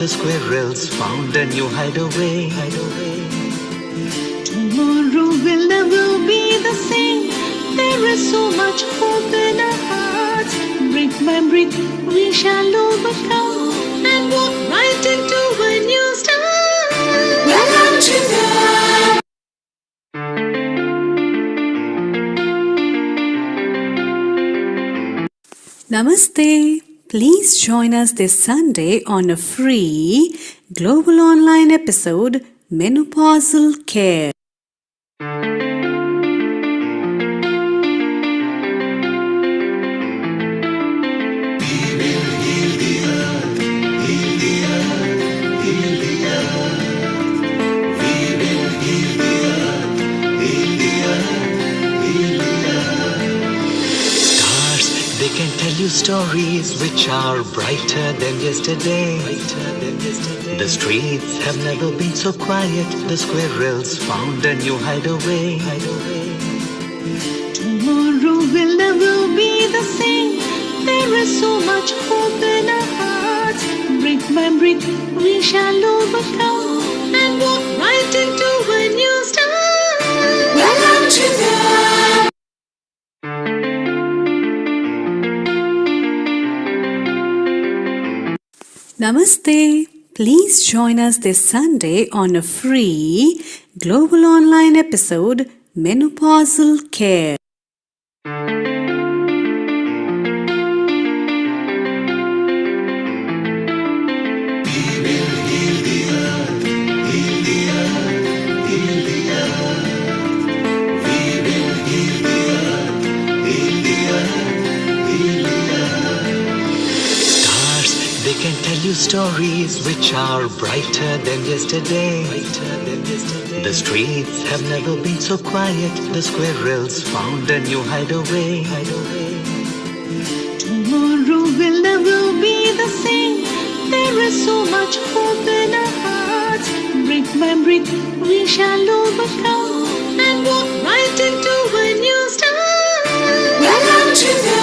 The squirrels found a new hideaway. Tomorrow will never be the same. There is so much hope in our hearts. Brick by brick, we shall overcome and walk right into a new start. Welcome to the Namaste. Please join us this Sunday on a free global online episode, Menopausal Care. They can tell you stories which are brighter than yesterday. The streets have never been so quiet. The squirrels found a new hideaway. Tomorrow will never be the same. There is so much hope in our hearts. Brick by brick, we shall overcome and walk right into a new start. Welcome to the Namaste. Please join us this Sunday on a free global online episode, Menopausal Care. They can tell you stories which are brighter than yesterday. The streets have never been so quiet. The squirrels found a new hideaway. Tomorrow will never be the same. There is so much hope in our hearts. Brick by brick, we shall overcome and walk right into a new start. Welcome to the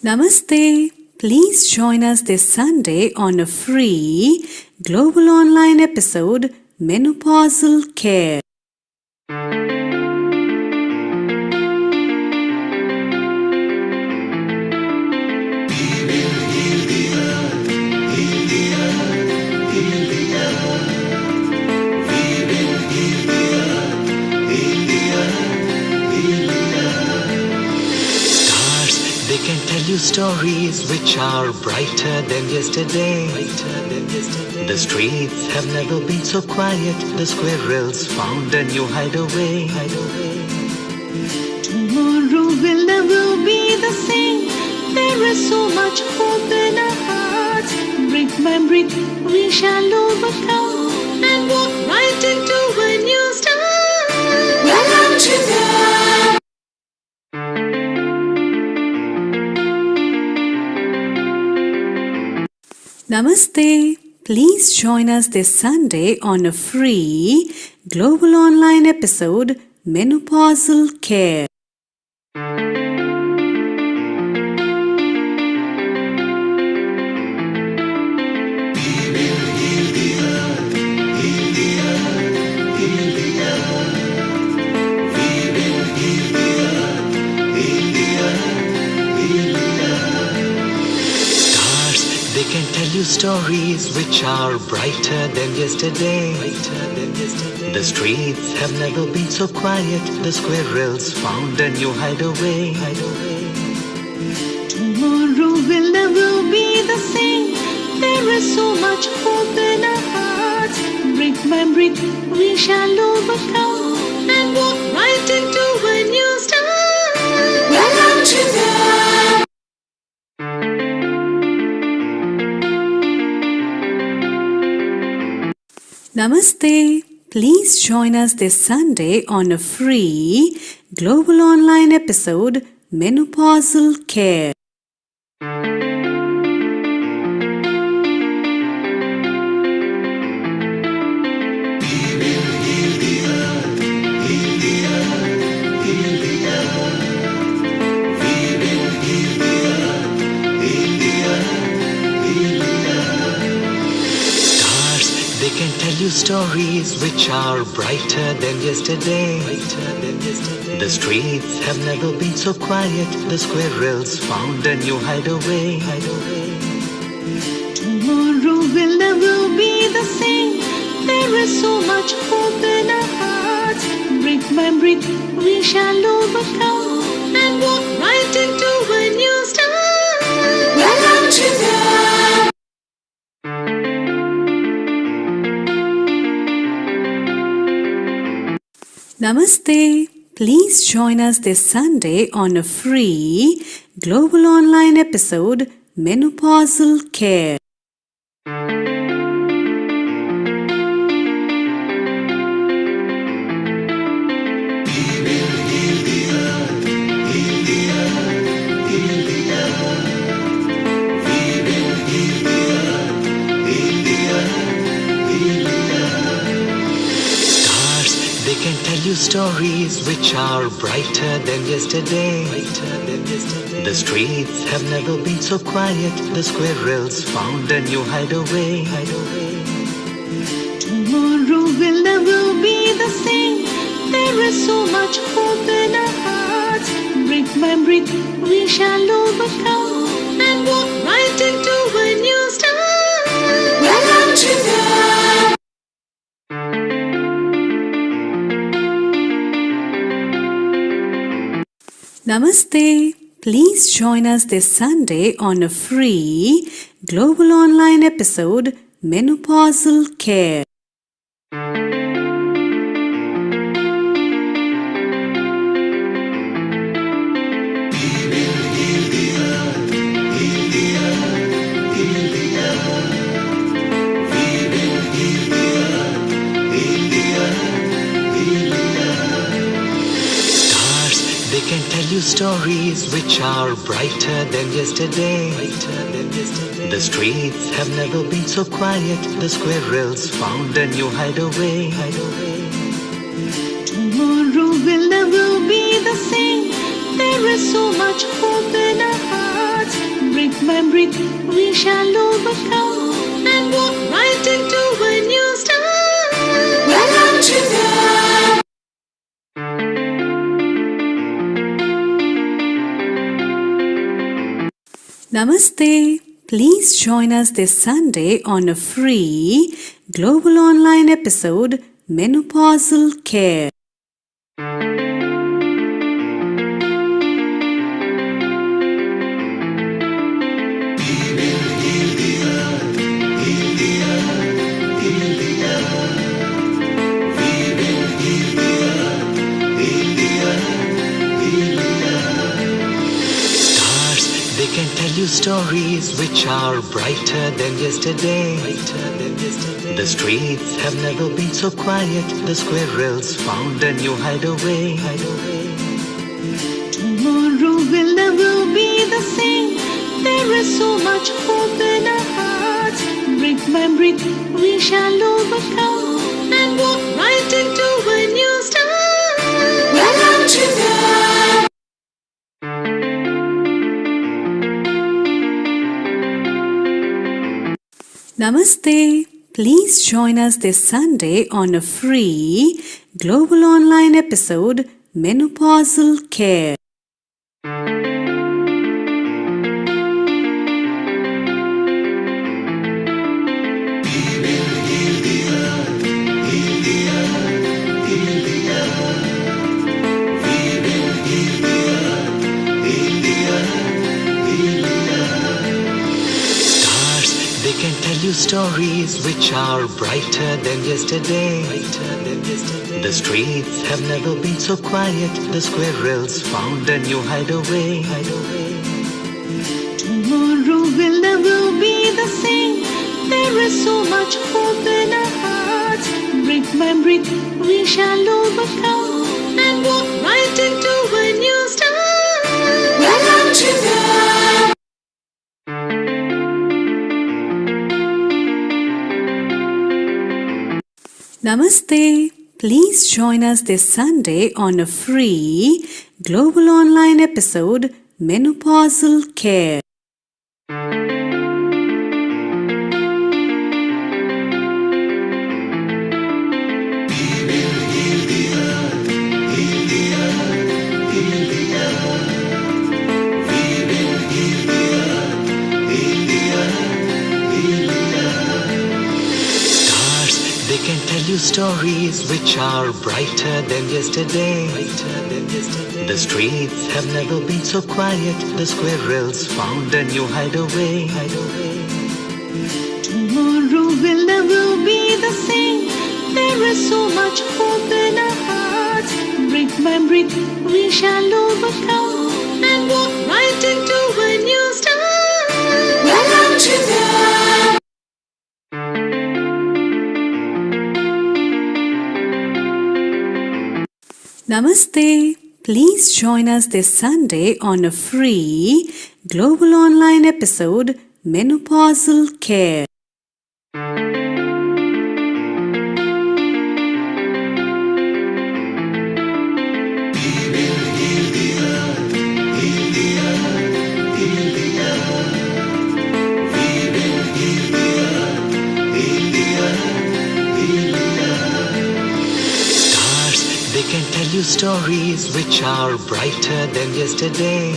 Namaste. Please join us this Sunday on a free global online episode, Menopausal Care. They can tell you stories which are brighter than yesterday. The streets have never been so quiet. The squirrels found a new hideaway. Tomorrow will never be the same. There is so much hope in our hearts. Brick by brick, we shall overcome and walk right into a new start. Welcome to the Namaste. Please join us this Sunday on a free global online episode, Menopausal Care. They can tell you stories which are brighter than yesterday. The streets have never been so quiet. The squirrels found a new hideaway. Tomorrow will never be the same. There is so much hope in our hearts. Brick by brick, we shall overcome and walk right into a new start. Welcome to the Namaste. Please join us this Sunday on a free global online episode, Menopausal Care. you stories which are brighter than yesterday. The streets have never been so quiet. The squirrels found a new hideaway. Tomorrow will never be the same. There is so much hope in our hearts. Brick by brick, we shall overcome and walk right into a new start. Welcome to the Namaste. Please join us this Sunday on a free global online episode, Menopausal Care. They can tell you stories which are brighter than yesterday. The streets have never been so quiet. The squirrels found a new hideaway. Tomorrow will never be the same. There is so much hope in our hearts. Brick by brick, we shall overcome and walk right into a new start. Welcome to the Namaste. Please join us this Sunday on a free global online episode, Menopausal Care. They can tell you stories which are brighter than yesterday. The streets have never been so quiet. The squirrels found a new hideaway. Tomorrow will never be the same. There is so much hope in our hearts. Brick by brick, we shall overcome and walk right into a new start. Welcome to the Namaste. Please join us this Sunday on a free global online episode, Menopausal Care. They can tell you stories which are brighter than yesterday. The streets have never been so quiet. The squirrels found a new hideaway. Tomorrow will never be the same. There is so much hope in our hearts. Brick by brick, we shall overcome and walk right into a new start. Welcome to the Namaste. Please join us this Sunday on a free global online episode, Menopausal Care. They can tell you stories which are brighter than yesterday. The streets have never been so quiet. The squirrels found a new hideaway. Tomorrow will never be the same. There is so much hope in our hearts. Brick by brick, we shall overcome and walk right into a new start. Welcome to the Namaste. Please join us this Sunday on a free global online episode, Menopausal Care. stories which are brighter than yesterday. The streets have never been so quiet. The squirrels found a new hideaway. Tomorrow will never be the same. There is so much hope in our hearts. Brick by brick, we shall overcome and walk right into a new start. Welcome to the Namaste. Please join us this Sunday on a free global online episode Menopausal Care. They can tell you stories which are brighter than yesterday.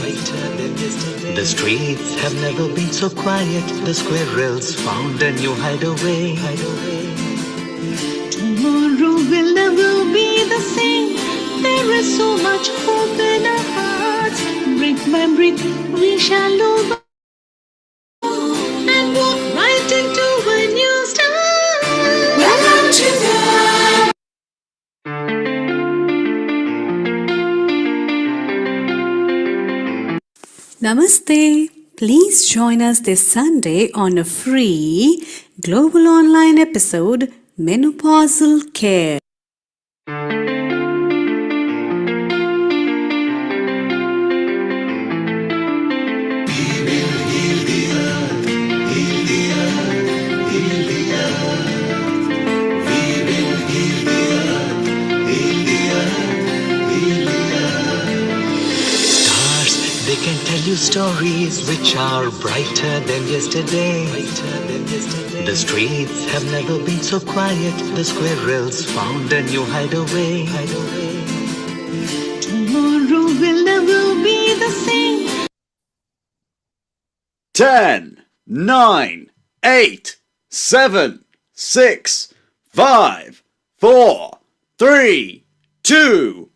The streets have never been so quiet. The squirrels found a new hideaway. Tomorrow will never be the same. There is so much hope in our hearts. Brick by brick, we shall overcome and walk right into a new start. Welcome to the Namaste. Please join us this Sunday on a free global online episode Menopausal Care. They can tell you stories which are brighter than yesterday. The streets have never been so quiet. The squirrels found a new hideaway. tomorrow will never be the same. 10, 9, 8, 7, 6, 5, 4, 3, 2.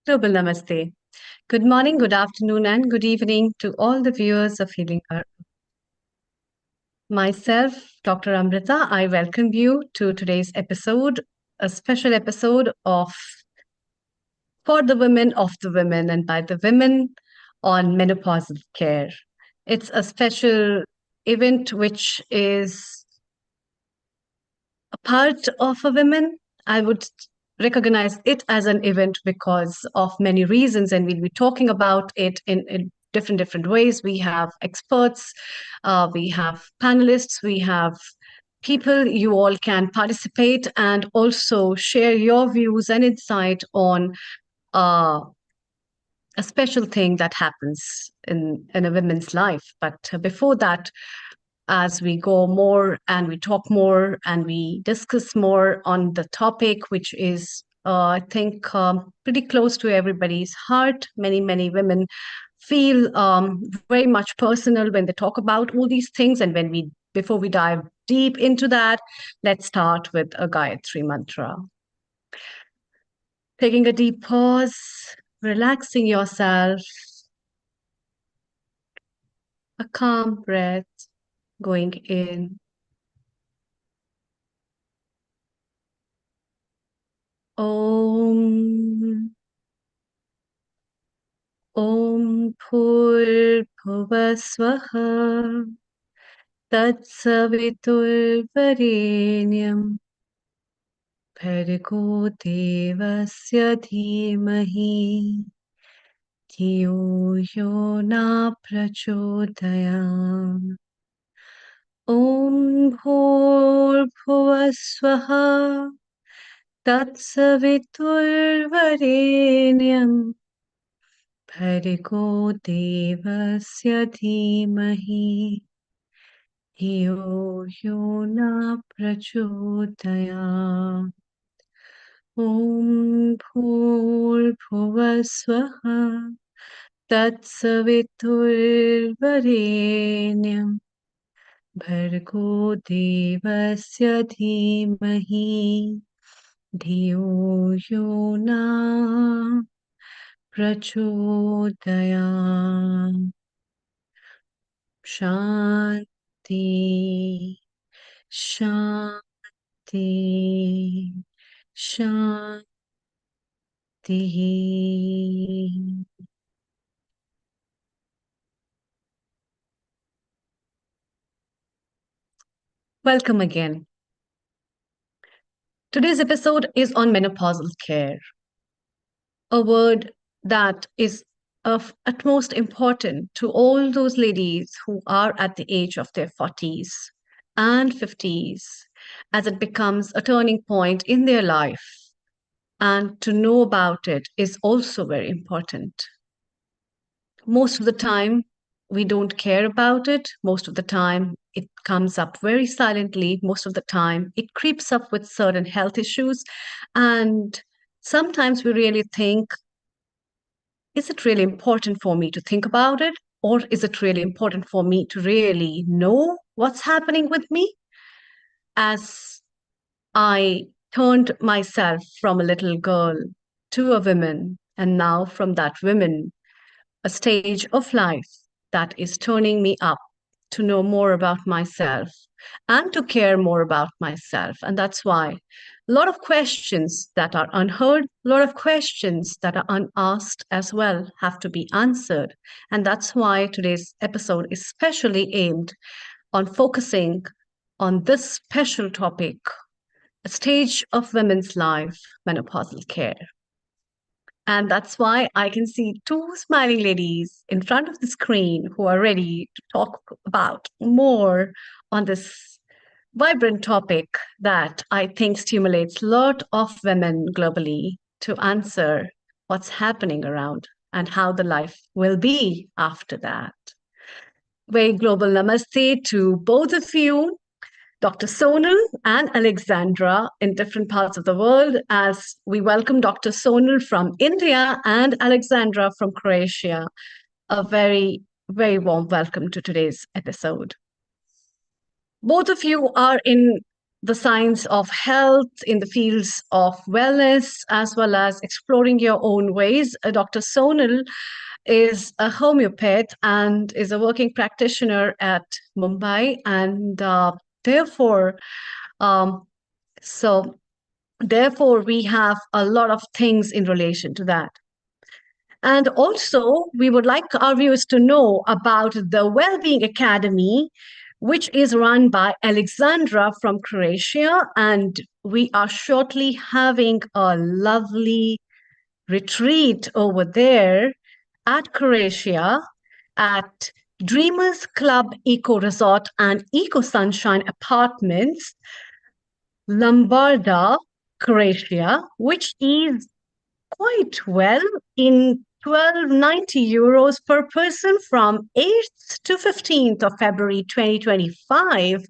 Global Namaste. Good morning, good afternoon, and good evening to all the viewers of Healing Earth. Myself, Dr. Amrita, I welcome you to today's episode, a special episode of For the Women of the Women and by the Women on Menopausal Care. It's a special event which is a part of a women. I would recognize it as an event because of many reasons, and we'll be talking about it in different ways. We have experts, we have panelists, we have people you all can participate and also share your views and insight on a special thing that happens in a woman's life. But before that, as we go more and we talk more and we discuss more on the topic, which is, I think, pretty close to everybody's heart. Many women feel very much personal when they talk about all these things. And before we dive deep into that, let's start with a Gayatri mantra. Taking a deep pause, relaxing yourself, a calm breath going in. Om Bhurbhuvaswaha Tatsaviturvarenyam Bhargo Devasya Dhimahi Dhiyo Yo Na Prachodayam. Om Bhurbhuvaswaha Tatsaviturvarenyam Bhargo Devasya Dhimahi Dhiyo Yo Na Prachodayam. Om Bhurbhuvaswaha Tatsaviturvarenyam भर्गो देवस्य धीमहि धियो यो न प्रचोदयात् शान्ति शान्ति शान्तिः. Welcome again. Today's episode is on menopausal care, a word that is of utmost importance to all those ladies who are at the age of their 40s and 50s, as it becomes a turning point in their life. And to know about it is also very important. Most of the time, we don't care about it. Most of the time, it comes up very silently. Most of the time, it creeps up with certain health issues. And sometimes we really think, is it really important for me to think about it? Or is it really important for me to really know what's happening with me? As I turned myself from a little girl to a woman, and now from that woman, a stage of life that is turning me up to know more about myself and to care more about myself. And that's why a lot of questions that are unheard, a lot of questions that are unasked as well have to be answered. And that's why today's episode is specially aimed on focusing on this special topic, a stage of women's life, menopausal care. And that's why I can see two smiling ladies in front of the screen who are ready to talk about more on this vibrant topic that I think stimulates a lot of women globally to answer what's happening around and how the life will be after that. Very global namaste to both of you. Dr. Sonal and Alexandra in different parts of the world, as we welcome Dr. Sonal from India and Alexandra from Croatia. A very, very warm welcome to today's episode. Both of you are in the science of health, in the fields of wellness, as well as exploring your own ways. Dr. Sonal is a homeopath and is a working practitioner at Mumbai, and therefore, we have a lot of things in relation to that. And also, we would like our viewers to know about the Wellbeing Academy, which is run by Alexandra from Croatia. And we are shortly having a lovely retreat over there at Croatia at Dreamers Club Eco Resort and Eco Sunshine Apartments, Lombarda, Croatia, which is quite well in 1290 euros per person from 8th to 15th of February 2025.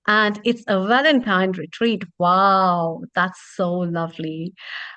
And it's a Valentine retreat. Wow, that's so lovely.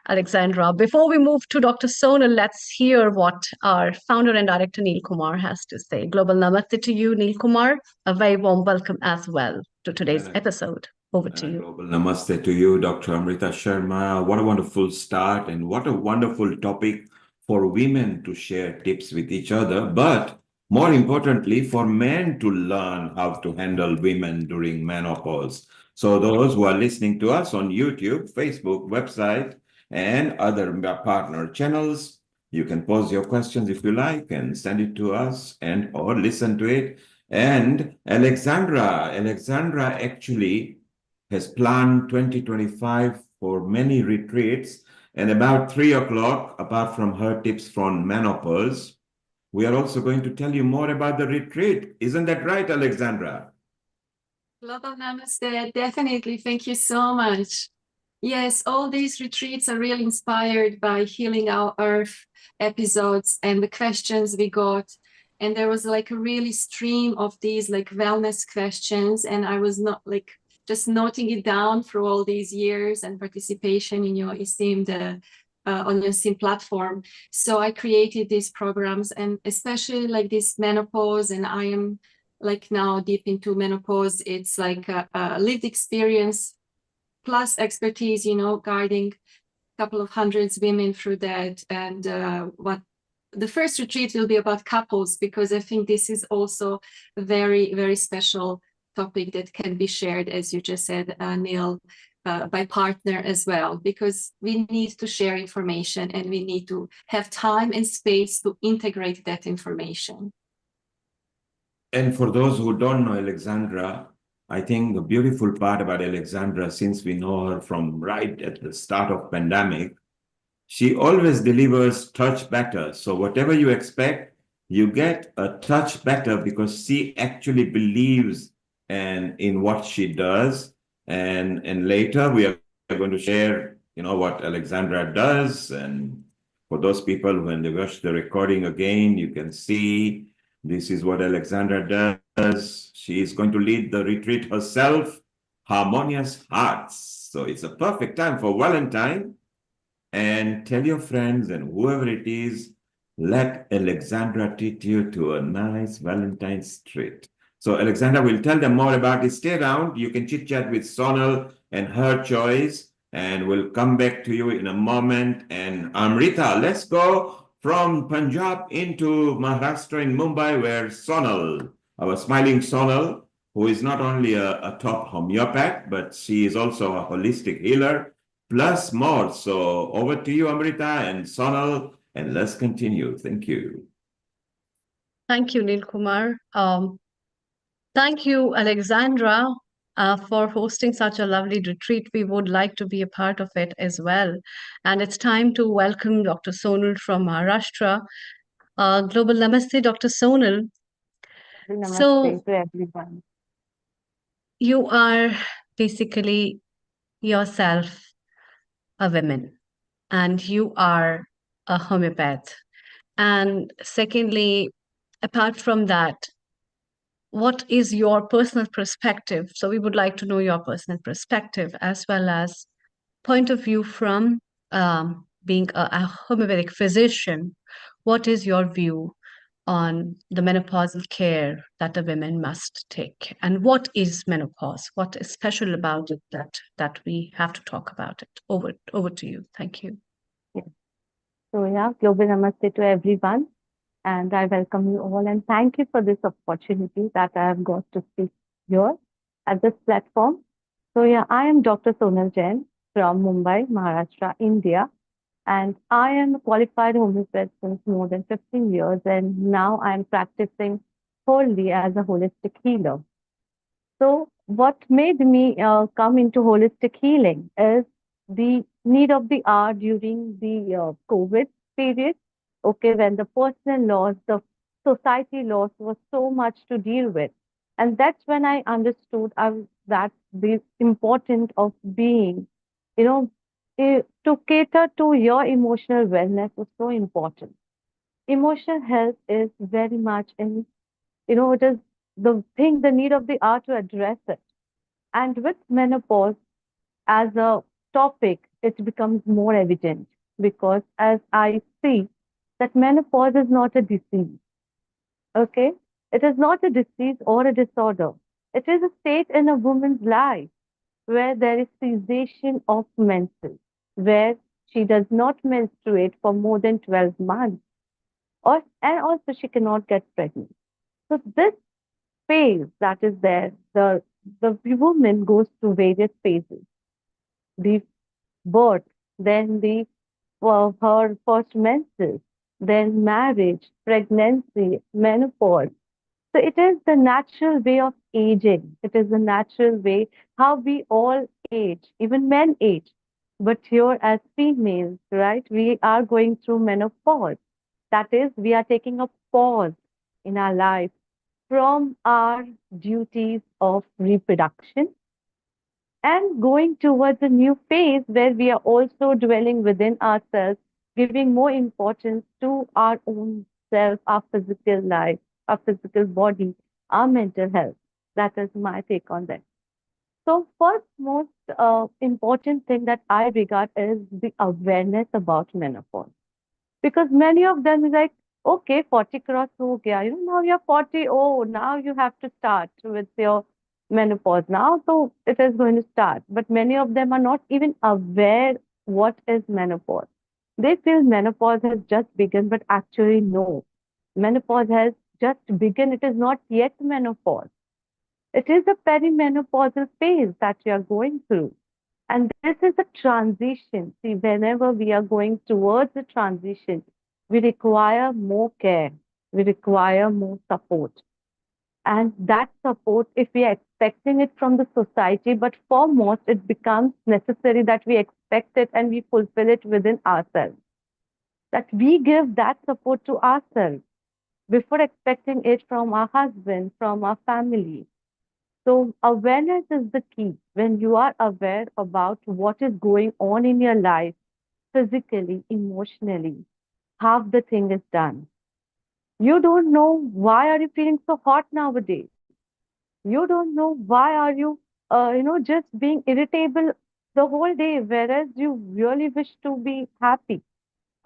Alexandra, before we move to Dr. Sonal, let's hear what our founder and director Neil Kumar has to say. Global namaste to you, Neil Kumar. A very warm welcome as well to today's episode. Over to you. Global namaste to you, Dr. Amrita Sharma. What a wonderful start and what a wonderful topic for women to share tips with each other, but more importantly, for men to learn how to handle women during menopause. So those who are listening to us on YouTube, Facebook, website, and other partner channels, you can pose your questions if you like and send it to us and or listen to it. And Alexandra actually has planned 2025 for many retreats, and about 3 o'clock, apart from her tips from menopause, we are also going to tell you more about the retreat. Isn't that right, Alexandra? Global namaste, definitely. Thank you so much. Yes, all these retreats are really inspired by Healing Our Earth episodes and the questions we got. And there was like a really stream of these like wellness questions, and I was not like just noting it down through all these years and participation in your esteemed on your esteemed platform. So I created these programs, and especially like this menopause, and I am like now deep into menopause. It's like a lived experience plus expertise, guiding a couple of hundreds women through that. And what the first retreat will be about couples, because I think this is also a very, very special topic that can be shared, as you just said, Neil, by partner as well, because we need to share information and we need to have time and space to integrate that information. And for those who don't know Alexandra, I think the beautiful part about Alexandra, since we know her from right at the start of pandemic, she always delivers touch better. So whatever you expect, you get a touch better because she actually believes in what she does. And later we are going to share, what Alexandra does. And for those people, when they watch the recording again, you can see this is what Alexandra does. She is going to lead the retreat herself, Harmonious Hearts. So it's a perfect time for Valentine. And tell your friends and whoever it is, let Alexandra treat you to a nice Valentine's treat. So Alexandra will tell them more about it. Stay around. You can chit chat with Sonal and her choice, and we'll come back to you in a moment. And Amrita, let's go from Punjab into Maharashtra in Mumbai, where Sonal, our smiling Sonal, who is not only a top homeopath, but she is also a holistic healer, plus more. So over to you, Amrita and Sonal, and let's continue. Thank you. Thank you, Neil Kumar. Thank you, Alexandra, for hosting such a lovely retreat. We would like to be a part of it as well. And it's time to welcome Dr. Sonal from Maharashtra. Global Namaste, Dr. Sonal. Namaste So to everyone. you are basically yourself a woman, and you are a homeopath. And secondly, apart from that, what is your personal perspective? So we would like to know your personal perspective as well as point of view from being a homeopathic physician. What is your view on the menopausal care that a woman must take? And what is menopause? What is special about it that we have to talk about it? Over to you. Thank you. So global namaste to everyone. And I welcome you all and thank you for this opportunity that I have got to speak here at this platform. So I am Dr. Sonal Jain from Mumbai, Maharashtra, India. And I am a qualified homeopath since more than 15 years. And now I'm practicing wholly as a holistic healer. So what made me come into holistic healing is the need of the hour during the COVID period. Okay, when the personal loss, the society loss was so much to deal with, and that's when I understood that the importance of being, to cater to your emotional wellness was so important. Emotional health is very much in, it is the thing, the need of the hour to address it. And with menopause as a topic, it becomes more evident because as I see that menopause is not a disease, okay? It is not a disease or a disorder. It is a state in a woman's life where there is cessation of menses, where she does not menstruate for more than 12 months, and also she cannot get pregnant. So this phase that is there, the woman goes through various phases. The birth, then her first menses, then marriage, pregnancy, menopause. So it is the natural way of aging. It is the natural way how we all age, even men age. But here as females, right, we are going through menopause. That is, we are taking a pause in our life from our duties of reproduction and going towards a new phase where we are also dwelling within ourselves, giving more importance to our own self, our physical life, our physical body, our mental health. That is my take on that. So, first, most important thing that I regard is the awareness about menopause. Because many of them is like, Okay, 40 cross ho gaya. Now you're 40. Oh, now you have to start with your menopause now. So it is going to start. But many of them are not even aware what is menopause. They feel menopause has just begun, but actually no. Menopause has just begun. It is not yet menopause. It is a perimenopausal phase that you are going through. And this is a transition. See, whenever we are going towards a transition, we require more care, we require more support. And that support, if we are expecting it from the society, but foremost, it becomes necessary that we expect it and we fulfill it within ourselves. That we give that support to ourselves before expecting it from our husband, from our family. So, awareness is the key. When you are aware about what is going on in your life, physically, emotionally, half the thing is done. You don't know why are you feeling so hot nowadays. You don't know why are you, just being irritable the whole day, whereas you really wish to be happy.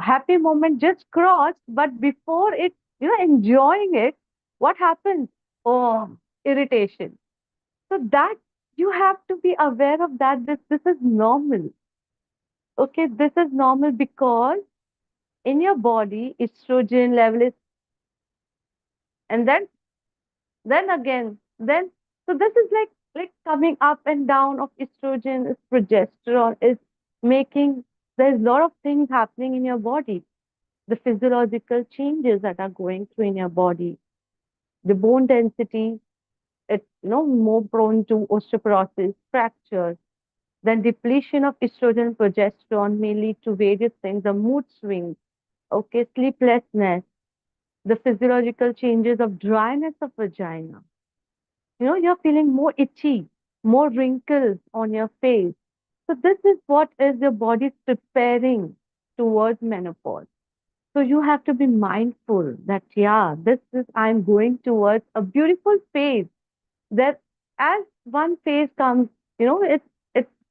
Happy moment just crossed, but before it, enjoying it, what happens? Oh, irritation. So that you have to be aware of that. This is normal. Okay, this is normal because in your body estrogen level is, and then again, then so this is like coming up and down of estrogen, is progesterone, is making, there's a lot of things happening in your body. The physiological changes that are going through in your body, the bone density, it's more prone to osteoporosis, fractures. Then depletion of estrogen and progesterone may lead to various things, the mood swings, okay, sleeplessness, the physiological changes of dryness of vagina. You're feeling more itchy, more wrinkles on your face. So this is what is your body preparing towards menopause. So you have to be mindful that, yeah, this is, I'm going towards a beautiful phase. That as one phase comes, it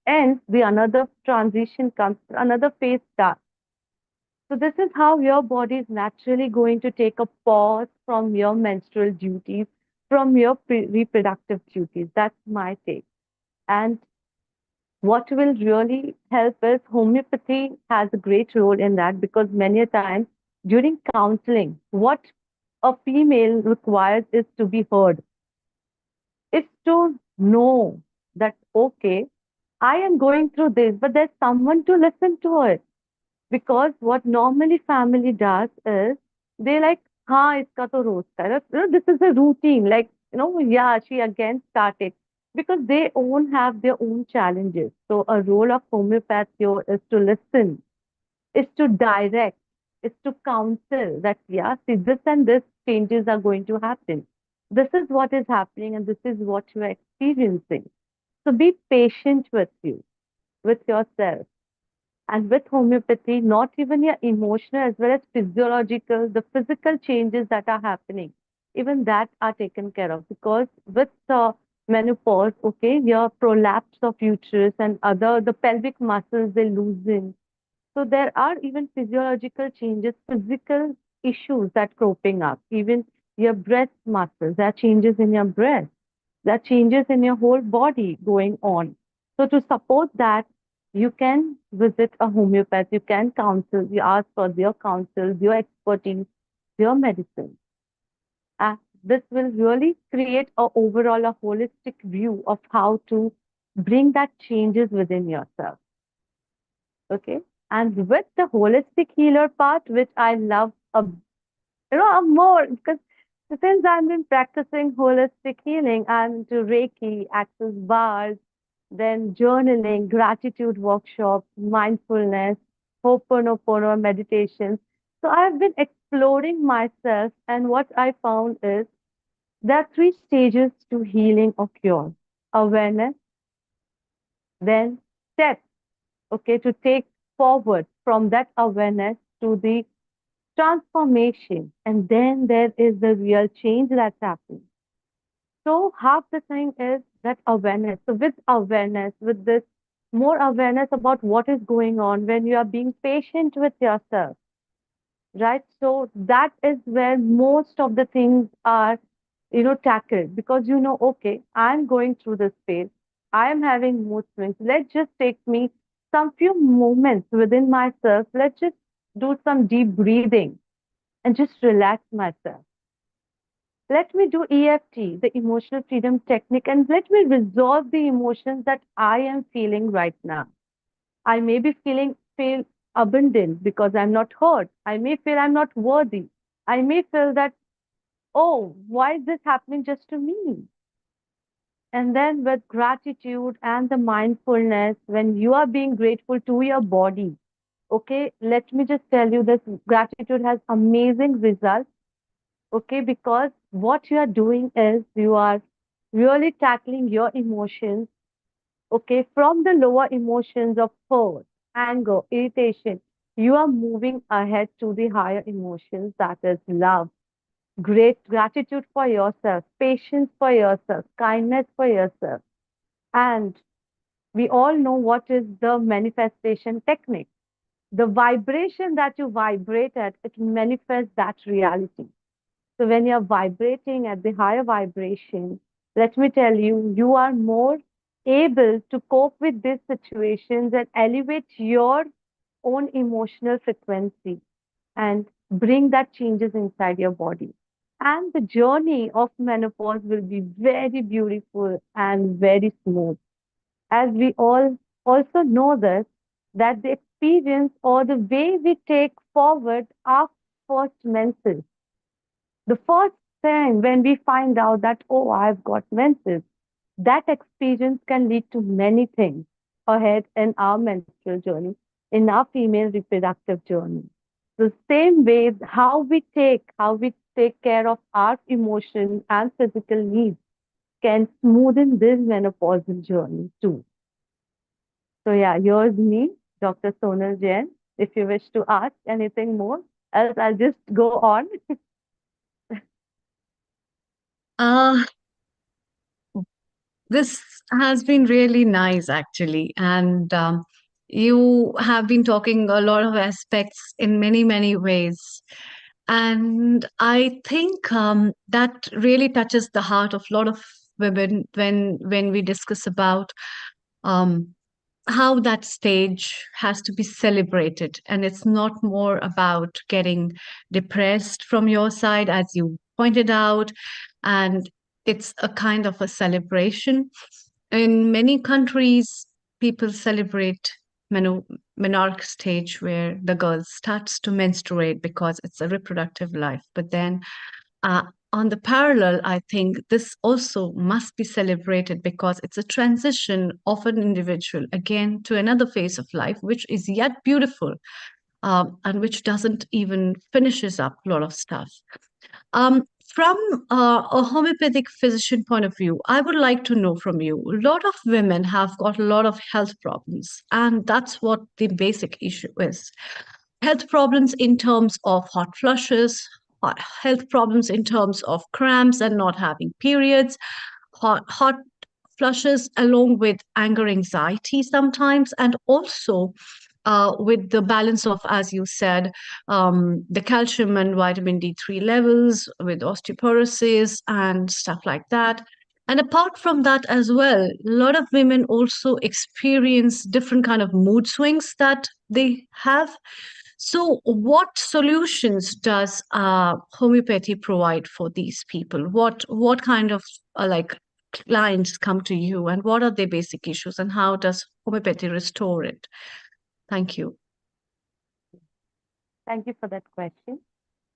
ends, the another transition comes, another phase starts. So this is how your body is naturally going to take a pause from your menstrual duties, from your reproductive duties. That's my take. And what will really help is homeopathy has a great role in that, because many a times during counseling, what a female requires is to be heard. It's to know that, okay, I am going through this, but there's someone to listen to it. Because what normally family does is they like, ha, iska to roz ka hai." This is a routine. Like, yeah, she again started. Because they own have their own challenges. So a role of homeopath here is to listen, is to direct, is to counsel that, yeah, see, this and this changes are going to happen. This is what is happening and this is what you are experiencing. So be patient with you, with yourself. And with homeopathy, not even your emotional as well as physiological, the physical changes that are happening, even that are taken care of. Because with menopause, okay, your prolapse of uterus and other, the pelvic muscles, they loosen. So there are even physiological changes, physical issues that cropping up. Even your breast muscles, there are changes in your breast, there are changes in your whole body going on. So to support that, you can visit a homeopath, you can counsel, you ask for their counsel, your expertise, your medicine. And this will really create a overall a holistic view of how to bring that changes within yourself. Okay. And with the holistic healer part, which I love more, because since I've been practicing holistic healing, I'm into Reiki, access bars, then journaling, gratitude workshops, mindfulness, Ho'oponopono meditations. So I've been exploring myself, and what I found is there are three stages to healing or cure: awareness, then steps, okay, to take forward from that awareness to the transformation, and then there is the real change that's happening. So half the thing is that awareness. So with awareness, with this more awareness about what is going on, when you are being patient with yourself, right? So that is where most of the things are, tackled, because okay, I'm going through this phase. I am having mood swings. Let's just take me some few moments within myself. Let's just do some deep breathing and just relax myself. Let me do EFT, the emotional freedom technique, and let me resolve the emotions that I am feeling right now. I may be feel abandoned because I'm not heard. I may feel I'm not worthy. I may feel that, oh, why is this happening just to me? And then with gratitude and the mindfulness, when you are being grateful to your body, okay, let me just tell you this gratitude has amazing results. Okay, because what you are doing is you are really tackling your emotions, okay, from the lower emotions of hurt, anger, irritation. You are moving ahead to the higher emotions, that is love, great gratitude for yourself, patience for yourself, kindness for yourself. And we all know what is the manifestation technique. The vibration that you vibrate at, it manifests that reality. So when you're vibrating at the higher vibration, let me tell you, you are more able to cope with these situations and elevate your own emotional frequency and bring that changes inside your body. And the journey of menopause will be very beautiful and very smooth. As we all also know this, that the experience or the way we take forward our first menses, the first time when we find out that, oh, I've got menses, that experience can lead to many things ahead in our menstrual journey, in our female reproductive journey. The same way how we take care of our emotion and physical needs can smoothen this menopausal journey too. So yeah, yours me, Dr. Sonal Jain. If you wish to ask anything more, else I'll just go on. Uh, this has been really nice, actually. And you have been talking a lot of aspects in many, many ways. And I think that really touches the heart of a lot of women when we discuss about um, how that stage has to be celebrated. And it's not more about getting depressed from your side, as you pointed out, and it's a kind of a celebration. In many countries, people celebrate meno- menarche stage where the girl starts to menstruate because it's a reproductive life. But then uh, on the parallel, I think this also must be celebrated because it's a transition of an individual again to another phase of life, which is yet beautiful, and which doesn't even finishes up a lot of stuff. From a homeopathic physician point of view, I would like to know from you. A lot of women have got a lot of health problems, and that's what the basic issue is. Health problems in terms of hot flushes, health problems in terms of cramps and not having periods, hot flushes along with anger, anxiety sometimes, and also with the balance of, as you said, the calcium and vitamin D3 levels with osteoporosis and stuff like that. And apart from that as well, a lot of women also experience different kind of mood swings that they have. So, what solutions does homeopathy provide for these people? What kind of like clients come to you, and what are their basic issues, and how does homeopathy restore it? Thank you. Thank you for that question.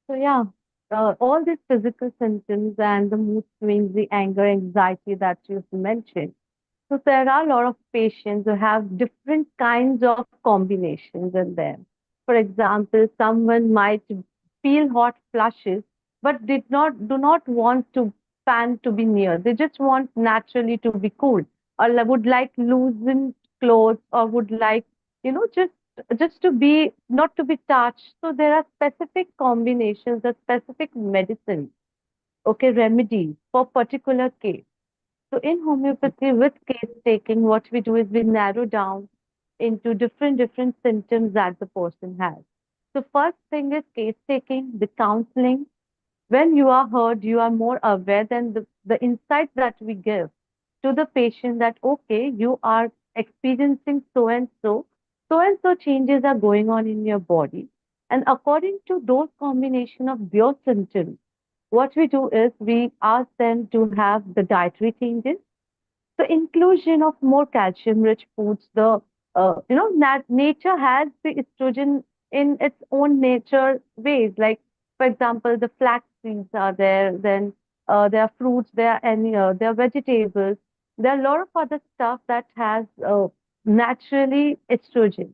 So yeah, all these physical symptoms and the mood swings, the anger, anxiety that you've mentioned. So there are a lot of patients who have different kinds of combinations in them. For example, someone might feel hot flushes, but do not want to fan to be near. They just want naturally to be cool, or would like loosened clothes, or would like, just to be not to be touched. So there are specific combinations, the specific medicine, okay, remedies for particular case. So in homeopathy, with case taking, what we do is we narrow down into different symptoms that the person has. So first thing is case taking, the counseling. When you are heard, you are more aware than the insight that we give to the patient that, okay, you are experiencing so and so changes are going on in your body. And according to those combination of their symptoms, what we do is we ask them to have the dietary changes, the inclusion of more calcium-rich foods. The nature has the estrogen in its own nature ways. Like for example, the flax seeds are there. Then there are fruits. There are vegetables. There are a lot of other stuff that has naturally estrogen.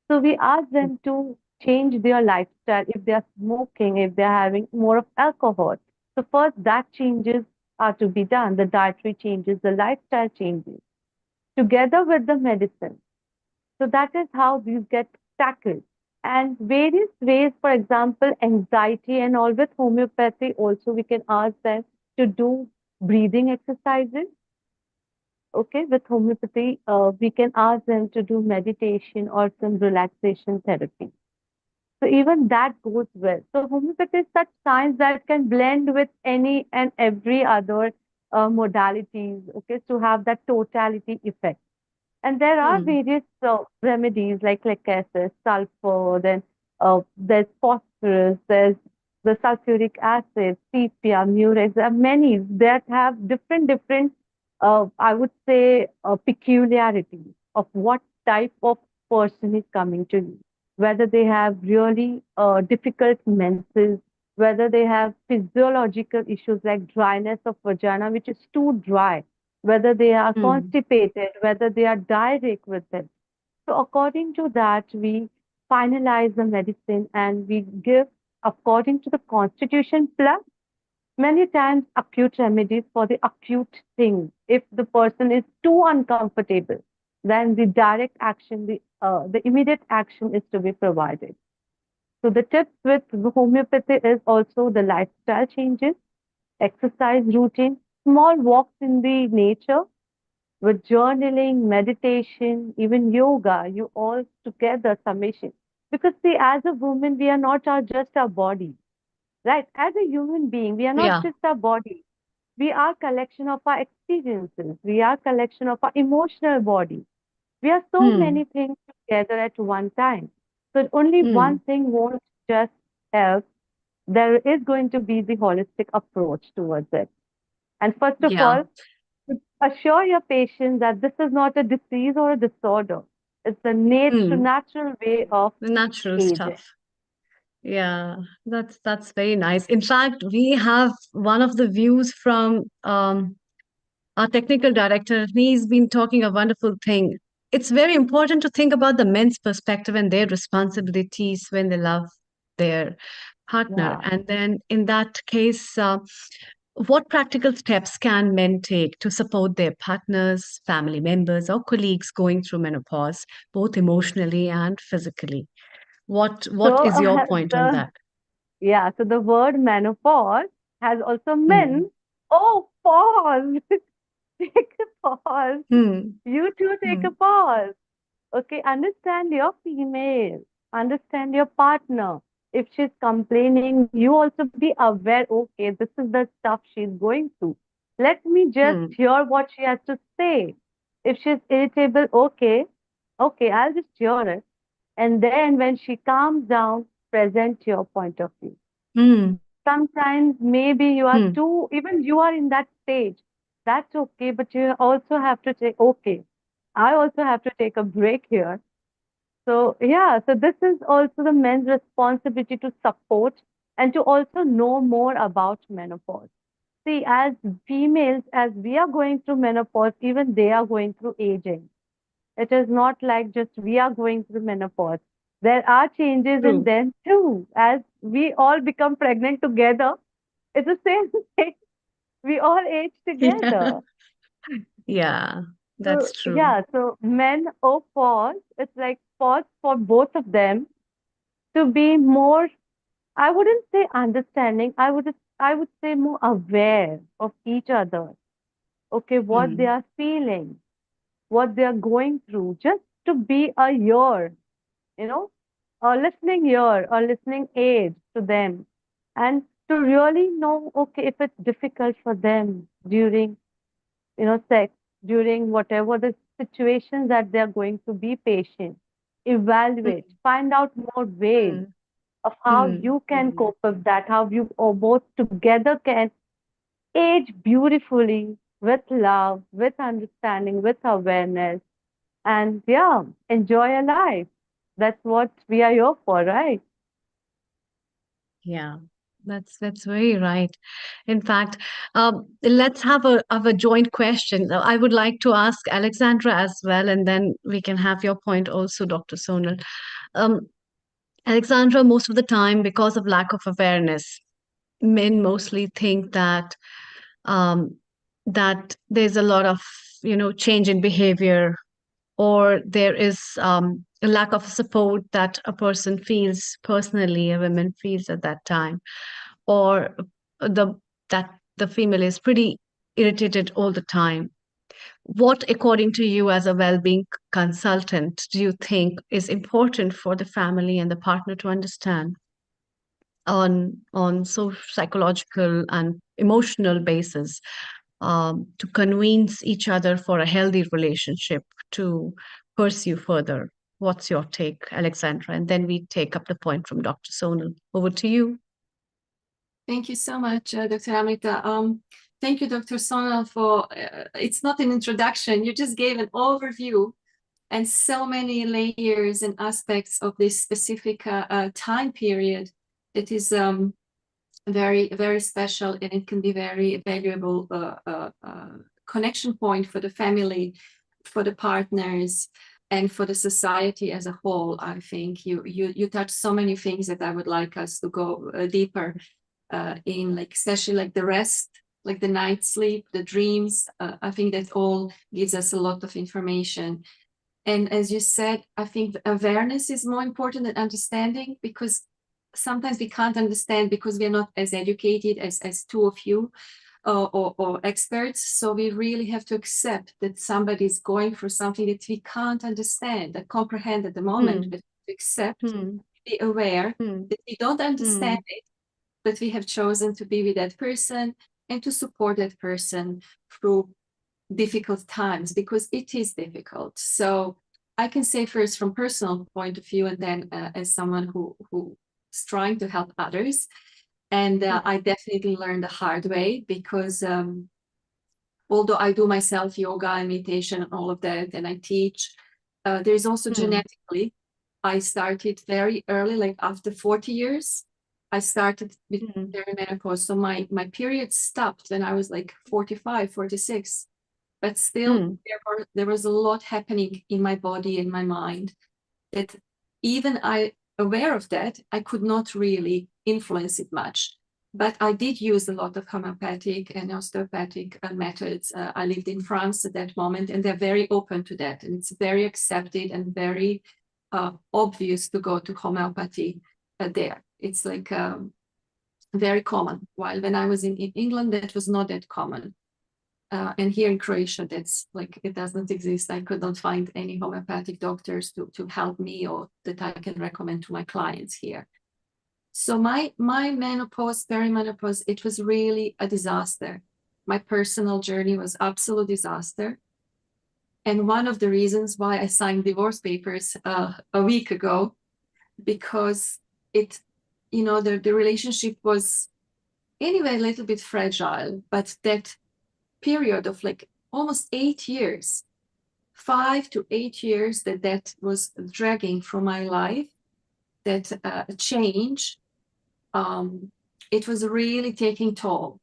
So we ask them to change their lifestyle if they are smoking, if they are having more of alcohol. So first that changes are to be done, the dietary changes, the lifestyle changes, together with the medicine. So that is how these get tackled. And various ways, for example, anxiety and all with homeopathy also we can ask them to do breathing exercises. Okay, with homeopathy, we can ask them to do meditation or some relaxation therapy. So even that goes well. So homeopathy is such science that can blend with any and every other modalities, okay, to have that totality effect. And there are Hmm. various remedies like I said, sulfur, then there's phosphorus, there's the sulfuric acid, sepia, murex. There are many that have different, I would say, peculiarities of what type of person is coming to you. Whether they have really difficult menses, whether they have physiological issues like dryness of vagina, which is too dry, whether they are Hmm. constipated, whether they are diarrheic with it. So according to that, we finalize the medicine and we give according to the constitution plus many times acute remedies for the acute thing. If the person is too uncomfortable, then the direct action, the immediate action is to be provided. So the tips with homeopathy is also the lifestyle changes, exercise routine, small walks in the nature, with journaling, meditation, even yoga, you all together summation. Because see, as a woman, we are not just our body, right? As a human being, we are not Yeah. just our body. We are collection of our experiences. We are collection of our emotional body. We are so Hmm. many things together at one time. So only one Hmm. thing won't just help. There is going to be the holistic approach towards it. And first of Yeah. all, assure your patient that this is not a disease or a disorder. It's a Hmm. natural way of The natural aging. stuff. Yeah, that's very nice. In fact, we have one of the views from our technical director. He's been talking a wonderful thing. It's very important to think about the men's perspective and their responsibilities when they love their partner. Yeah. And then in that case, what practical steps can men take to support their partners, family members, or colleagues going through menopause, both emotionally and physically? What So is your point on the that? so the word menopause has also Hmm. men. Oh, pause. Take a pause. Hmm. You too take a Hmm. pause. Okay, understand your female, understand your partner. If she's complaining, you also be aware, okay, this is the stuff she's going through. Let me just Hmm. hear what she has to say. If she's irritable, okay, I'll just hear it. And then when she calms down, present your point of view. Hmm. Sometimes maybe you are Hmm. too, even you are in that stage. That's okay, but you also have to take, okay, I also have to take a break here. So, yeah, so this is also the men's responsibility to support and to also know more about menopause. See, as females, as we are going through menopause, even they are going through aging. It is not like just we are going through menopause. There are changes in True. them too. As we all become pregnant together, it's the same thing. We all age Yeah. together. Yeah, So, that's true. yeah, so men or pause, it's like pause for both of them to be more, I wouldn't say understanding, I would say more aware of each other. Okay, what they Hmm. are feeling, what they are going through, just to be a ear, you know, or listening ear or listening aid to them, and to really know, okay, if it's difficult for them during, sex, during whatever the situations that they're going to be patient, evaluate, find out more ways Mm, of how mm, you can cope with that, how you or both together can age beautifully with love, with understanding, with awareness, and yeah, enjoy your life. That's what we are here for, right? yeah, that's very right. In fact, let's have a joint question. I would like to ask Alexandra as well, and then we can have your point also, Dr. Sonal. Um, Alexandra, most of the time, because of lack of awareness, men mostly think um, that there's a lot of change in behavior, or there is a lack of support that a person feels personally, a woman feels at that time, or the that the female is pretty irritated all the time. What, according to you, as a well-being consultant, do you think is important for the family and the partner to understand on so psychological and emotional basis, to convince each other for a healthy relationship to pursue further? What's your take, Alexandra? And then we take up the point from Dr. Sonal. Over to you. Thank you so much, Dr. Amrita. Thank you, Dr. Sonal, for it's not an introduction. You just gave an overview and so many layers and aspects of this specific time period that is very, very special, and it can be very valuable connection point for the family, for the partners, and for the society as a whole. I think you touched so many things that I would like us to go deeper in, like especially like the rest, like the night sleep, the dreams. I think that all gives us a lot of information. And as you said, I think awareness is more important than understanding, because sometimes we can't understand because we're not as educated as two of you or experts. So we really have to accept that somebody is going through something that we can't understand, that comprehend at the moment, but to accept, be aware that we don't understand it, but we have chosen to be with that person and to support that person through difficult times, because it is difficult. So I can say first from personal point of view, and then as someone who's trying to help others. And I definitely learned the hard way, because although I do myself yoga and meditation and all of that, and I teach, there's also genetically, I started very early, like after 40 years, I started with perimenopause. So my period stopped when I was like 45, 46. But still, there was a lot happening in my body and my mind that even I, aware of that, I could not really influence it much. But I did use a lot of homeopathic and osteopathic methods. I lived in France at that moment, and they're very open to that. And it's very accepted and very obvious to go to homeopathy there. It's like very common. While when I was in England, that was not that common. And here in Croatia, that's like, it doesn't exist. I could not find any homeopathic doctors to help me or that I can recommend to my clients here. So my menopause, perimenopause, it was really a disaster. My personal journey was absolute disaster. And one of the reasons why I signed divorce papers a week ago, because it, the relationship was anyway a little bit fragile, but that period of like almost 8 years, 5 to 8 years that was dragging from my life, that change, it was really taking toll.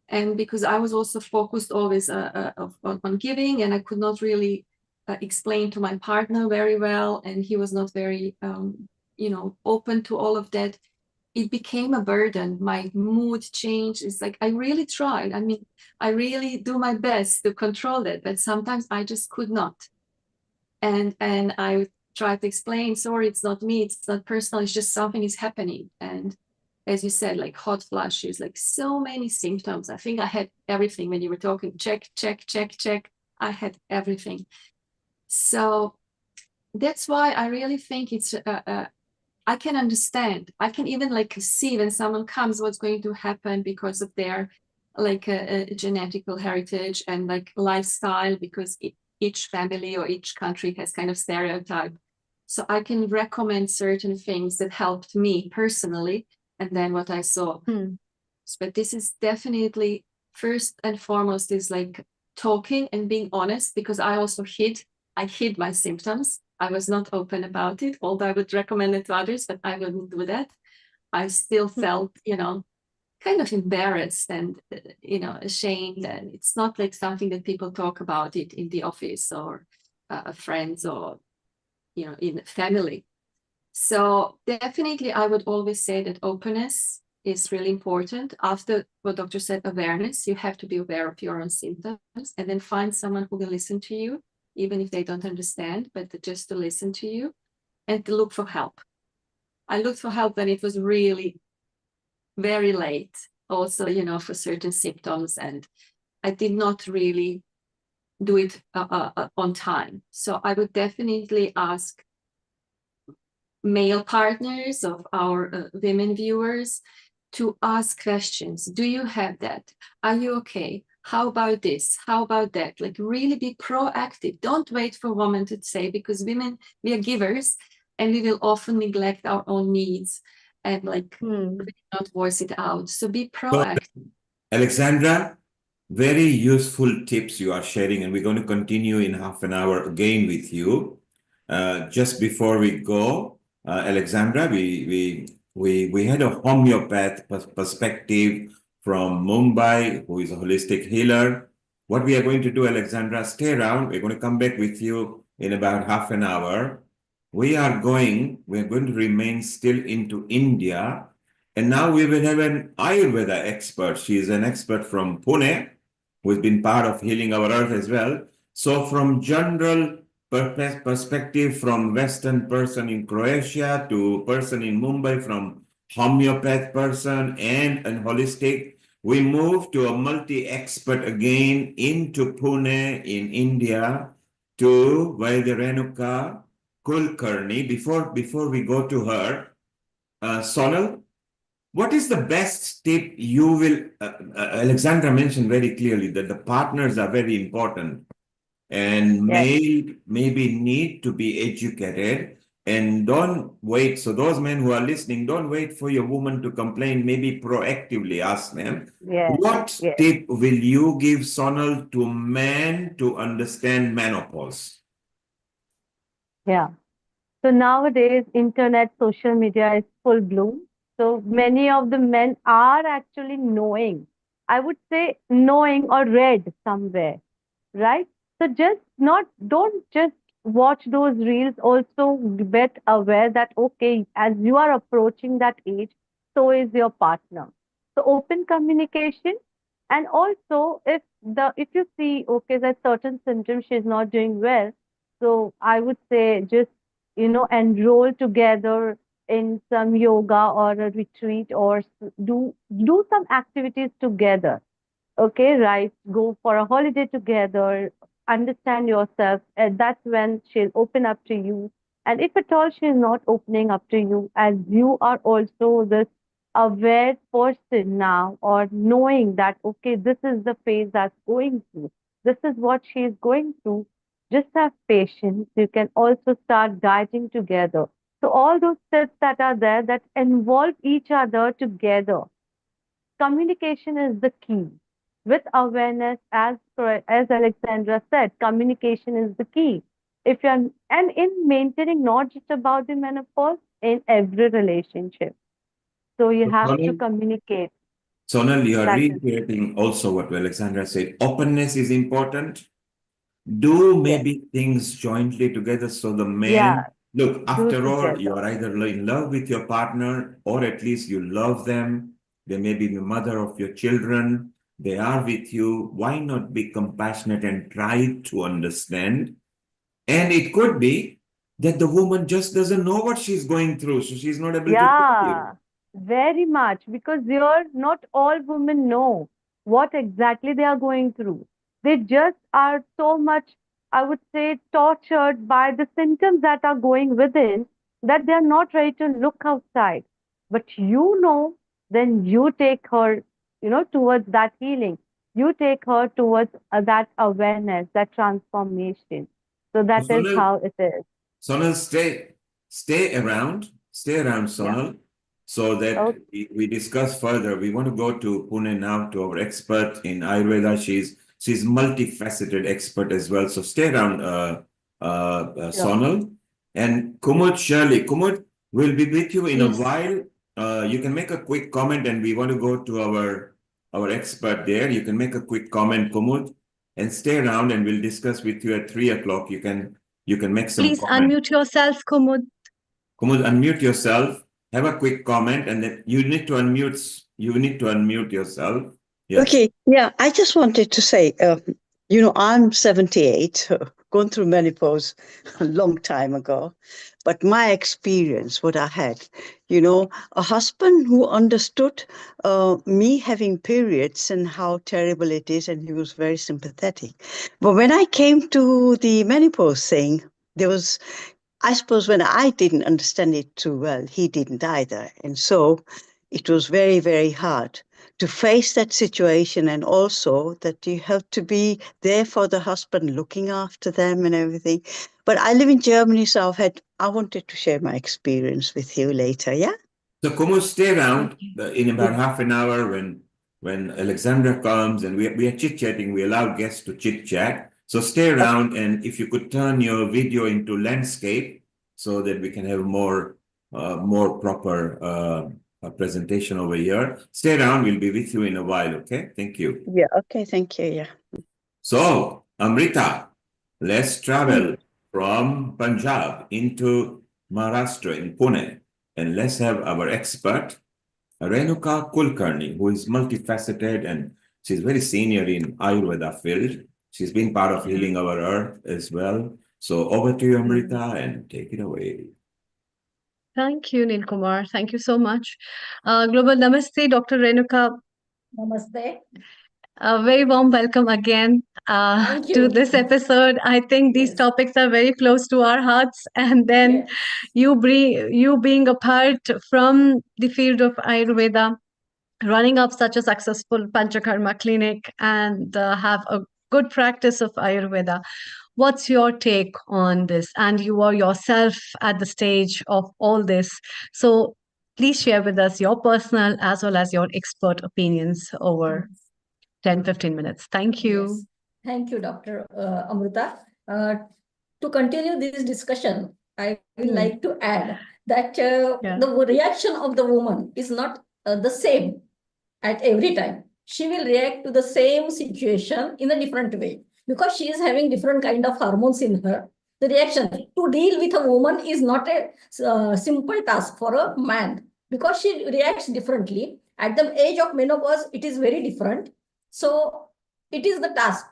And because I was also focused always on giving, and I could not really explain to my partner very well, and he was not very, open to all of that. It became a burden. My mood changed. It's like, I really tried. I mean, I really do my best to control it, but sometimes I just could not. And I tried to explain, sorry, it's not me, it's not personal, it's just something is happening. And as you said, like hot flashes, like so many symptoms. I think I had everything when you were talking, check. I had everything. So that's why I really think it's I can understand. I can even like see when someone comes what's going to happen because of their like a genetical heritage and like lifestyle, because each family or each country has kind of stereotype. So I can recommend certain things that helped me personally, and then what I saw. But this is definitely first and foremost is like talking and being honest, because I also hid my symptoms. I was not open about it, although I would recommend it to others, but I wouldn't do that. I still felt, kind of embarrassed and, ashamed. And it's not like something that people talk about it in the office or friends or, in family. So definitely, I would always say that openness is really important. After what doctor said, awareness, you have to be aware of your own symptoms and then find someone who will listen to you, even if they don't understand, but just to listen to you and to look for help. I looked for help when it was really very late, also, for certain symptoms, and I did not really do it on time. So I would definitely ask male partners of our women viewers to ask questions. Do you have that? Are you okay? How about this? How about that? Like really be proactive. Don't wait for women to say, because women, we are givers and we will often neglect our own needs and like not voice it out. So be proactive. Alexandra, very useful tips you are sharing, and we're going to continue in half an hour again with you. Just before we go, Alexandra, we had a homeopath perspective from Mumbai, who is a holistic healer. What we are going to do, Alexandra, stay around. We're going to come back with you in about half an hour. We're going to remain still into India. And now we will have an Ayurveda expert. She is an expert from Pune, who has been part of Healing Our Earth as well. So from general perspective, from Western person in Croatia to person in Mumbai, from homeopath person and holistic, we move to a multi-expert again into Pune in India to Vaidya Kulkarni. Before we go to her, Sonal, what is the best tip you will, Alexandra mentioned very clearly that the partners are very important and male maybe need to be educated and don't wait. So those men who are listening, don't wait for your woman to complain, maybe proactively ask them. What tip will you give, Sonal, to men to understand menopause? Yeah. So nowadays, internet, social media is full bloom. So many of the men are actually knowing, I would say knowing or read somewhere, right? So don't just watch those reels, also get aware that, okay, as you are approaching that age, so is your partner. So open communication. And also if you see, okay, that certain symptoms she's not doing well, so I would say just, enroll together in some yoga or a retreat, or do some activities together. Okay, right? Go for a holiday together, understand yourself, and that's when she'll open up to you. And if at all she's not opening up to you, as you are also this aware person now, or knowing that, okay, this is the phase that's going through, this is what she is going through, just have patience. You can also start guiding together. So all those steps that are there that involve each other together. Communication is the key. With awareness, as Alexandra said, communication is the key. If you're and in maintaining not just about the menopause, in every relationship. So you have to communicate. Sonal, you are That is, reiterating also what Alexandra said. Openness is important. Do yes, maybe things jointly together so the yeah, man, look, do after all, you together. are either in love with your partner or at least you love them. They may be the mother of your children. They are with you. Why not be compassionate and try to understand? And it could be that the woman just doesn't know what she's going through, so she's not able to tell you. Yeah, very much. Because you're not all women know what exactly they are going through. They just are so much, I would say, tortured by the symptoms that are going within. that they are not ready to look outside. But then you take her, towards that healing. You take her towards that awareness, that transformation. So that is Sonal, how it is. Sonal, stay around, Yeah. Sonal, so that Okay. we discuss further. We want to go to Pune now to our expert in Ayurveda. She's multifaceted expert as well. So stay around, Sure. Sonal. And Kumud, Shirley, Kumud will be with you in a Yes. while. You can make a quick comment, and we want to go to our expert there. You can make a quick comment, Kumud, and stay around, and we'll discuss with you at 3 o'clock. You can make some Please comment. unmute yourself, Kumud. Kumud, unmute yourself. Have a quick comment, and then you need to unmute yourself. Yes. Okay, yeah, I just wanted to say, I'm 78, gone through menopause a long time ago, but my experience, what I had, a husband who understood me having periods and how terrible it is, and he was very sympathetic. But when I came to the menopause thing, I suppose when I didn't understand it too well, he didn't either. And so it was very, very hard to face that situation, and also that you have to be there for the husband, looking after them and everything. But I live in Germany, so I wanted to share my experience with you later, yeah? So Kumud, stay around in about half an hour when Alexandra comes, and we are chit-chatting. We allow guests to chit-chat. So stay around, and if you could turn your video into landscape so that we can have more proper presentation over here. Stay around. We'll be with you in a while. Okay. Thank you. Yeah, okay, thank you, yeah. So, Amrita, let's travel from Punjab into Maharashtra in Pune, and let's have our expert, Renuka Kulkarni, who is multifaceted, and she's very senior in Ayurveda field. She's been part of Healing Our Earth as well. So over to you, Amrita, and take it away. Thank you, Neil Kumar. Thank you so much. Global Namaste, Dr. Renuka. Namaste. A very warm welcome again Thank to you. this episode. I think these Yes. topics are very close to our hearts, and then you being apart from the field of Ayurveda, running up such a successful Panchakarma clinic, and have a good practice of Ayurveda. What's your take on this? And you are yourself at the stage of all this. So please share with us your personal as well as your expert opinions over 10-15 minutes. Thank you. Yes. Thank you, Dr. Amrita. To continue this discussion, I will like to add that the reaction of the woman is not the same at every time. She will react to the same situation in a different way because she is having different kind of hormones in her. The reaction to deal with a woman is not a simple task for a man because she reacts differently. At the age of menopause, it is very different. So it is the task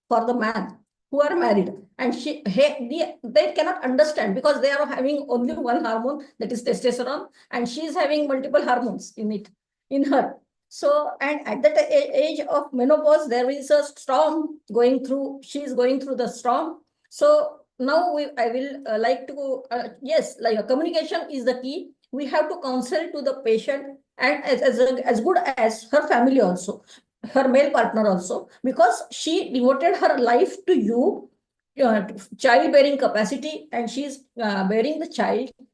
for the man who are married, and they cannot understand because they are having only one hormone, that is testosterone, and she is having multiple hormones in her. So, and at that age of menopause, there is a storm going through. She is going through the storm. So now I will like to like communication is the key. We have to counsel to the patient, and as good as her family also, her male partner also, because she devoted her life to you, childbearing capacity, and she is bearing the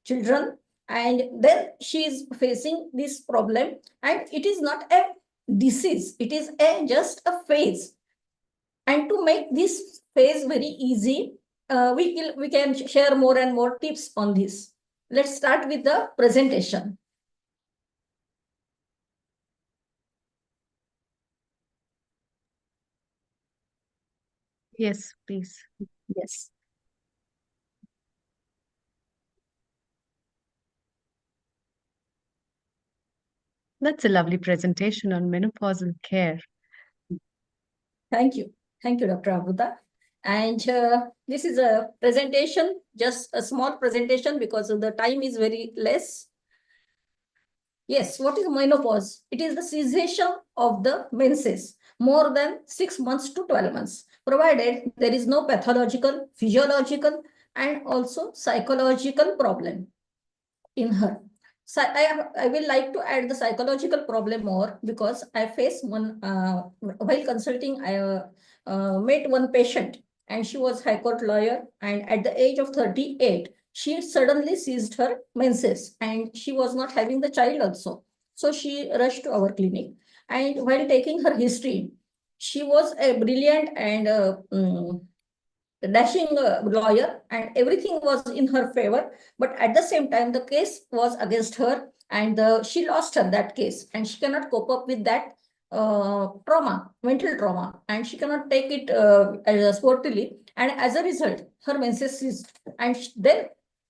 children, and then she is facing this problem, and it is not a disease, it is just a phase. And to make this phase very easy, we can share more and more tips on this. Let's start with the presentation. Yes, please. Yes. That's a lovely presentation on menopausal care. Thank you. Thank you, Dr. Amrita. And this is a presentation, just a small presentation because the time is very less. Yes, what is menopause? It is the cessation of the menses more than 6 months to 12 months, provided there is no pathological, physiological, and also psychological problem. in her. So I will like to add the psychological problem more, because I faced one while consulting. I met one patient, and she was high court lawyer, and at the age of 38, she suddenly ceased her menses, and she was not having the child also. So she rushed to our clinic, and while taking her history, she was a brilliant and dashing lawyer, and everything was in her favor. But at the same time, the case was against her, and she lost her that case, and she cannot cope up with that trauma, mental trauma, and she cannot take it sportively. And as a result, her menses ceased. And then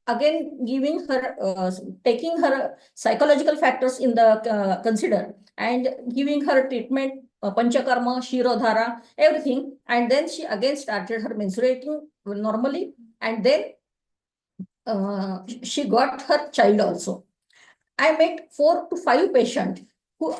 again, giving her, taking her psychological factors in the consider, and giving her treatment, panchakarma, shirodhara, everything. And then she again started her menstruating normally. And then she got her child also. I met 4 to 5 patients who,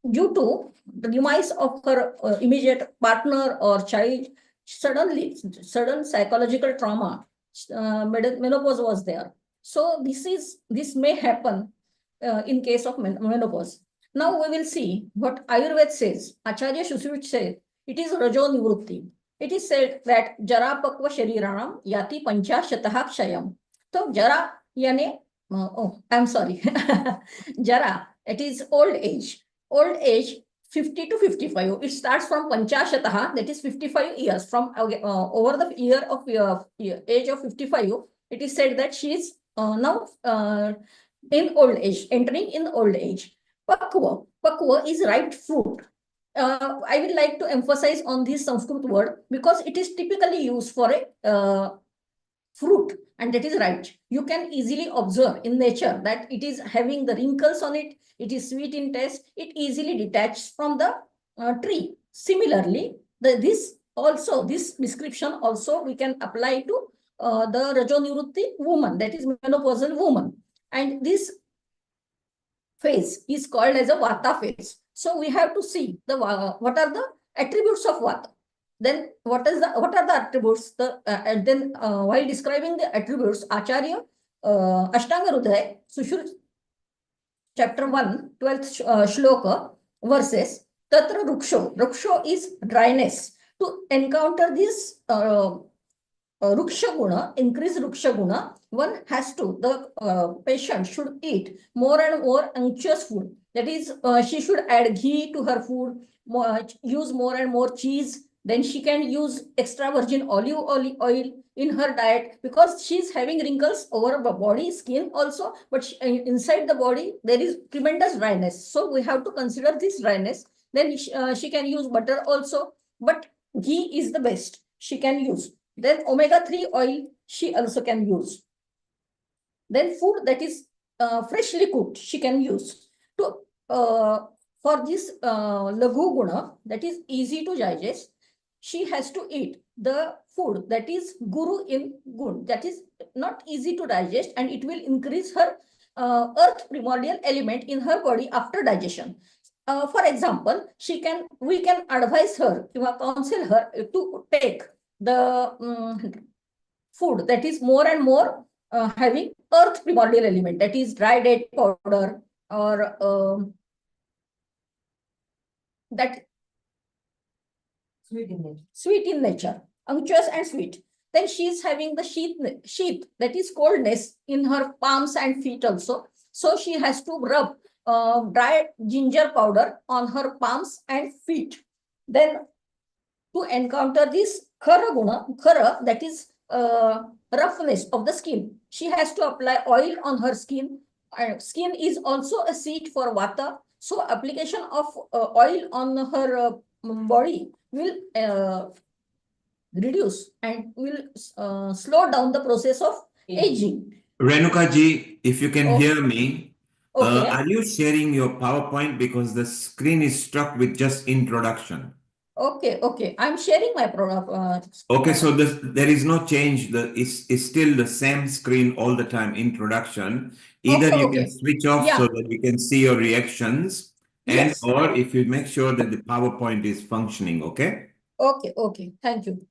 due to the demise of her immediate partner or child, sudden psychological trauma, menopause was there. So this may happen in case of menopause. Now we will see what Ayurveda says. Acharya Shusruch says it is Rajo Nivrutti. It is said that Jara Pakva Shariranam Yati Pancha Shatah Kshayam. So Jara yani, I'm sorry. Jara, it is old age. Old age 50 to 55. It starts from Panchashataha, that is 55 years. From over the year of age of 55, it is said that she is now in old age, entering in old age. Pakwa. Pakwa is ripe fruit. I would like to emphasize on this Sanskrit word because it is typically used for a fruit, and that is right. You can easily observe in nature that it is having the wrinkles on it. It is sweet in taste. It easily detaches from the tree. Similarly, this description also we can apply to the Rajonivrutti woman, that is menopausal woman. And this phase is called as a Vata phase. So we have to see the what are the attributes of Vata. Then what are the attributes? And then while describing the attributes, Acharya Ashtanga Hridaya Sushruta chapter 1, 12th shloka verses Tatra Ruksho. Ruksho is dryness. To encounter this Ruksha Guna, increased Ruksha Guna, one has to, the patient should eat more and more unctuous food. That is, she should add ghee to her food, use more and more cheese. Then she can use extra virgin olive oil in her diet, because she's having wrinkles over the body, skin also, but inside the body, there is tremendous dryness. So we have to consider this dryness. Then she can use butter also, but ghee is the best she can use. Then omega-3 oil she also can use. Then food that is freshly cooked she can use. To for this Laghu Guna, that is easy to digest, she has to eat the food that is Guru in Gun, that is not easy to digest, and it will increase her earth primordial element in her body after digestion. For example, we can advise her, counsel her to take the food that is more and more having earth primordial element, that is dry date powder, or that sweet in nature, unctuous and sweet. Then she is having the sheath, that is coldness in her palms and feet also. So she has to rub dry ginger powder on her palms and feet. Then to encounter this khara guna, khara, that is roughness of the skin, she has to apply oil on her skin. Skin is also a seat for vata. So application of oil on her body will reduce and will slow down the process of aging. Renuka ji, if you can hear me, Okay. are you sharing your PowerPoint, because the screen is stuck with just introduction? Okay. I'm sharing my product. Okay, so there is no change. It's still the same screen all the time, introduction. Either you can switch off so that we can see your reactions, and or if you make sure that the PowerPoint is functioning, okay? Okay. Thank you.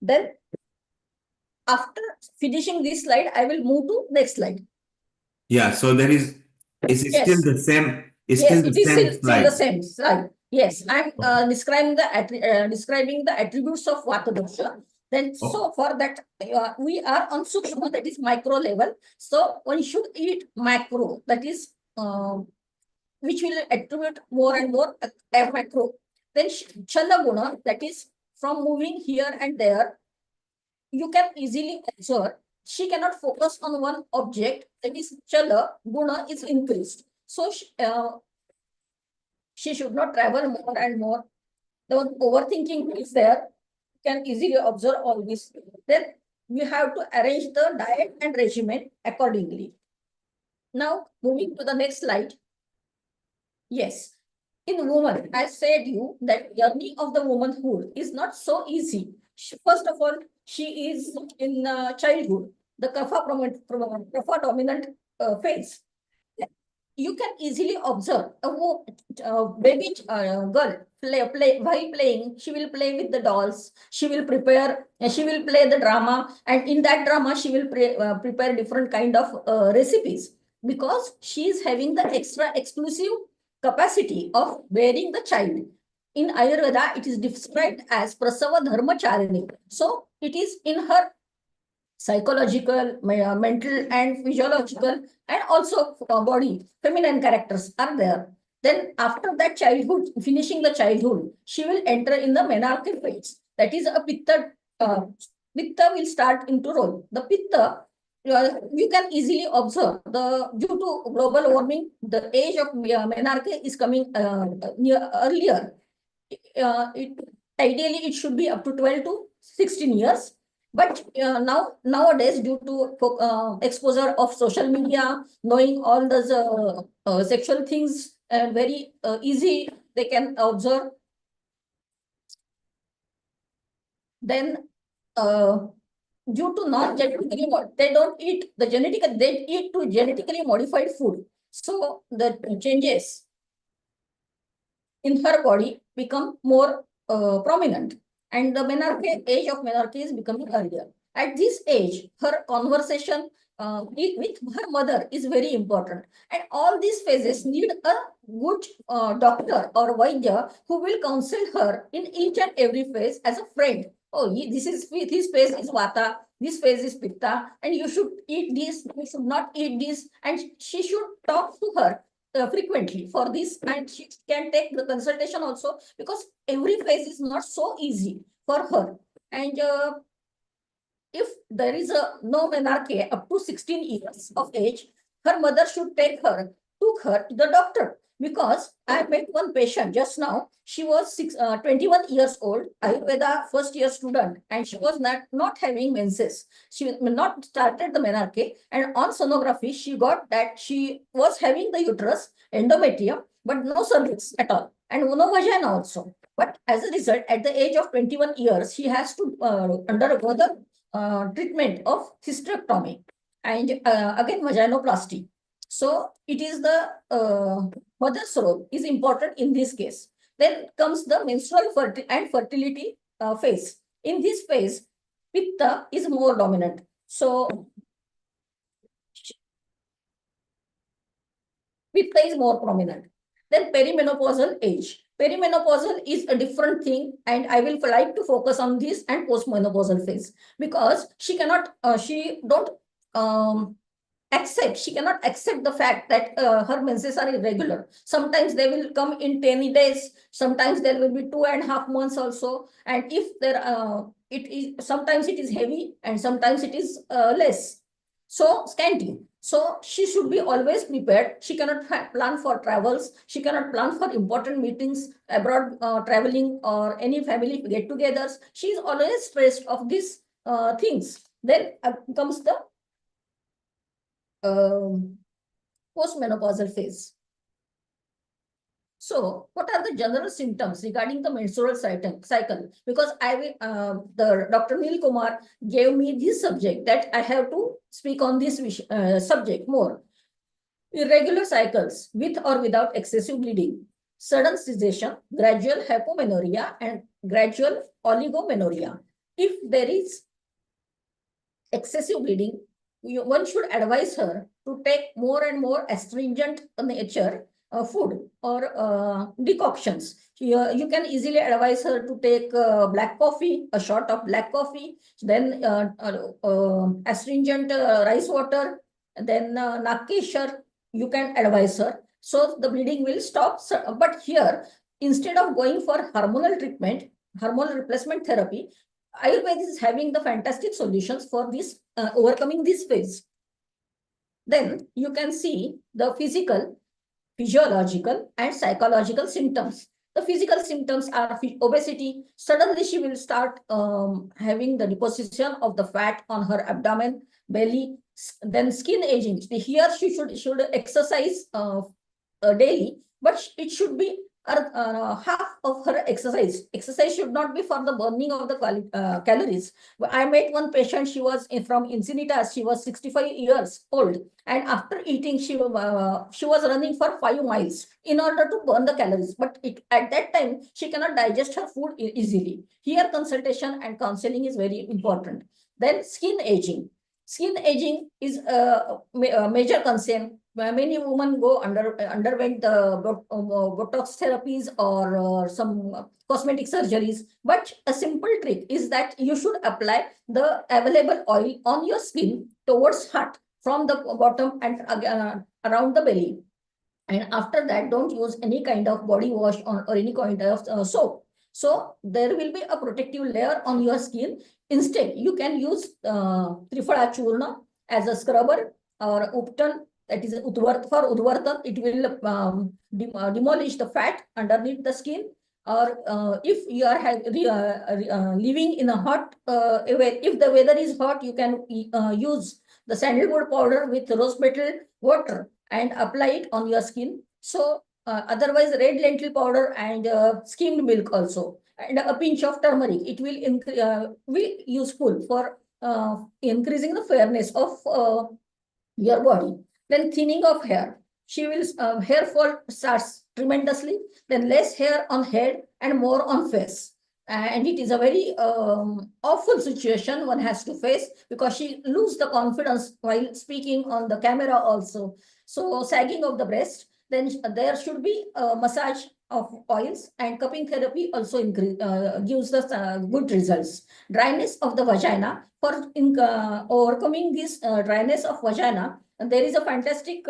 Then after finishing this slide, I will move to next slide. Yeah, so there is it Yes. still the same? It's Yes, still it the is same still the slide. same slide. Yes, I'm describing the attributes of Vata dosha. Then, so for that, we are on Sukshma, that is micro level. So one should eat macro, that is which will attribute more and more a macro. Then Chala Guna, that is from moving here and there, you can easily observe she cannot focus on one object, that is Chala Guna is increased. So she should not travel more and more. The overthinking is there. You can easily observe all this. Then we have to arrange the diet and regimen accordingly. Now, moving to the next slide. Yes, in woman, I said you that journey of the womanhood is not so easy. First of all, she is in childhood, the kapha dominant phase. You can easily observe a baby girl while playing. She will play with the dolls. She will prepare. She will play the drama, and in that drama, she will prepare different kind of recipes because she is having the extra exclusive capacity of bearing the child. In Ayurveda, it is described as prasava dharma charini. So it is in her psychological, mental, and physiological, and also body, feminine characters are there. Then after that childhood, finishing the childhood, she will enter in the menarche phase. That is a pitta. Pitta will start into role. The pitta, you can easily observe due to global warming, the age of menarche is coming earlier. Ideally, it should be up to 12 to 16 years. But nowadays, due to exposure of social media, knowing all those sexual things, very easy, they can observe. Then, due to not genetically, they don't eat the genetic, they eat to genetically modified food. So the changes in her body become more prominent, and the menarche, age of menarche is becoming earlier. At this age, her conversation with her mother is very important, and all these phases need a good doctor or vaidya who will counsel her in each and every phase as a friend. Oh, this phase is vata, this phase is pitta, and you should eat this, you should not eat this, and she should talk to her frequently for this, and she can take the consultation also, because every phase is not so easy for her. And if there is no menarche up to 16 years of age, her mother should took her to the doctor, because I met one patient just now. She was 21 years old, Ayurveda first year student, and she was not having menses. She not started the menarche, and on sonography, she got that she was having the uterus, endometrium, but no cervix at all, and no vagina also. But as a result, at the age of 21 years, she has to undergo the treatment of hysterectomy and again vaginoplasty. So it is the mother's role is important in this case. Then comes the menstrual fertility phase. In this phase, pitta is more dominant. So pitta is more prominent. Then perimenopausal age. Perimenopausal is a different thing, and I will like to focus on this and postmenopausal phase, because she cannot, she cannot accept the fact that her menses are irregular. Sometimes they will come in 10 days, sometimes there will be 2.5 months also, and if there sometimes it is heavy and sometimes it is less, so scanty. So she should be always prepared. She cannot plan for travels. She cannot plan for important meetings, abroad traveling, or any family get-togethers. She is always stressed of these things. Then comes the postmenopausal phase. So, what are the general symptoms regarding the menstrual cycle? Because the Dr. Neil Kumar gave me this subject that I have to speak on this subject more. Irregular cycles with or without excessive bleeding, sudden cessation, gradual hypomenorrhea, and gradual oligomenorrhea. If there is excessive bleeding, one should advise her to take more and more astringent nature food or decoctions. You can easily advise her to take black coffee, a shot of black coffee, then astringent rice water, then nakeshar. You can advise her, so the bleeding will stop. But here, instead of going for hormonal treatment, hormonal replacement therapy, Ayurveda is having the fantastic solutions for this, overcoming this phase. Then you can see the physical, physiological, and psychological symptoms. The physical symptoms are obesity. Suddenly she will start having the deposition of the fat on her abdomen, belly, then skin aging. Here she should exercise daily, but it should be half of her exercise. Exercise should not be for the burning of the calories. I met one patient, she was from Encinitas, she was 65 years old, and after eating, she was running for 5 miles in order to burn the calories. But at that time, she cannot digest her food easily. Here, consultation and counseling is very important. Then skin aging. Skin aging is a major concern. Many women underwent the Botox therapies or some cosmetic surgeries. But a simple trick is that you should apply the available oil on your skin towards heart from the bottom and around the belly. And after that, don't use any kind of body wash or any kind of soap. So there will be a protective layer on your skin. Instead, you can use Trifala Churna as a scrubber or Upton, that is for Udvartan. It will demolish the fat underneath the skin. Or if you are living in a hot, if the weather is hot, you can use the sandalwood powder with rose petal water and apply it on your skin. So otherwise, red lentil powder and skimmed milk also, and a pinch of turmeric. It will be useful for increasing the fairness of your body. Then thinning of hair. She will hair fall starts tremendously. Then less hair on head and more on face. And it is a very awful situation one has to face, because she loses the confidence while speaking on the camera also. So sagging of the breast. Then there should be a massage of oils, and cupping therapy also gives us good results. Dryness of the vagina. For overcoming this dryness of vagina, there is a fantastic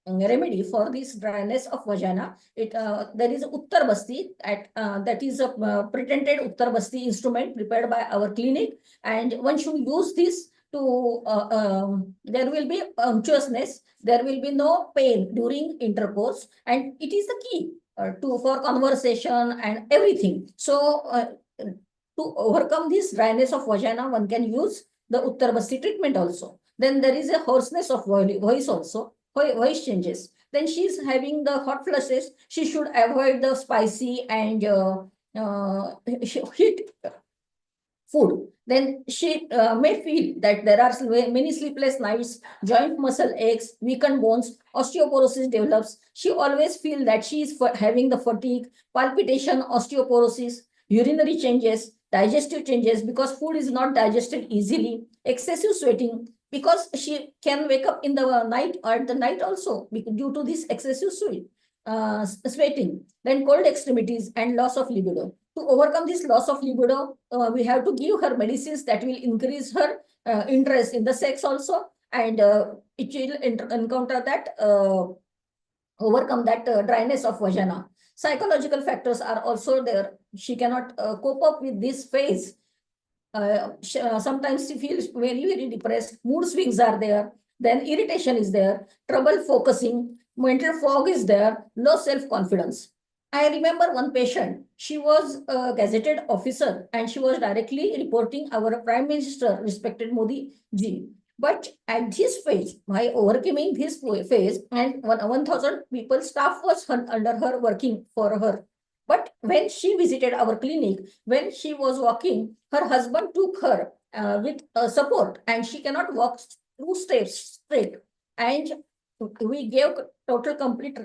remedy for this dryness of vagina. There is Uttar Basti, that is a patented Uttar Basti instrument prepared by our clinic, and one should use this to there will be unctuousness, there will be no pain during intercourse, and it is the key for conversation and everything. So to overcome this dryness of vagina, one can use the Uttar Basti treatment also. Then there is a hoarseness of voice also, voice changes. Then she's having the hot flushes. She should avoid the spicy and heat food. Then she may feel that there are many sleepless nights, joint muscle aches, weakened bones, osteoporosis develops. She always feels that she is having the fatigue, palpitation, osteoporosis, urinary changes, digestive changes because food is not digested easily, excessive sweating, because she can wake up in the night or at the night also due to this excessive sweating. Then cold extremities and loss of libido. To overcome this loss of libido, we have to give her medicines that will increase her interest in the sex also, and it will encounter that, overcome that dryness of vagina. Psychological factors are also there. She cannot cope up with this phase. Sometimes she feels very, very depressed. Mood swings are there. Then irritation is there. Trouble focusing. Mental fog is there. Low self-confidence. I remember one patient. She was a gazetted officer and she was directly reporting our Prime Minister, respected Modi ji. But at this phase, by overcoming this phase, and 1,000 people, staff was under her, working for her. But when she visited our clinic, when she was walking, her husband took her with support, and she cannot walk 2 steps straight. And we gave total complete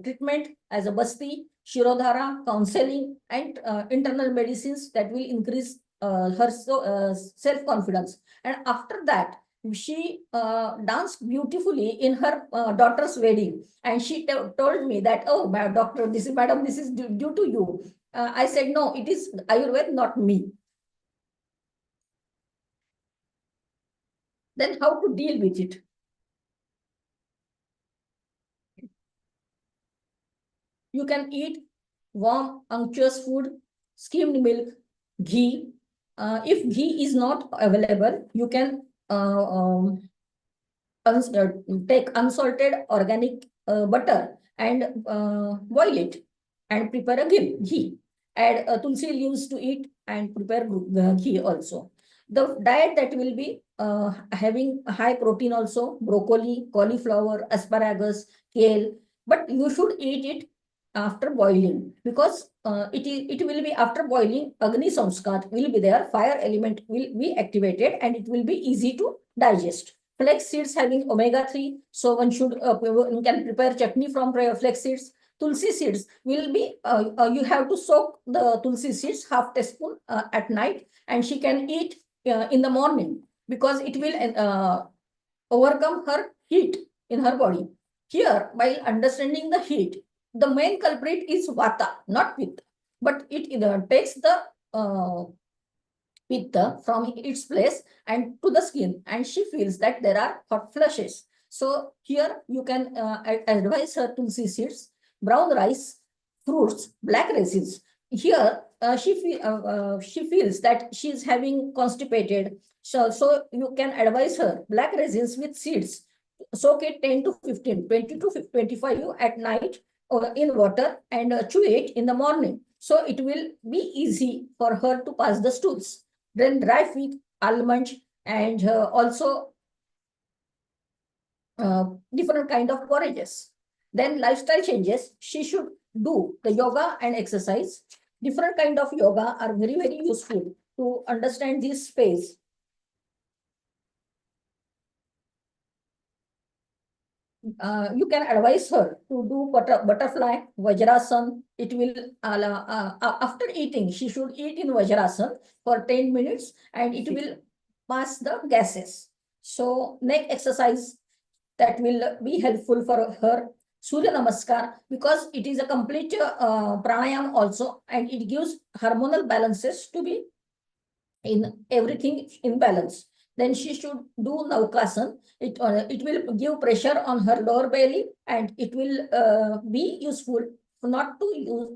treatment as a Basti, Shirodhara, counseling, and internal medicines that will increase her self-confidence. And after that, she danced beautifully in her daughter's wedding. And she told me that, oh, my doctor, madam, this is due to you. I said, no, it is Ayurveda, not me. Then how to deal with it? You can eat warm, unctuous food, skimmed milk, ghee. If ghee is not available, you can take unsalted organic butter and boil it and prepare a ghee. Add tulsi leaves to it and prepare ghee also. The diet that will be having high protein also, broccoli, cauliflower, asparagus, kale, but you should eat it after boiling, because it will be after boiling, Agni Samskar will be there, fire element will be activated and it will be easy to digest. Flax seeds having omega-3, so one can prepare chutney from flax seeds. Tulsi seeds will be, you have to soak the tulsi seeds half teaspoon at night, and she can eat in the morning, because it will overcome her heat in her body. Here, by understanding the heat, the main culprit is Vata, not Pitta, but it takes the Pitta from its place and to the skin, and she feels that there are hot flushes. So here you can advise her tulsi seeds, brown rice, fruits, black raisins. Here she feels that she is having constipated. So you can advise her black raisins with seeds. Soak it 10 to 15, 20 to 25 at night in water, and chew it in the morning. So it will be easy for her to pass the stools. Then dry fig, almonds, and also different kind of porridges. Then lifestyle changes, she should do the yoga and exercise. Different kind of yoga are very, very useful to understand this space. You can advise her to do butterfly, Vajrasan. It will, after eating, she should eat in Vajrasan for 10 minutes and it will pass the gases. So neck exercise, that will be helpful for her. Surya Namaskar, because it is a complete pranayam also, and it gives hormonal balances to be in everything in balance. Then she should do Naukasan. It will give pressure on her lower belly, and it will be useful not to use,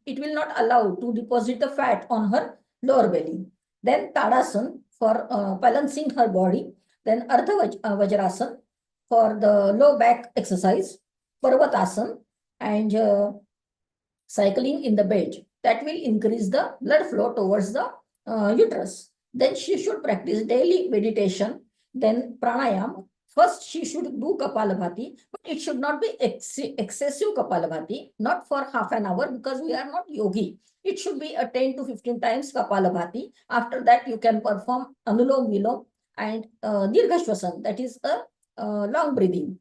it will not allow to deposit the fat on her lower belly. Then Tadasan for balancing her body. Then Ardha Vajrasan for the low back exercise. Parvatasan and cycling in the bed. That will increase the blood flow towards the uterus. Then she should practice daily meditation, then pranayam. First, she should do Kapalabhati, but it should not be excessive Kapalabhati, not for half an hour, because we are not yogi. It should be a 10 to 15 times Kapalabhati. After that, you can perform Anulom Vilom and Dirghashwasan, that is a long breathing,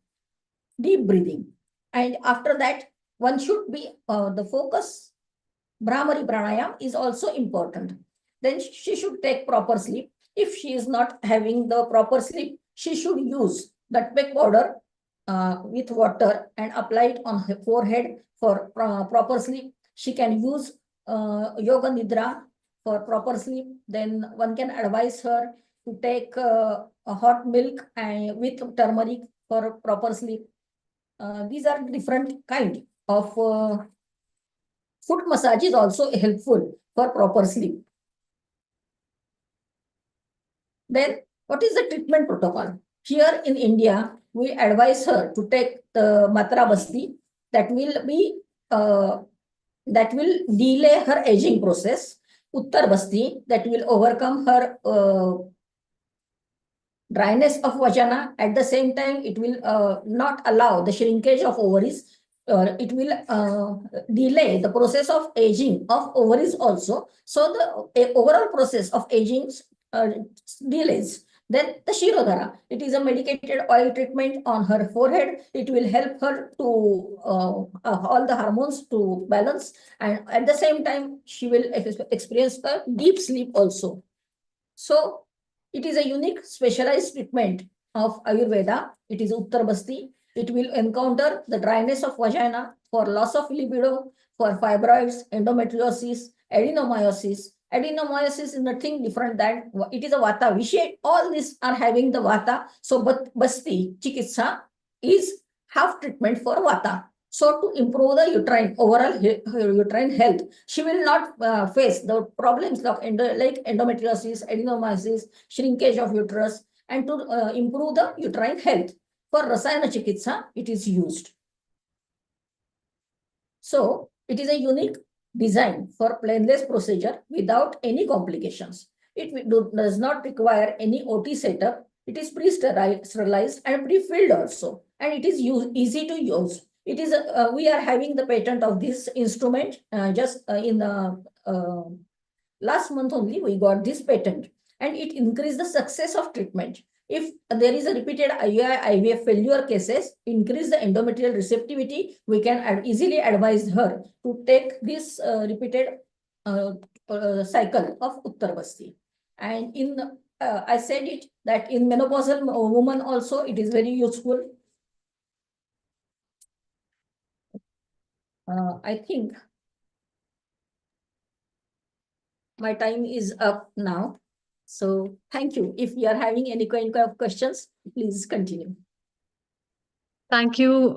deep breathing. And after that, one should be the focus. Brahmari pranayam is also important. Then she should take proper sleep. If she is not having the proper sleep, she should use nutmeg powder with water and apply it on her forehead for proper sleep. She can use yoga nidra for proper sleep. Then one can advise her to take a hot milk and with turmeric for proper sleep. These are different kind of foot massage is also helpful for proper sleep. Then what is the treatment protocol? Here in India, we advise her to take the Matra Basti, that will be that will delay her aging process. Uttar Basti, that will overcome her dryness of vagina. At the same time, it will not allow the shrinkage of ovaries. It will delay the process of aging of ovaries also. So the overall process of aging delays. Then the Shirodhara, it is a medicated oil treatment on her forehead. It will help her to all the hormones to balance, and at the same time, she will experience a deep sleep also. So it is a unique specialized treatment of Ayurveda. It is Uttar Basti. It will encounter the dryness of vagina, for loss of libido, for fibroids, endometriosis, adenomyosis. Adenomyosis is nothing different than it is a Vata Vishay. All these are having the Vata. So, but Basti Chikitsa is half treatment for Vata. So to improve the overall uterine health, she will not face the problems of like endometriosis, adenomyosis, shrinkage of uterus, and to improve the uterine health. For Rasayana Chikitsa, it is used. So it is a unique design for painless procedure without any complications. It does not require any OT setup. It is pre-sterilized and pre-filled also, and it is easy to use. It is we are having the patent of this instrument just in last month only we got this patent, and it increased the success of treatment. If there is a repeated IVF failure cases, increase the endometrial receptivity, we can easily advise her to take this repeated cycle of Uttar Basti. And in I said it that in menopausal woman also it is very useful. I think my time is up now. So thank you. If you are having any kind of questions, please continue. Thank you,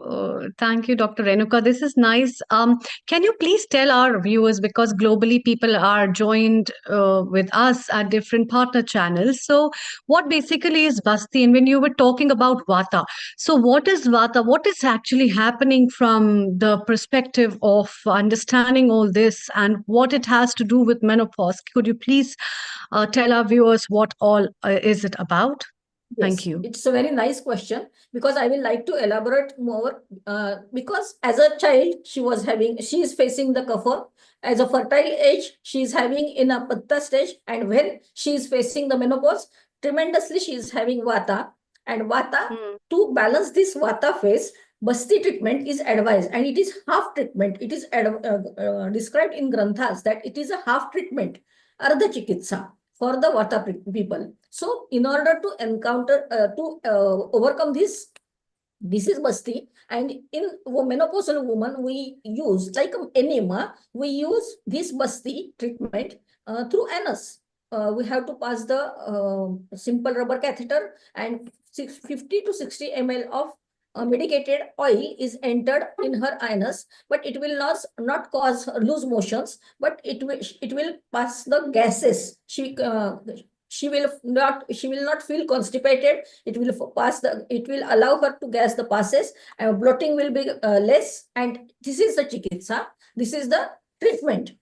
Dr. Renuka. This is nice. Can you please tell our viewers, because globally people are joined with us at different partner channels. So, what basically is Basti? And when you were talking about Vata, so what is Vata? What is actually happening from the perspective of understanding all this and what it has to do with menopause? Could you please tell our viewers what all is it about? Yes, thank you. It's a very nice question, because I will like to elaborate more. Because as a child, she is facing the kapha. As a fertile age, she is having in a patta stage, and when she is facing the menopause, tremendously she is having vata. And vata, to balance this vata phase, Basti treatment is advised, and it is half treatment. It is described in Granthas that it is a half treatment, Ardha Chikitsa, for the Vata people. So in order to overcome this is Basti. And in menopausal woman, we use, like enema, we use this Basti treatment through anus. We have to pass the simple rubber catheter, and 50 to 60 ml of medicated oil is entered in her anus, but it will not cause loose motions, but it will pass the gases. She will not feel constipated. It will allow her to gas the passes, and bloating will be less. And this is the chikitsa. This is the treatment.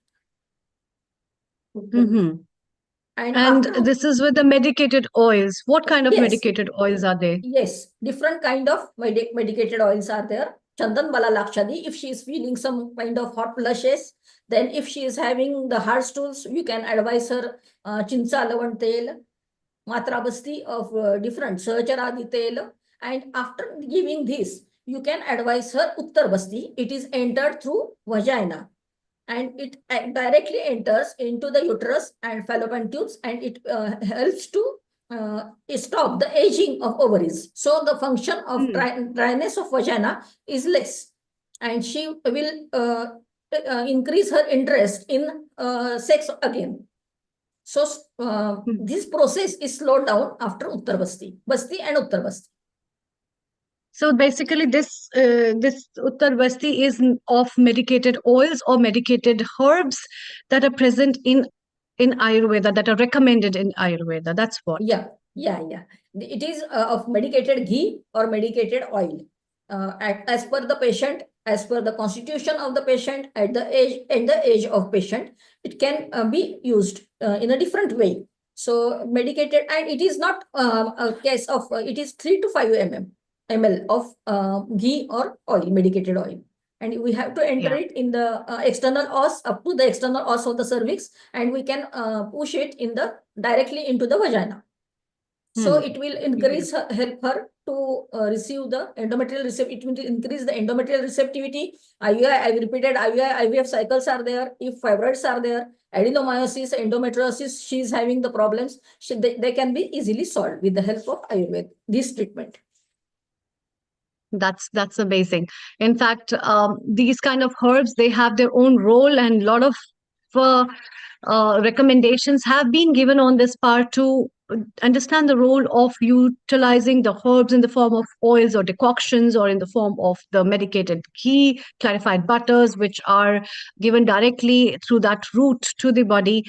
And this is with the medicated oils. What kind of medicated oils are they? Yes, different kind of medicated oils are there. Chandan Bala Lakshadi, if she is feeling some kind of hot flushes, then if she is having the hard stools, you can advise her Chincha Lavan Tel, Matra Basti of different Sahacharadi Tel. And after giving this, you can advise her Uttar Basti. It is entered through vagina, and it directly enters into the uterus and fallopian tubes, and it helps to stop the aging of ovaries. So the function of dryness of vagina is less, and she will increase her interest in sex again. So this process is slowed down after Uttar Basti and Uttar Basti. So basically, this Uttar Basti is of medicated oils or medicated herbs that are present in Ayurveda, that are recommended in Ayurveda. That's what. Yeah. It is of medicated ghee or medicated oil. As per the patient, as per the constitution of the patient, at the age of patient, it can be used in a different way. So medicated, and it is not a case of it is 3 to 5 ml of ghee or oil, medicated oil. And we have to enter it in the external os, up to the external os of the cervix, and we can push it in directly into the vagina. So it will increase help her to receive the endometrial it will increase the endometrial receptivity. I repeated IVF cycles are there. If fibroids are there, adenomyosis, endometriosis, she is having the problems. They can be easily solved with the help of Ayurveda. This treatment. That's amazing. In fact, these kind of herbs, they have their own role, and a lot of recommendations have been given on this part to understand the role of utilizing the herbs in the form of oils or decoctions, or in the form of the medicated ghee, clarified butters, which are given directly through that route to the body,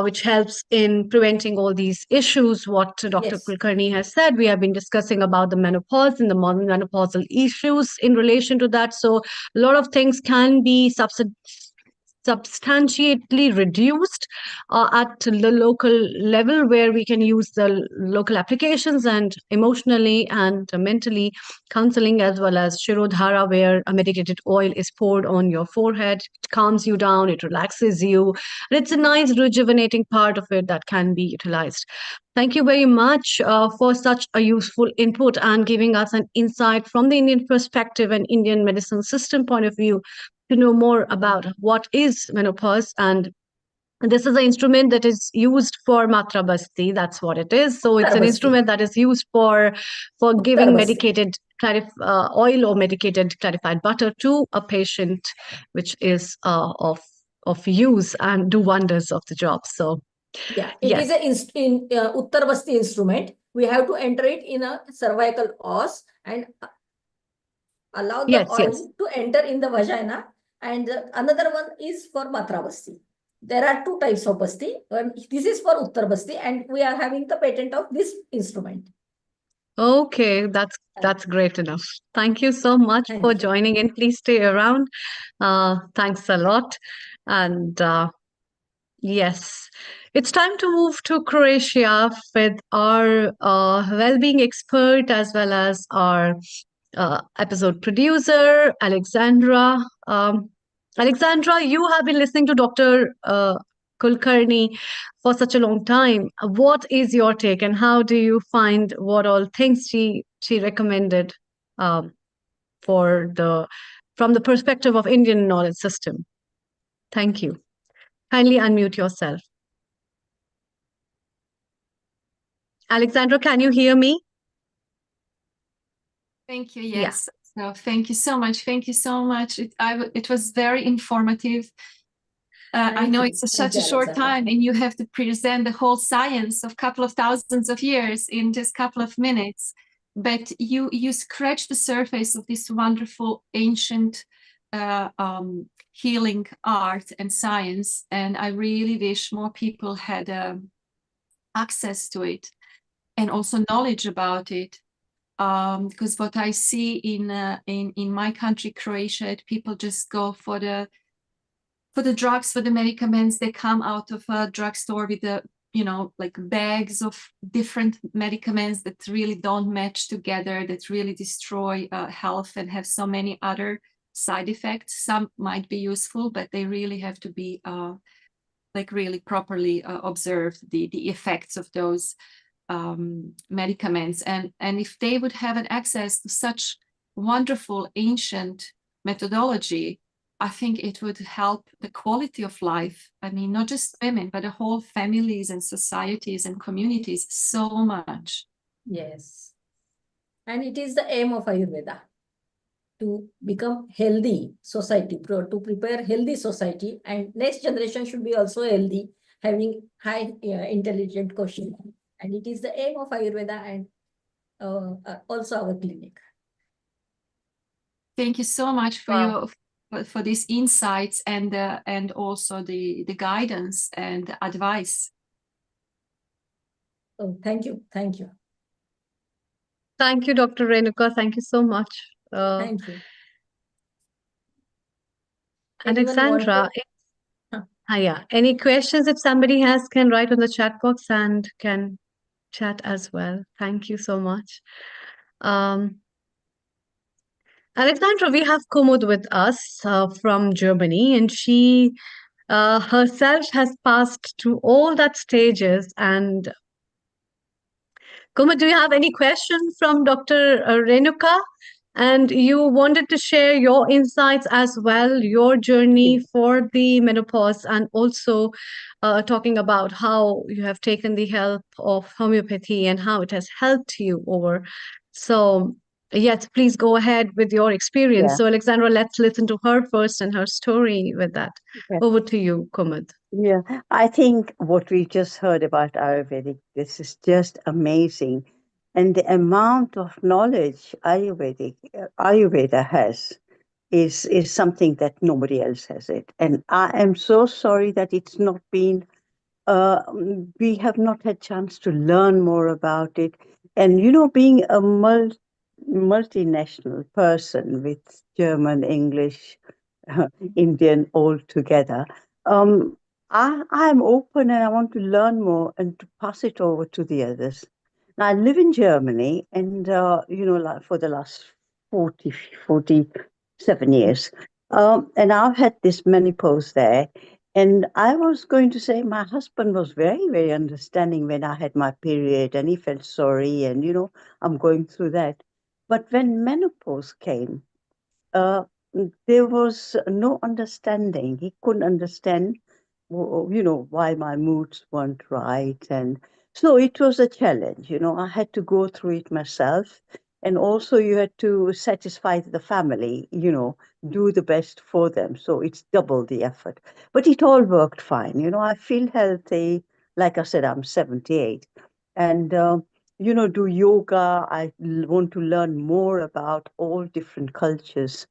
which helps in preventing all these issues. What Dr. Kulkarni has said, we have been discussing about the menopause and the modern menopausal issues in relation to that. So a lot of things can be substantially reduced at the local level, where we can use the local applications, and emotionally and mentally counseling, as well as Shirodhara, where a medicated oil is poured on your forehead. It calms you down, it relaxes you, and it's a nice rejuvenating part of it that can be utilized. Thank you very much for such a useful input and giving us an insight from the Indian perspective and Indian medicine system point of view to know more about what is menopause. And this is an instrument that is used for Matra Basti. That's what it is. So it's an instrument that is used for giving medicated oil or medicated clarified butter to a patient, which is of use and do wonders of the job. So yeah, it is a Uttar Basti instrument. We have to enter it in a cervical os and allow the oil to enter in the vagina. And another one is for Matra Basti. There are two types of Basti. This is for Uttar Basti, and we are having the patent of this instrument. Okay, that's great enough. Thank you so much for joining in. Please stay around. Thanks a lot. And yes, it's time to move to Croatia with our well-being expert, as well as our episode producer, Alexandra. Alexandra, you have been listening to Dr. Kulkarni for such a long time. What is your take, and how do you find what all things she recommended from the perspective of Indian knowledge system? Thank you. Kindly unmute yourself. Alexandra, can you hear me? Thank you. Yes. So thank you so much. Thank you so much. It was very informative. I know it's such a short time, and you have to present the whole science of a couple of thousands of years in just a couple of minutes. But you scratch the surface of this wonderful ancient healing art and science, and I really wish more people had access to it and also knowledge about it. Because what I see in my country, Croatia, people just go for the drugs, for the medicaments. They come out of a drugstore with like bags of different medicaments that really don't match together, that really destroy health and have so many other side effects. Some might be useful, but they really have to be really properly observed, the effects of those medicaments. And if they would have an access to such wonderful ancient methodology, I think it would help the quality of life. I mean, not just women, but the whole families and societies and communities so much. Yes. And it is the aim of Ayurveda to become healthy society, to prepare healthy society, and next generation should be also healthy, having high intelligent quotient. And it is the aim of Ayurveda and also our clinic. Thank you so much for for these insights and also the guidance and advice. Oh, thank you. Thank you. Thank you, Dr. Renuka. Thank you so much. Thank you. Alexandra, any questions if somebody has, can write on the chat box and can chat as well. Thank you so much. Alexandra, we have Kumud with us from Germany, and she herself has passed through all that stages, and Kuma, do you have any question from Dr. Renuka? And you wanted to share your insights as well, your journey for the menopause, and also talking about how you have taken the help of homeopathy and how it has helped you over. So, yes, please go ahead with your experience. Yeah. So, Alexandra, let's listen to her first and her story with that. Yeah. Over to you, Kumud. Yeah, I think what we just heard about Ayurvedic, this is just amazing. And the amount of knowledge Ayurveda has is something that nobody else has it. And I am so sorry that it's not been, we have not had chance to learn more about it. And, being a multinational person with German, English, Indian all together, I'm open and I want to learn more and to pass it over to the others. Now, I live in Germany and, like for the last 47 years. And I've had this menopause there. And I was going to say my husband was very, very understanding when I had my period and he felt sorry and, I'm going through that. But when menopause came, there was no understanding. He couldn't understand, why my moods weren't right. And so it was a challenge. I had to go through it myself. And also you had to satisfy the family, do the best for them. So it's double the effort. But it all worked fine. I feel healthy. Like I said, I'm 78. And, do yoga. I want to learn more about all different cultures.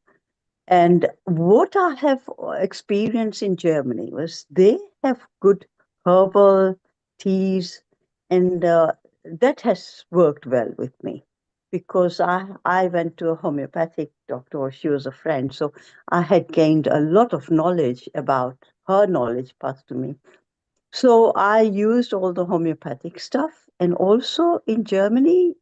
And what I have experienced in Germany was they have good herbal teas, and that has worked well with me because I went to a homeopathic doctor. She was a friend, so I had gained a lot of knowledge about her knowledge passed to me. So I used all the homeopathic stuff, and also in Germany,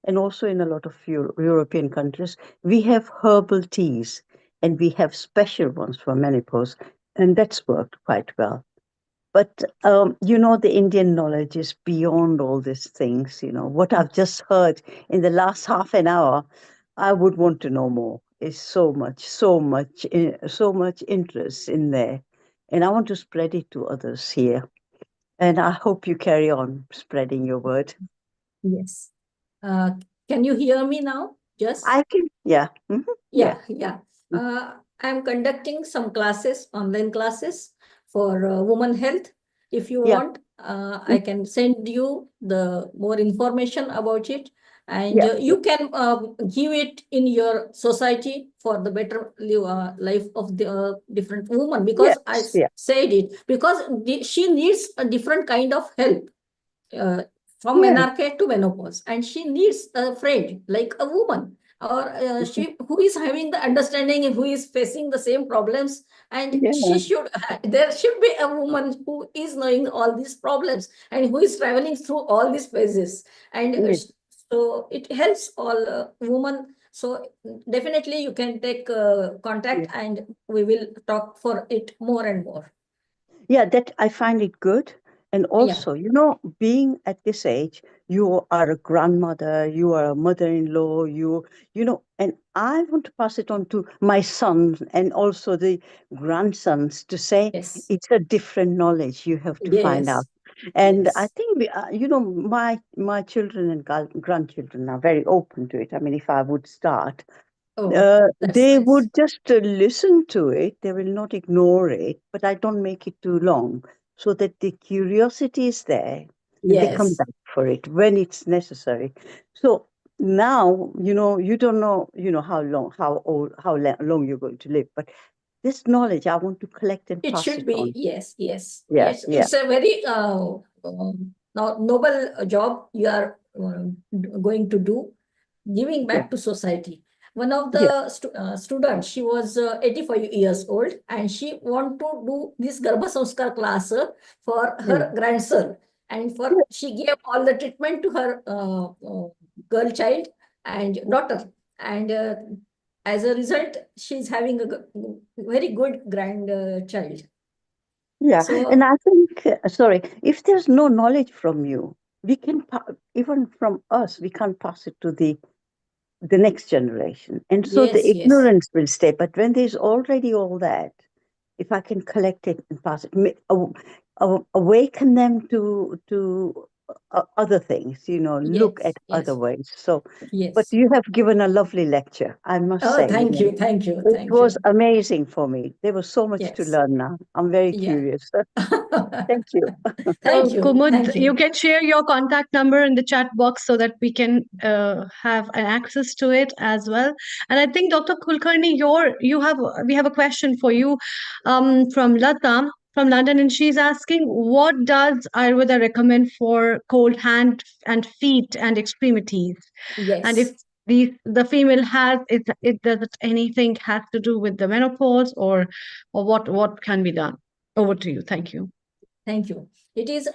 and also in a lot of European countries, we have herbal teas, and we have special ones for menopause, and that's worked quite well. But the Indian knowledge is beyond all these things. What I've just heard in the last half an hour, I would want to know more. Is so much interest in there, and I want to spread it to others here. And I hope you carry on spreading your word. Yes. Can you hear me now? Yes. I can, yeah. Yeah. I'm conducting some classes, online classes for women health. If you want, I can send you the more information about it, and Yeah. you can give it in your society for the better life of the different women. Because I Yeah. said it because she needs a different kind of help. From Yeah. menarche to menopause, and she needs a friend like a woman or she who is having the understanding and who is facing the same problems, and Yeah. there should be a woman who is knowing all these problems and who is traveling through all these phases, and so it helps all women. So definitely you can take contact, and we will talk for it more and more. Yeah, that I find it good. And also, being at this age, you are a grandmother, you are a mother-in-law, and I want to pass it on to my sons and also the grandsons to say it's a different knowledge you have to find out. And I think, my children and grandchildren are very open to it. I mean, if I would start, they would just listen to it. They will not ignore it, but I don't make it too long so that the curiosity is there and they come back for it when it's necessary. So now, you don't know, how long you're going to live, but this knowledge I want to collect and It pass should it be, on. yes. Yeah. It's a very noble job you are going to do, giving back to society. One of the students, she was 85 years old, and she want to do this Garbha Sanskar class for her grandson. And she gave all the treatment to her girl child and daughter. And as a result, she's having a very good grandchild. Yeah, and I think, sorry, if there's no knowledge from you, we can, even from us, we can't pass it to the next generation. And so the Yes, yes, ignorance will stay. But when there's already all that, if I can collect it and pass it, awaken them to other things, look yes, at other yes, ways. So, but yes. you have given a lovely lecture, I must Oh, say. thank you, thank you, It thank was you. amazing for me. There was so much to Yes, learn now. I'm very yeah. curious. Thank you. Thank you, Kumud, thank you you. can share your contact number in the chat box so that we can have an access to it as well. And I think Dr. Kulkarni, we have a question for you from Lata from London, and she's asking, what does Ayurveda recommend for cold hand and feet and extremities? And if Yes, the female has it does it anything has to do with the menopause or what can be done? Over to you. Thank you. thank you. It is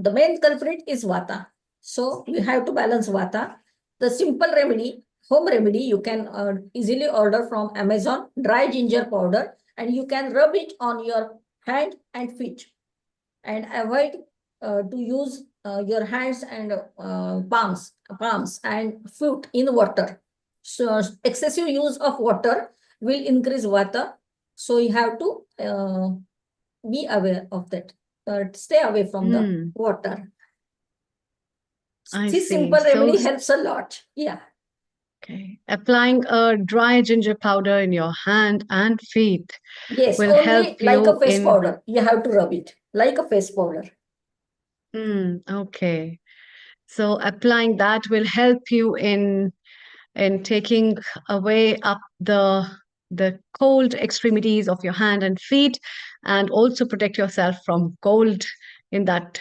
the main culprit is Vata. So we have to balance Vata. The simple remedy, home remedy, you can easily order from Amazon, dry ginger powder, and you can rub it on your hand and feet. And avoid to use your hands and palms and foot in water. So excessive use of water will increase Vata. So you have to be aware of that. Stay away from the Hmm. water. I This see. simple So, remedy helps a lot. Yeah. okay, applying a dry ginger powder in your hand and feet Yes, will help only like a you face in. powder. You have to rub it like a face powder. Okay. So applying that will help you in taking away up the cold extremities of your hand and feet, and also protect yourself from cold in that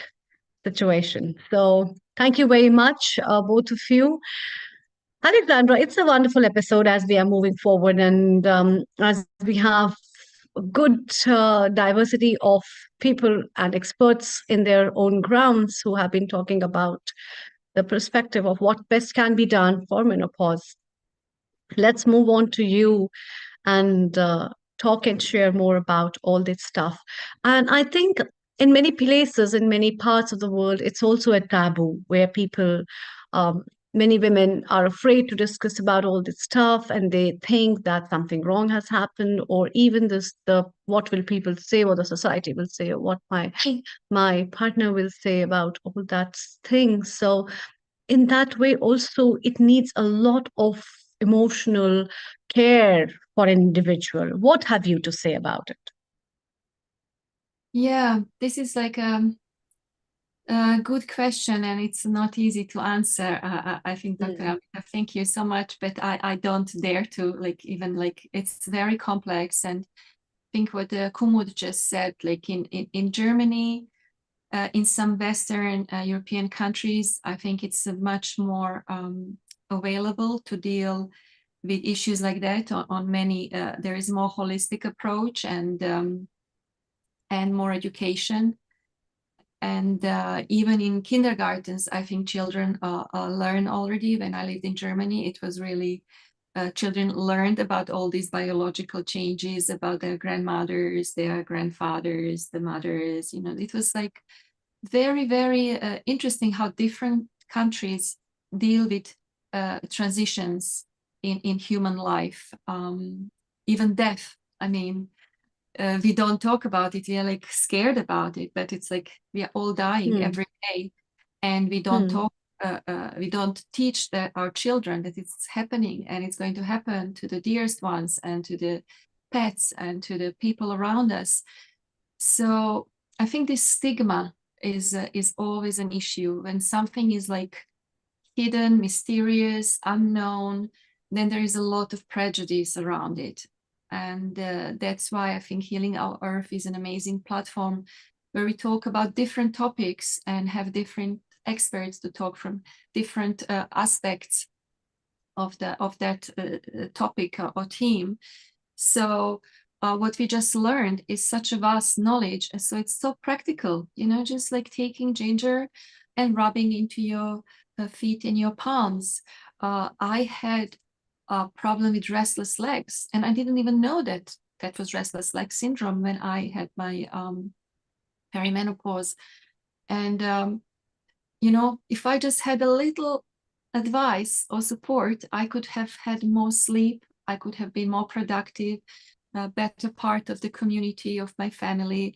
situation. So thank you very much, both of you. Alexandra, it's a wonderful episode as we are moving forward, and as we have a good diversity of people and experts in their own grounds who have been talking about the perspective of what best can be done for menopause. Let's move on to you and talk and share more about all this stuff. And I think in many places, in many parts of the world, it's also a taboo where people, um, many women are afraid to discuss about all this stuff, and they think that something wrong has happened, or even the what will people say, or the society will say, or what my partner will say about all that thing. So in that way also it needs a lot of emotional care for an individual. What have you to say about it? Yeah, this is like a good question, and it's not easy to answer. I think, Dr. Amrita, thank you so much, but I don't dare to it's very complex. And I think what Kumud just said, like in Germany, in some Western European countries, I think it's much more available to deal with issues like that. On many, there is more holistic approach and more education. And even in kindergartens, I think children learn already. When I lived in Germany, it was really children learned about all these biological changes, about their grandmothers, their grandfathers, the mothers. It was like very, very interesting how different countries deal with transitions in human life, even death. I mean, we don't talk about it. We are like scared about it, but it's like we are all dying every day, and we don't talk. We don't teach our children that it's happening, and it's going to happen to the dearest ones, and to the pets, and to the people around us. So I think this stigma is always an issue. When something is like hidden, mysterious, unknown, then there is a lot of prejudice around it. And that's why I think Healing Our Earth is an amazing platform where we talk about different topics and have different experts to talk from different aspects of that topic or theme. So what we just learned is such a vast knowledge. And so it's so practical, just like taking ginger and rubbing into your feet and your palms. I had a problem with restless legs, and I didn't even know that was restless leg syndrome when I had my perimenopause. And if I just had a little advice or support, I could have had more sleep. I could have been more productive, a better part of the community, of my family,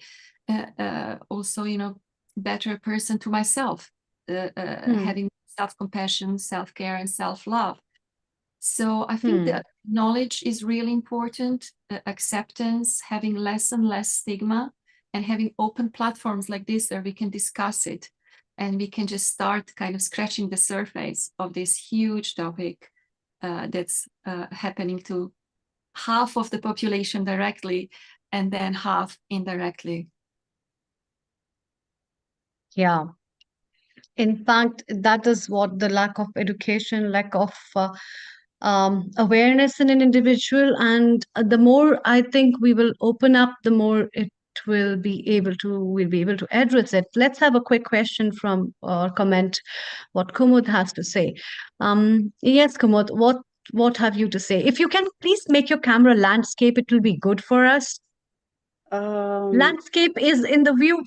also, better person to myself, having self-compassion, self-care, and self-love. So I think that knowledge is really important, acceptance, having less and less stigma, and having open platforms like this where we can discuss it and we can just start kind of scratching the surface of this huge topic that's happening to half of the population directly and then half indirectly. Yeah. In fact, that is what the lack of education, lack of awareness in an individual, and the more I think we will open up, the more we'll be able to address it. Let's have a quick question from or comment what Kumud has to say. Yes, Kumud, what have you to say? If you can please make your camera landscape, it will be good for us. Landscape is in the view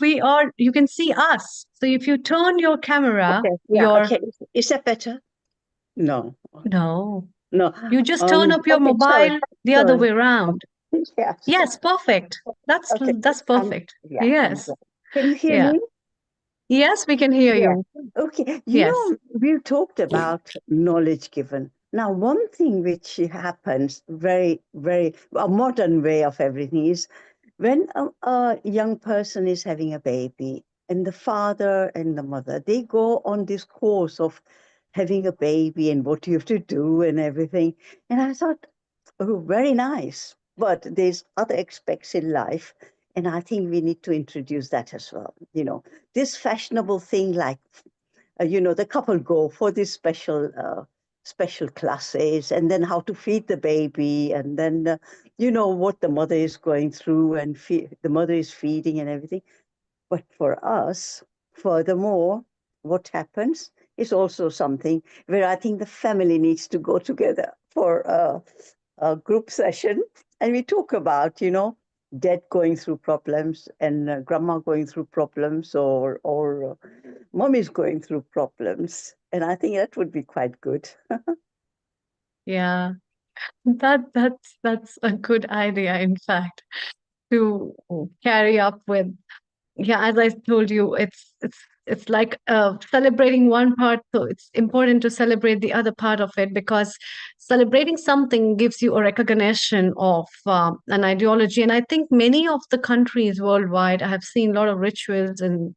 you can see us. So if you turn your camera, okay. Is that better? No. No. No. You just turn up your mobile the other way around. Yes. Yes, perfect. That's perfect. Yes. Can you hear me? Yes, we can hear you. Okay. Yes. We've talked about knowledge given. Now, one thing which happens very, very, a modern way of everything is when a young person is having a baby and the father and the mother, they go on this course of having a baby and what you have to do and everything. And I thought, oh, very nice. But there's other aspects in life. And I think we need to introduce that as well. This fashionable thing like, the couple go for these special classes and then how to feed the baby and then, what the mother is going through and the mother is feeding and everything. But for us, furthermore, what happens is also something where I think the family needs to go together for a group session. And we talk about, dad going through problems and grandma going through problems or mommy's going through problems. And I think that would be quite good. Yeah. That's a good idea, in fact, to carry up with. Yeah, as I told you, it's like celebrating one part, so it's important to celebrate the other part of it, because celebrating something gives you a recognition of an ideology. And I think many of the countries worldwide, I have seen a lot of rituals, and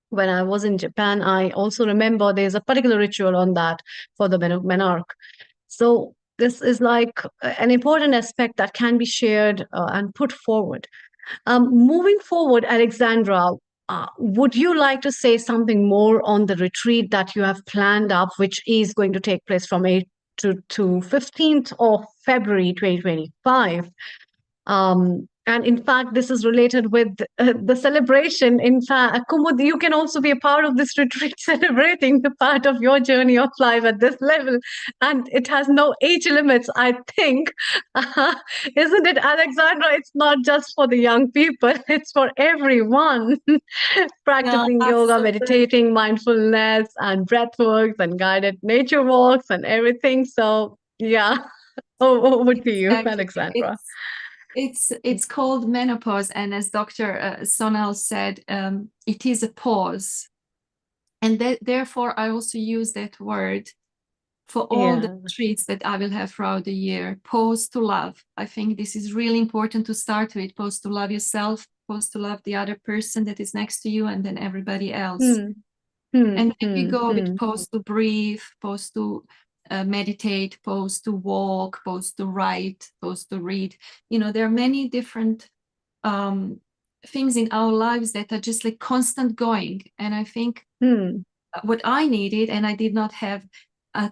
when I was in Japan, I also remember there's a particular ritual on that for the menarche. So this is like an important aspect that can be shared and put forward. Moving forward, Alexandra, would you like to say something more on the retreat that you have planned up, which is going to take place from 8th to 15th of February 2025? And in fact, this is related with the celebration. In fact, Kumud, you can also be a part of this retreat, celebrating the part of your journey of life at this level. And it has no age limits, I think. Isn't it, Alexandra? It's not just for the young people, it's for everyone. Practicing yoga, meditating, mindfulness, and breath works, and guided nature walks, and everything. So, yeah. Over to you, Alexandra. It's called menopause, and as Dr. Sonal said, it is a pause, and therefore I also use that word for all the retreats that I will have throughout the year. Pause to love. I think this is really important to start with. Pause to love yourself, pause to love the other person that is next to you, and then everybody else. And then we go with pause to breathe, pause to meditate, pause to walk, pause to write, pause to read. There are many different things in our lives that are just like constant going. And I think what I needed, and I did not have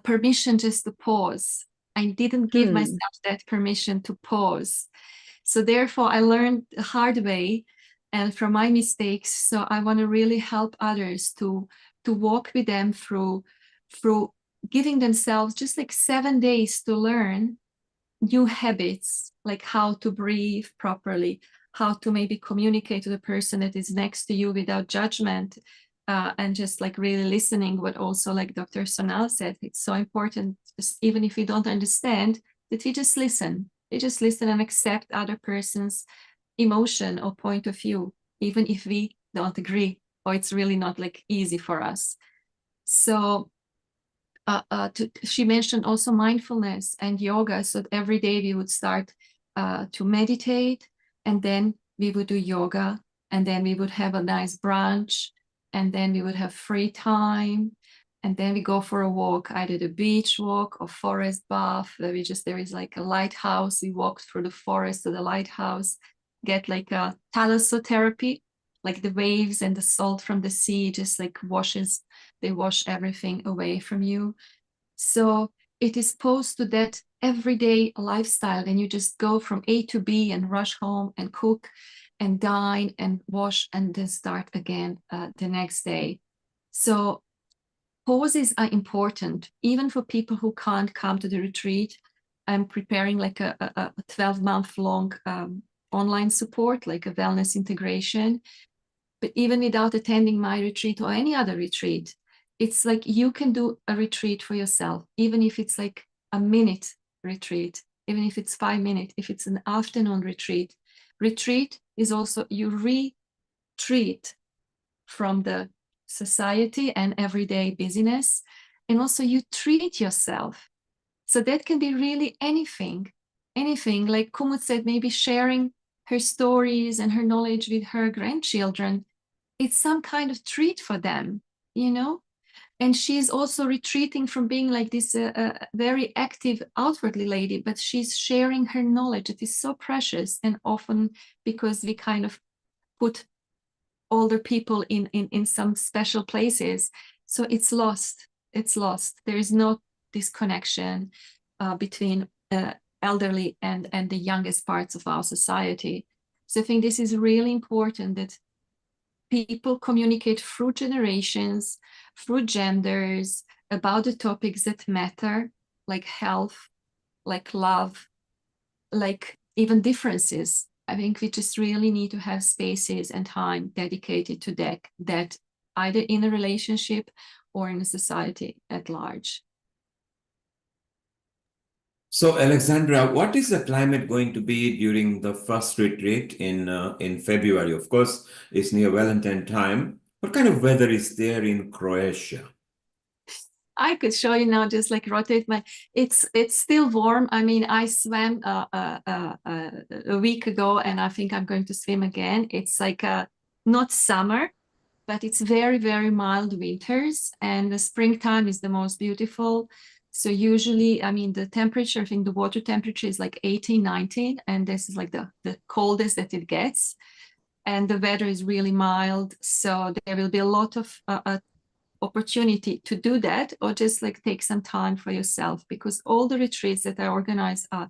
permission just to pause. I didn't give myself that permission to pause. So therefore I learned the hard way and from my mistakes. So I want to really help others to walk with them through giving themselves just like 7 days to learn new habits, like how to breathe properly, how to maybe communicate to the person that is next to you without judgment, and just like really listening, but also like Dr. Sonal said, it's so important, just even if we don't understand, that we just listen. We just listen and accept other person's emotion or point of view, even if we don't agree or it's really not like easy for us. So she mentioned also mindfulness and yoga. So every day we would start to meditate, and then we would do yoga, and then we would have a nice brunch, and then we would have free time, and then we go for a walk, either the beach walk or forest bath. There is like a lighthouse. We walk through the forest to the lighthouse, get like a thalassotherapy, like the waves and the salt from the sea just like they wash everything away from you. So it is opposed to that everyday lifestyle, and you just go from A to B and rush home and cook and dine and wash and then start again the next day. So pauses are important, even for people who can't come to the retreat. I'm preparing like a 12-month long online support, like a wellness integration. But even without attending my retreat or any other retreat, it's like you can do a retreat for yourself, even if it's like a minute retreat, even if it's 5 minutes, if it's an afternoon retreat. Retreat is also, you retreat from the society and everyday busyness, and also you treat yourself. So that can be really anything, like Kumut said, maybe sharing her stories and her knowledge with her grandchildren. It's some kind of treat for them, you know? And she's also retreating from being like this very active outwardly lady, but she's sharing her knowledge. It is so precious. And often because we kind of put older people in some special places, so it's lost. There is no this connection between elderly and the youngest parts of our society. So I think this is really important, that people communicate through generations, through genders, about the topics that matter, like health, like love, like even differences. I think we just really need to have spaces and time dedicated to that either in a relationship or in a society at large. So, Alexandra, what is the climate going to be during the first retreat in February? Of course, it's near Valentine time. What kind of weather is there in Croatia? I could show you now, just like rotate my, it's still warm. I mean, I swam a week ago, and I think I'm going to swim again. It's like not summer, but it's very, very mild winters, and the springtime is the most beautiful. So usually, I mean, the temperature, I think the water temperature is like 18, 19, and this is like the coldest that it gets. And the weather is really mild. So there will be a lot of opportunity to do that, or just like take some time for yourself, because all the retreats that I organize are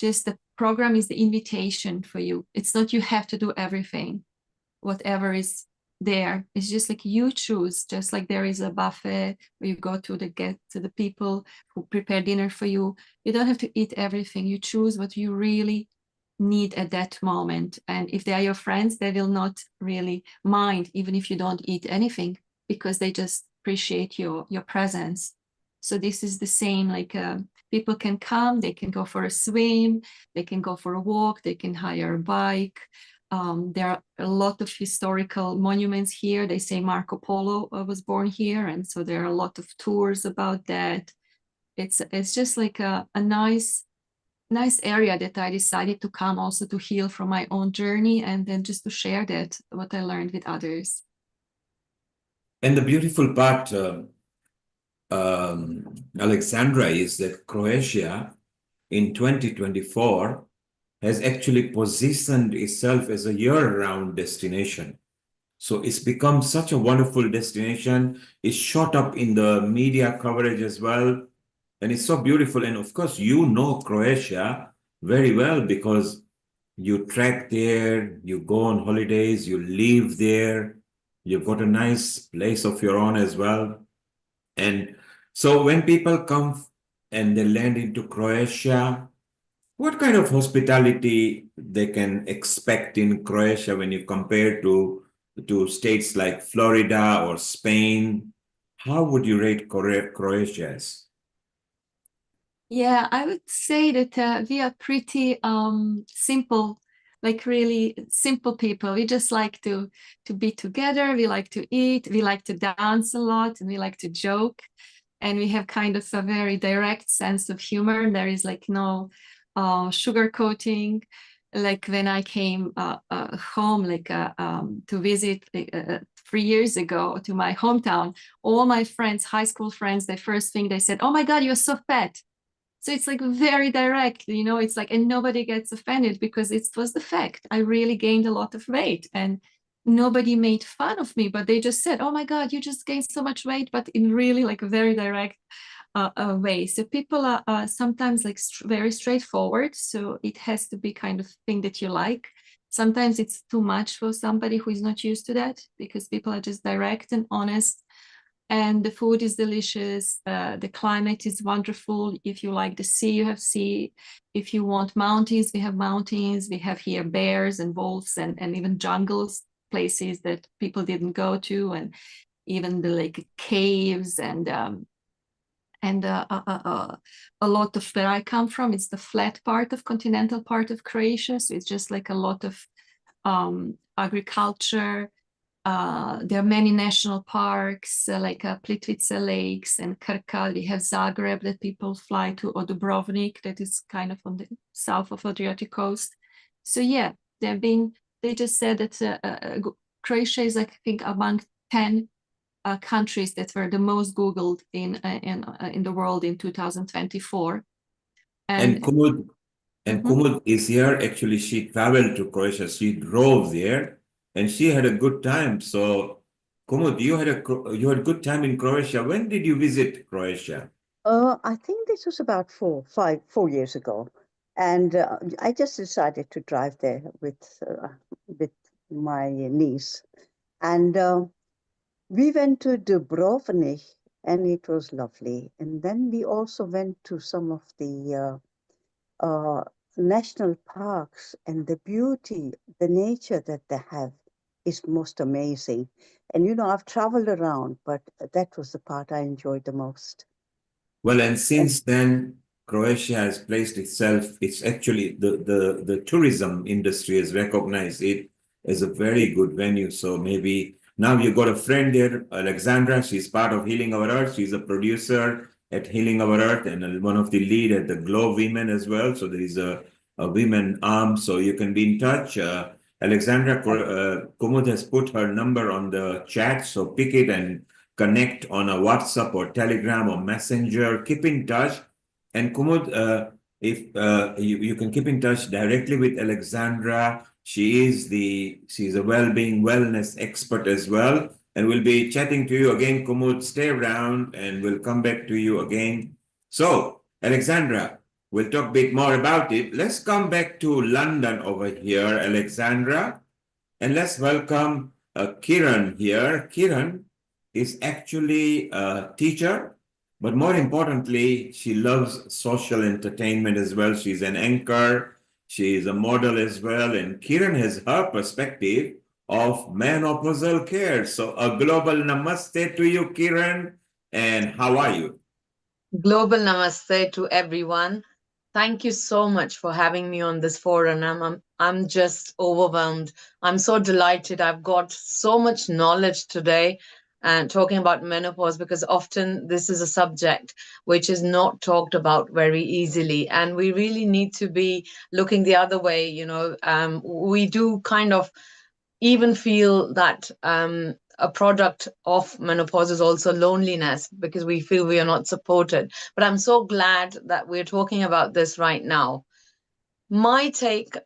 just, the program is the invitation for you. It's not you have to do everything, whatever is there. It's just like you choose, just like there is a buffet where you go to the people who prepare dinner for you. You don't have to eat everything. You choose what you really need at that moment. And if they are your friends, they will not really mind, even if you don't eat anything, because they just appreciate your presence. So this is the same, like people can come, they can go for a swim, they can go for a walk, they can hire a bike. There are a lot of historical monuments here. They say Marco Polo was born here, and so there are a lot of tours about that. It's just like a nice area that I decided to come also to heal from my own journey, and then just to share that, what I learned, with others. And the beautiful part, Alexandra, is that Croatia in 2024 has actually positioned itself as a year-round destination. So it's become such a wonderful destination. It's shot up in the media coverage as well. And it's so beautiful. And of course, you know Croatia very well because you trek there, you go on holidays, you live there, you've got a nice place of your own as well. And so when people come and they land into Croatia, what kind of hospitality they can expect in Croatia when you compare to to states like Florida or Spain. How would you rate Croatia as? Yeah, I would say that we are pretty simple, like really simple people. We just like to be together. We like to eat. We like to dance a lot, and we like to joke. And we have kind of a very direct sense of humor. There is like no sugarcoating. Like when I came home, like to visit 3 years ago to my hometown, all my friends, high school friends, the first thing they said, "Oh my God, you're so fat." So it's like very direct, you know, it's like, and nobody gets offended because it was the fact. I really gained a lot of weight and nobody made fun of me, but they just said, "Oh my God, you just gained so much weight," but in really like a very direct way. So people are sometimes like very straightforward. So it has to be kind of thing that you like. Sometimes it's too much for somebody who is not used to that because people are just direct and honest. And the food is delicious. The climate is wonderful. If you like the sea, you have sea. If you want mountains, we have mountains. We have here bears and wolves and even jungles, places that people didn't go to, and even the like caves and a lot of where I come from. It's the flat part of continental part of Croatia, so it's just like a lot of agriculture. There are many national parks like Plitvice Lakes and Krka. We have Zagreb that people fly to, or Dubrovnik that is kind of on the south of Adriatic coast. So yeah, they just said that Croatia is, I think, among 10 countries that were the most Googled in the world in 2024. And Kumud is here. Actually, she traveled to Croatia. She drove there, and she had a good time. So, Kumud, you had a good time in Croatia. When did you visit Croatia? I think this was about 4 years ago, and I just decided to drive there with my niece, and we went to Dubrovnik, and it was lovely. And then we also went to some of the national parks, and the beauty, the nature that they have is most amazing. And I've traveled around, but that was the part I enjoyed the most. Well, and since then, Croatia has placed itself, it's actually the tourism industry has recognized it as a very good venue. So maybe now you've got a friend there, Alexandra. She's part of Healing Our Earth. She's a producer at Healing Our Earth and one of the lead at the Glow Women as well. So there is a women arm. So you can be in touch. Alexandra Kumud has put her number on the chat. So pick it and connect on a WhatsApp or Telegram or Messenger. Keep in touch. And Kumud, if you can keep in touch directly with Alexandra. She's a well-being wellness expert as well. And we'll be chatting to you again, Kumud. Stay around and we'll come back to you again. So, Alexandra, we'll talk a bit more about it. Let's come back to London over here, Alexandra. And let's welcome Kiran here. Kiran is actually a teacher, but more importantly, she loves social entertainment as well. She's an anchor, she is a model as well, and Kiran has her perspective of menopausal care. So a global namaste to you, Kiran, and how are you? Global namaste to everyone. Thank you so much for having me on this forum. I'm just overwhelmed. I'm so delighted. I've got so much knowledge today and talking about menopause, because often this is a subject which is not talked about very easily, and we really need to be looking the other way. We do kind of even feel that a product of menopause is also loneliness, because we feel we are not supported. But I'm so glad that we're talking about this right now. My take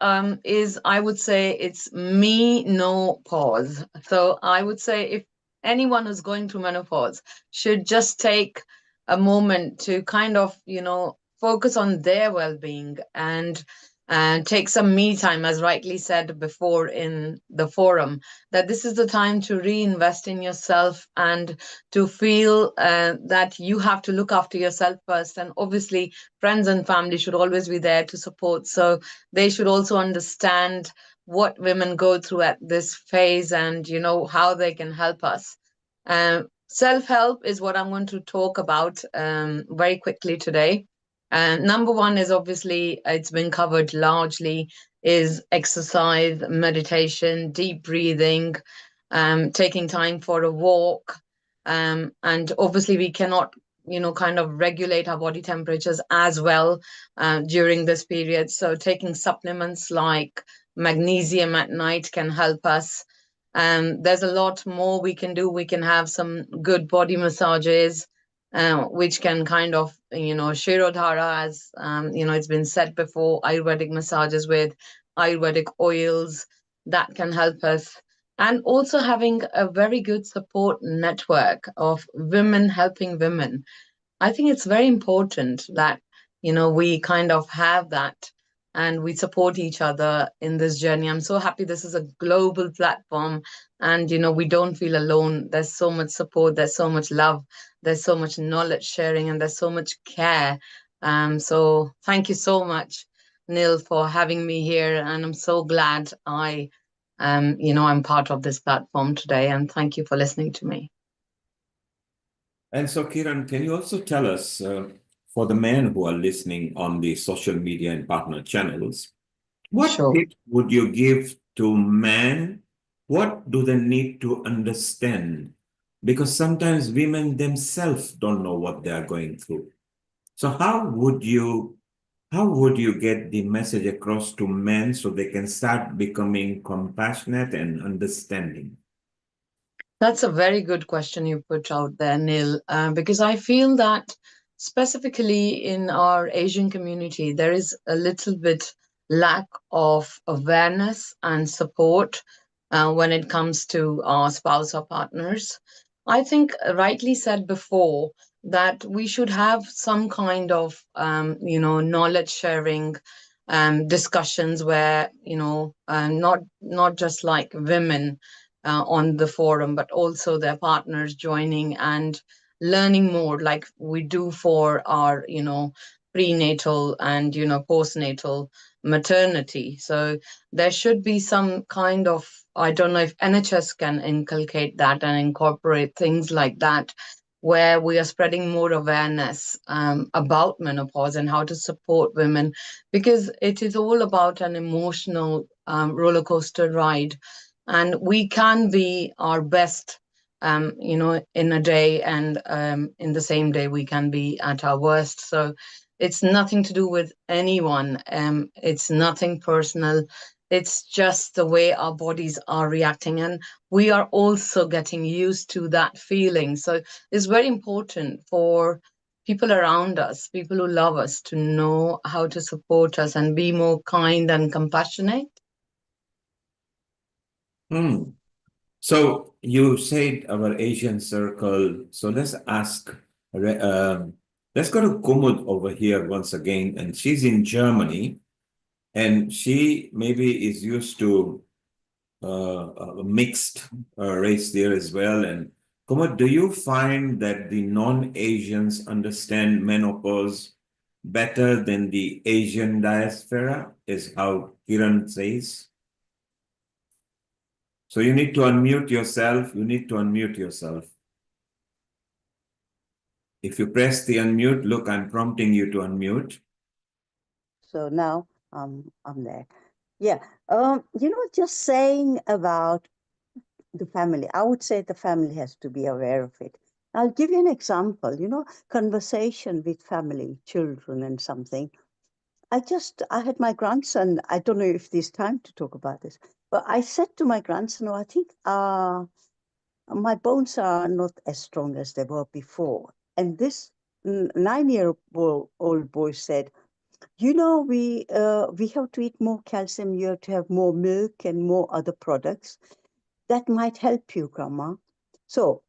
is, I would say it's me, no pause. So I would say if anyone who's going through menopause should just take a moment to kind of, focus on their well-being and take some me time, as rightly said before in the forum, that this is the time to reinvest in yourself and to feel that you have to look after yourself first. And obviously, friends and family should always be there to support. So they should also understand what women go through at this phase and, how they can help us. Self-help is what I'm going to talk about very quickly today. Number one is obviously, it's been covered largely, is exercise, meditation, deep breathing, taking time for a walk. And obviously we cannot, kind of regulate our body temperatures as well during this period. So taking supplements like magnesium at night can help us. There's a lot more we can do. We can have some good body massages, which can kind of, Shirodhara, as, it's been said before, Ayurvedic massages with Ayurvedic oils that can help us. And also having a very good support network of women helping women. I think it's very important that, we kind of have that and we support each other in this journey. I'm so happy this is a global platform and, we don't feel alone. There's so much support, there's so much love, there's so much knowledge sharing, and there's so much care. So thank you so much, Neil, for having me here. And I'm so glad I'm part of this platform today. And thank you for listening to me. And so, Kiran, can you also tell us, for the men who are listening on the social media and partner channels, what tips would you give to men? What do they need to understand? Because sometimes women themselves don't know what they are going through. So how would you get the message across to men so they can start becoming compassionate and understanding? That's a very good question you put out there, Neil, because I feel that specifically in our Asian community, there is a little bit lack of awareness and support when it comes to our spouse or partners. I think rightly said before that we should have some kind of, knowledge sharing discussions where, not just like women on the forum, but also their partners joining and learning more like we do for our, prenatal and, postnatal maternity. So there should be some kind of, I don't know if NHS can inculcate that and incorporate things like that, where we are spreading more awareness about menopause and how to support women, because it is all about an emotional roller coaster ride. And we can be our best, in a day, and in the same day we can be at our worst. So it's nothing to do with anyone. It's nothing personal. It's just the way our bodies are reacting. And we are also getting used to that feeling. So it's very important for people around us, people who love us, to know how to support us and be more kind and compassionate. So you said our Asian circle. So let's go to Kumud over here once again, and she's in Germany, and she maybe is used to a mixed race there as well. And Kumud, do you find that the non-Asians understand menopause better than the Asian diaspora, is how Kiran says? So you need to unmute yourself. If you press the unmute, look, I'm prompting you to unmute. So now I'm there. Yeah. Just saying about the family, I would say the family has to be aware of it. I'll give you an example, conversation with family, children and something. I had my grandson, I don't know if there's time to talk about this, but I said to my grandson, I think my bones are not as strong as they were before. And this 9-year-old boy said, we have to eat more calcium, you have to have more milk and more other products. That might help you, Grandma. So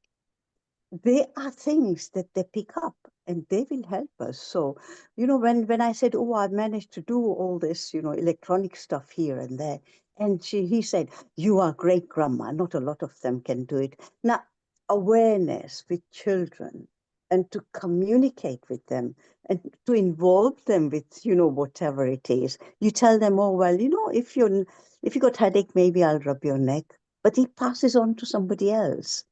they are things that they pick up and they will help us. So, when I said, I've managed to do all this, electronic stuff here and there. And he said, you are great, Grandma. Not a lot of them can do it. Now, awareness with children and to communicate with them and to involve them with, whatever it is. You tell them, if If you got headache, maybe I'll rub your neck. But he passes on to somebody else.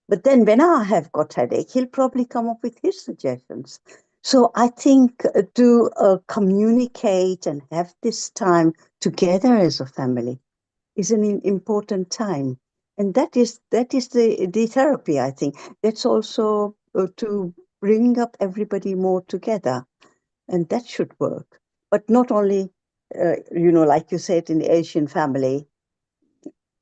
But then when I have got headache, he'll probably come up with his suggestions. So I think to communicate and have this time together as a family is an important time. And that is the therapy, I think. That's also to bring up everybody more together. And that should work. But not only, like you said, in the Asian family,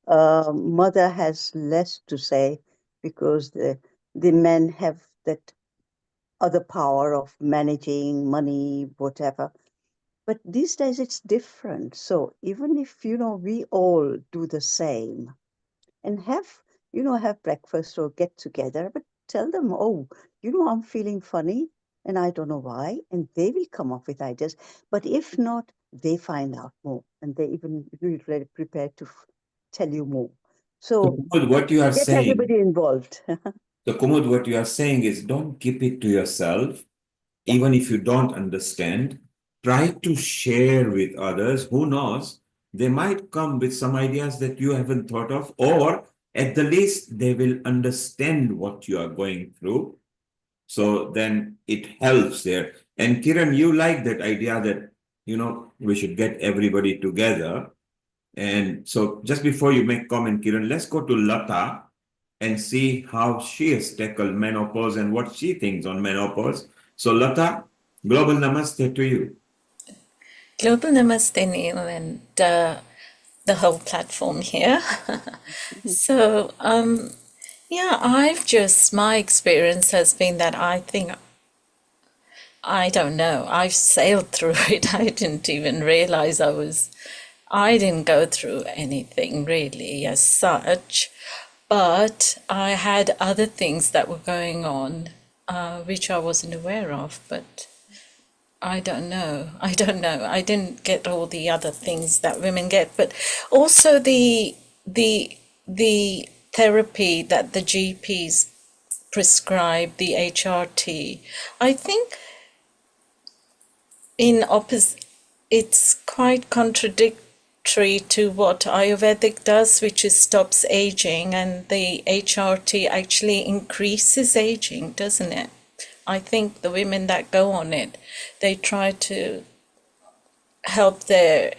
mother has less to say because the men have that other power of managing money, whatever. But these days it's different. So even if, we all do the same and have breakfast or get together, but tell them, oh, I'm feeling funny and I don't know why. And they will come up with ideas. But if not, they find out more and they even be prepared to tell you more. So Kumud, what you are get saying, everybody involved. so Kumud, what you are saying is don't keep it to yourself, even if you don't understand. Try to share with others. Who knows? They might come with some ideas that you haven't thought of, or at the least, they will understand what you are going through. So then it helps there. And Kiran, you like that idea that, we should get everybody together. And so just before you make comment, Kiran, let's go to Lata and see how she has tackled menopause and what she thinks on menopause. So Lata, global namaste to you. Global namaste, Neil, and the whole platform here. So, my experience has been that I don't know, I've sailed through it. I didn't even realize I didn't go through anything really as such, but I had other things that were going on, which I wasn't aware of, but I don't know. I didn't get all the other things that women get, but also the therapy that the GPs prescribe, the HRT. I think it's quite contradictory to what Ayurvedic does, which is stops aging, and the HRT actually increases aging, doesn't it? I think the women that go on it, they try to help their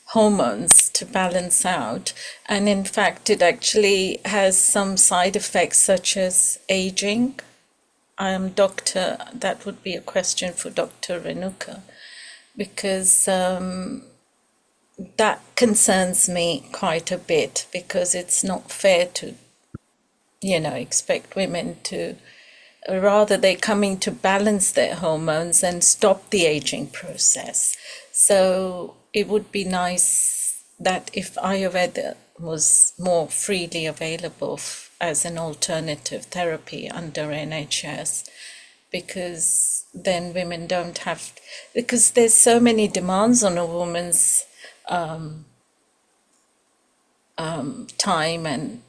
hormones to balance out. And in fact, it actually has some side effects such as aging. That would be a question for Dr. Renuka, because that concerns me quite a bit, because it's not fair to expect women to, rather they're coming to balance their hormones and stop the aging process. So it would be nice that if Ayurveda was more freely available as an alternative therapy under NHS, because then women don't have, because there's so many demands on a woman's time and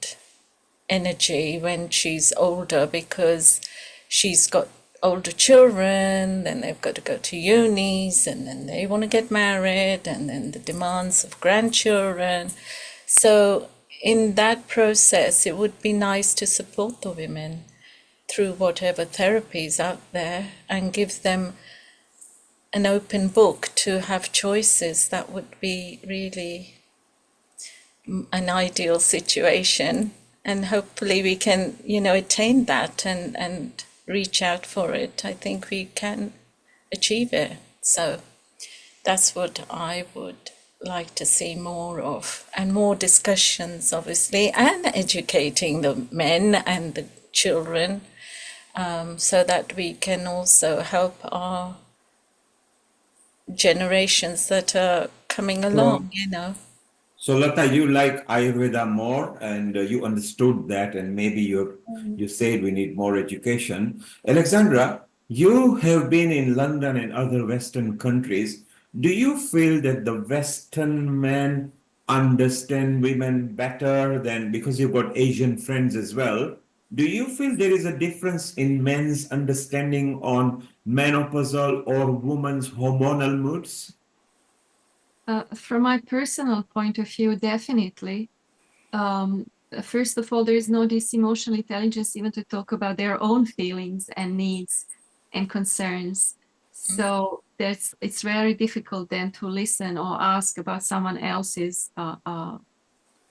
energy when she's older, because she's got older children, then they've got to go to unis, and then they want to get married, and then the demands of grandchildren. So in that process, it would be nice to support the women through whatever therapies out there and give them an open book to have choices. That would be really an ideal situation. And hopefully we can, attain that and reach out for it. I think we can achieve it. So that's what I would like to see more of, and more discussions, obviously, and educating the men and the children, so that we can also help our generations that are coming along, So Lata, you like Ayurveda more, and you understood that, and maybe you said we need more education. Alexandra, you have been in London and other Western countries. Do you feel that the Western men understand women better than, because you've got Asian friends as well? Do you feel there is a difference in men's understanding on menopausal or women's hormonal moods? From my personal point of view, definitely. First of all, there is no this emotional intelligence even to talk about their own feelings and needs and concerns. So it's very difficult then to listen or ask about someone else's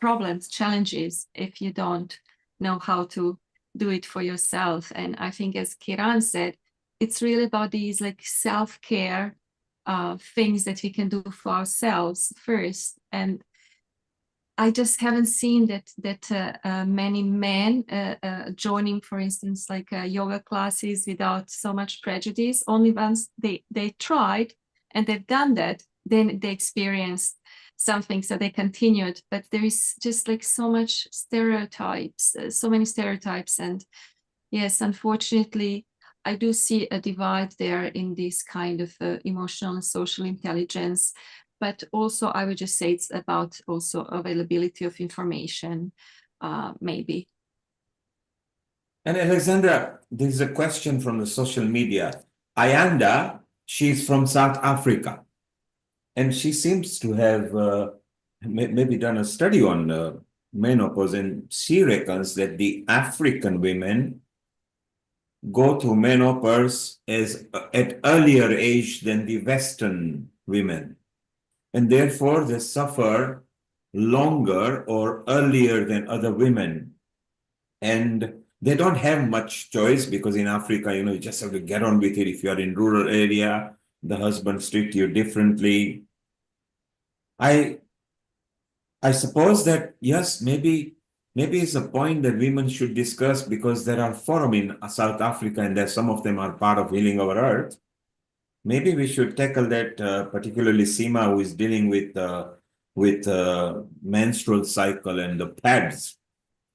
problems, challenges, if you don't know how to do it for yourself. And I think, as Kiran said, it's really about these like self-care things that we can do for ourselves first. And I just haven't seen that many men joining, for instance, like yoga classes without so much prejudice. Only once they tried and they've done that, then they experienced something, so they continued. But there is just like so much stereotypes, so many stereotypes, and yes, unfortunately, I do see a divide there in this kind of emotional and social intelligence. But also, I would just say it's about also availability of information, maybe. And Alexandra, there's a question from the social media. Ayanda, she's from South Africa, and she seems to have maybe done a study on menopause, and she reckons that the African women go through menopause at earlier age than the Western women, and therefore they suffer longer or earlier than other women. And they don't have much choice, because in Africa, you just have to get on with it. If you're in rural area, the husband treats you differently. I suppose that, yes, maybe it's a point that women should discuss, because there are forums in South Africa, and some of them are part of Healing Our Earth. Maybe we should tackle that, particularly Seema, who is dealing with menstrual cycle and the pads.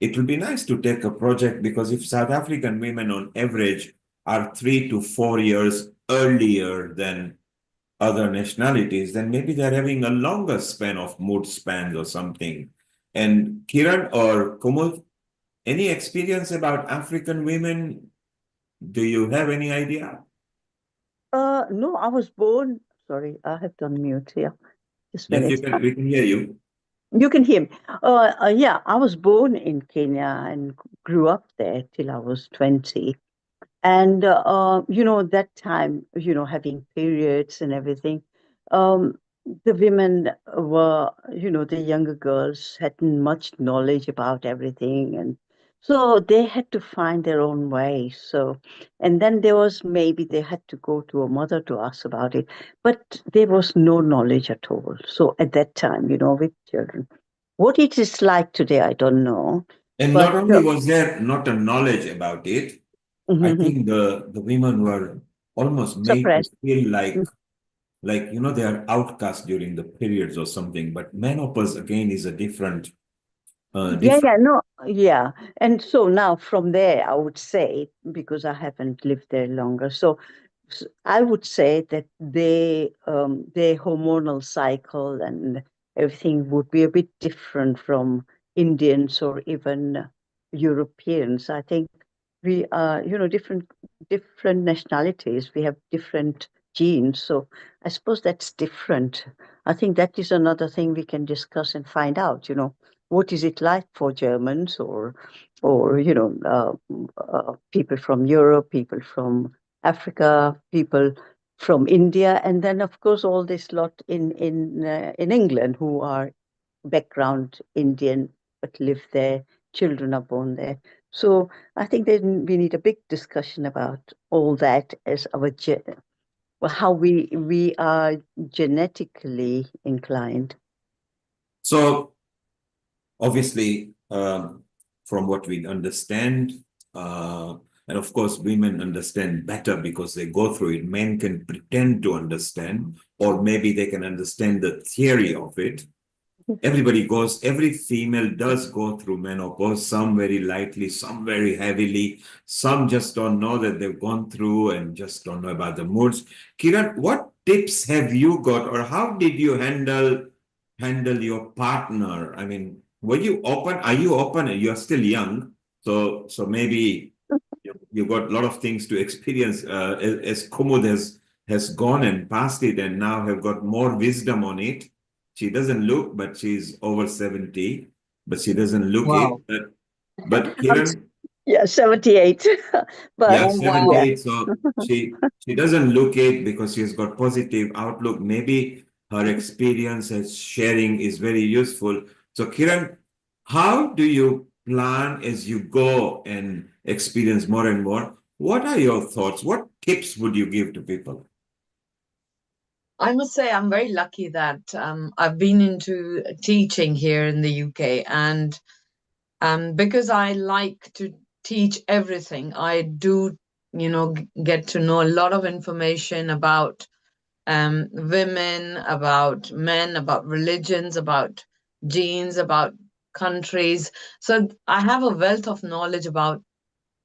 It will be nice to take a project, because if South African women on average are 3 to 4 years earlier than other nationalities, then maybe they're having a longer span of mood spans or something. And Kiran or Kumul, any experience about African women? Do you have any idea? No, I was born. Sorry, I have to unmute here. Just a Yes, minute. we can hear you. You can hear me. Yeah, I was born in Kenya and grew up there till I was 20. And, that time, having periods and everything, the women were, the younger girls hadn't much knowledge about everything. And so they had to find their own way. So, and then there was maybe they had to go to a mother to ask about it, but there was no knowledge at all. So at that time, with children, what it is like today, I don't know. And But not only was there not a knowledge about it, I think the women were almost made to suppressed. feel like they are outcast during the periods or something. But menopause again is a different Yeah. And so now from there, I would say, because I haven't lived there longer, so I would say that their hormonal cycle and everything would be a bit different from Indians or even Europeans. I think we are, different nationalities. We have different genes. So I suppose that's different. I think that is another thing we can discuss and find out, what is it like for Germans or people from Europe, people from Africa, people from India, and then of course all this lot in England who are background Indian but live there, children are born there. So I think we need a big discussion about all that as how we are genetically inclined. So obviously, from what we understand, and of course, women understand better because they go through it. Men can pretend to understand, or maybe they can understand the theory of it. Every female does go through menopause, some very lightly, some very heavily, some just don't know that they've gone through and just don't know about the moods. Kiran, what tips have you got, or how did you handle your partner? I mean, were you open? Are you open? You're still young, so maybe you got a lot of things to experience as Kumud has gone and passed it and now have got more wisdom on it. She doesn't look, but she's over 70, but she doesn't look Wow. it. But I'm Kiran, Yeah, 78. But yeah, Oh, wow. yeah, 78. So she doesn't look it because she's got positive outlook. Maybe her experience as sharing is very useful. So Kiran, how do you plan as you go and experience more and more? What are your thoughts? What tips would you give to people? I must say, I'm very lucky that I've been into teaching here in the UK, and because I like to teach everything, I do, get to know a lot of information about women, about men, about religions, about genes, about countries. So I have a wealth of knowledge about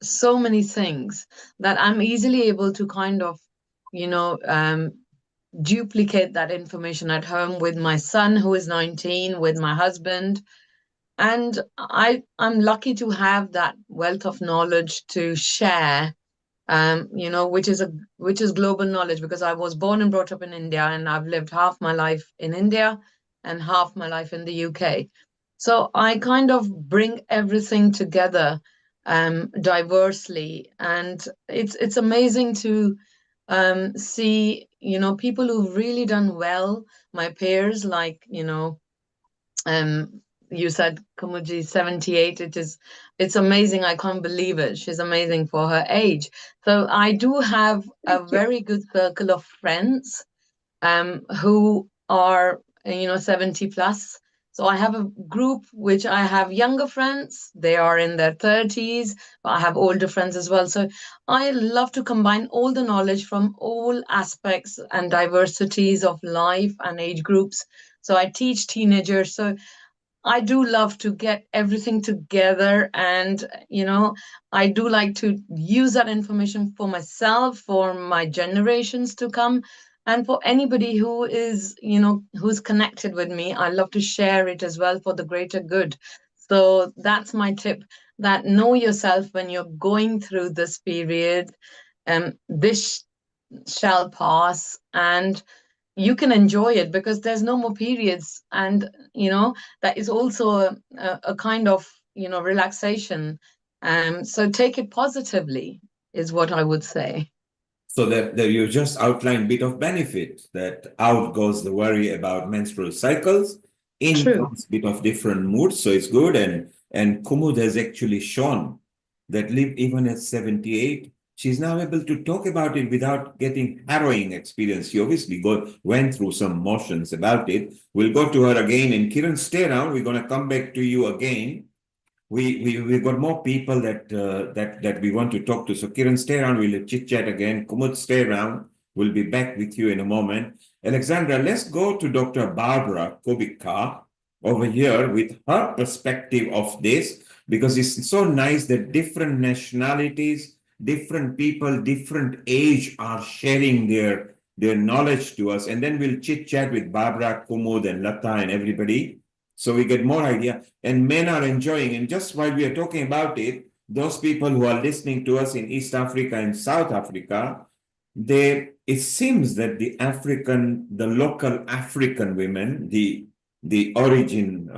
so many things that I'm easily able to kind of, you know, um, duplicate that information at home with my son who is 19, with my husband. And I'm lucky to have that wealth of knowledge to share, which is global knowledge, because I was born and brought up in India, and I've lived half my life in India and half my life in the UK. So I kind of bring everything together diversely, and it's amazing to see, people who've really done well, my peers, like, um, you said Kumuji 78. It's amazing. I can't believe it. She's amazing for her age. So I do have a very good circle of friends who are 70 plus. So I have a group which I have younger friends. They are in their 30s, but I have older friends as well. So I love to combine all the knowledge from all aspects and diversities of life and age groups. So I teach teenagers. So I do love to get everything together, and I do like to use that information for myself, for my generations to come, and for anybody who is, who's connected with me. I love to share it as well for the greater good. So that's my tip, that know yourself when you're going through this period. This shall pass, and you can enjoy it because there's no more periods, and that is also a kind of relaxation. So take it positively is what I would say. So that you just outlined bit of benefit, that out goes the worry about menstrual cycles, in True. comes bit of different moods, so it's good. And Kumud has actually shown that live even at 78, she's now able to talk about it without getting harrowing experience. She obviously went through some motions about it. We'll go to her again. And Kiran, stay around. We're going to come back to you again. We've got more people that we want to talk to. So Kiran, stay around. We'll chit chat again. Kumud, stay around. We'll be back with you in a moment. Alexandra, let's go to Dr. Barbara Kubika over here with her perspective of this, because it's so nice that different nationalities, different people, different age are sharing their knowledge to us. And then we'll chit chat with Barbara, Kumud, and Lata and everybody, so we get more idea. And men are enjoying. And just while we are talking about it, those people who are listening to us in East Africa and South Africa, it seems that the local African women, the origin,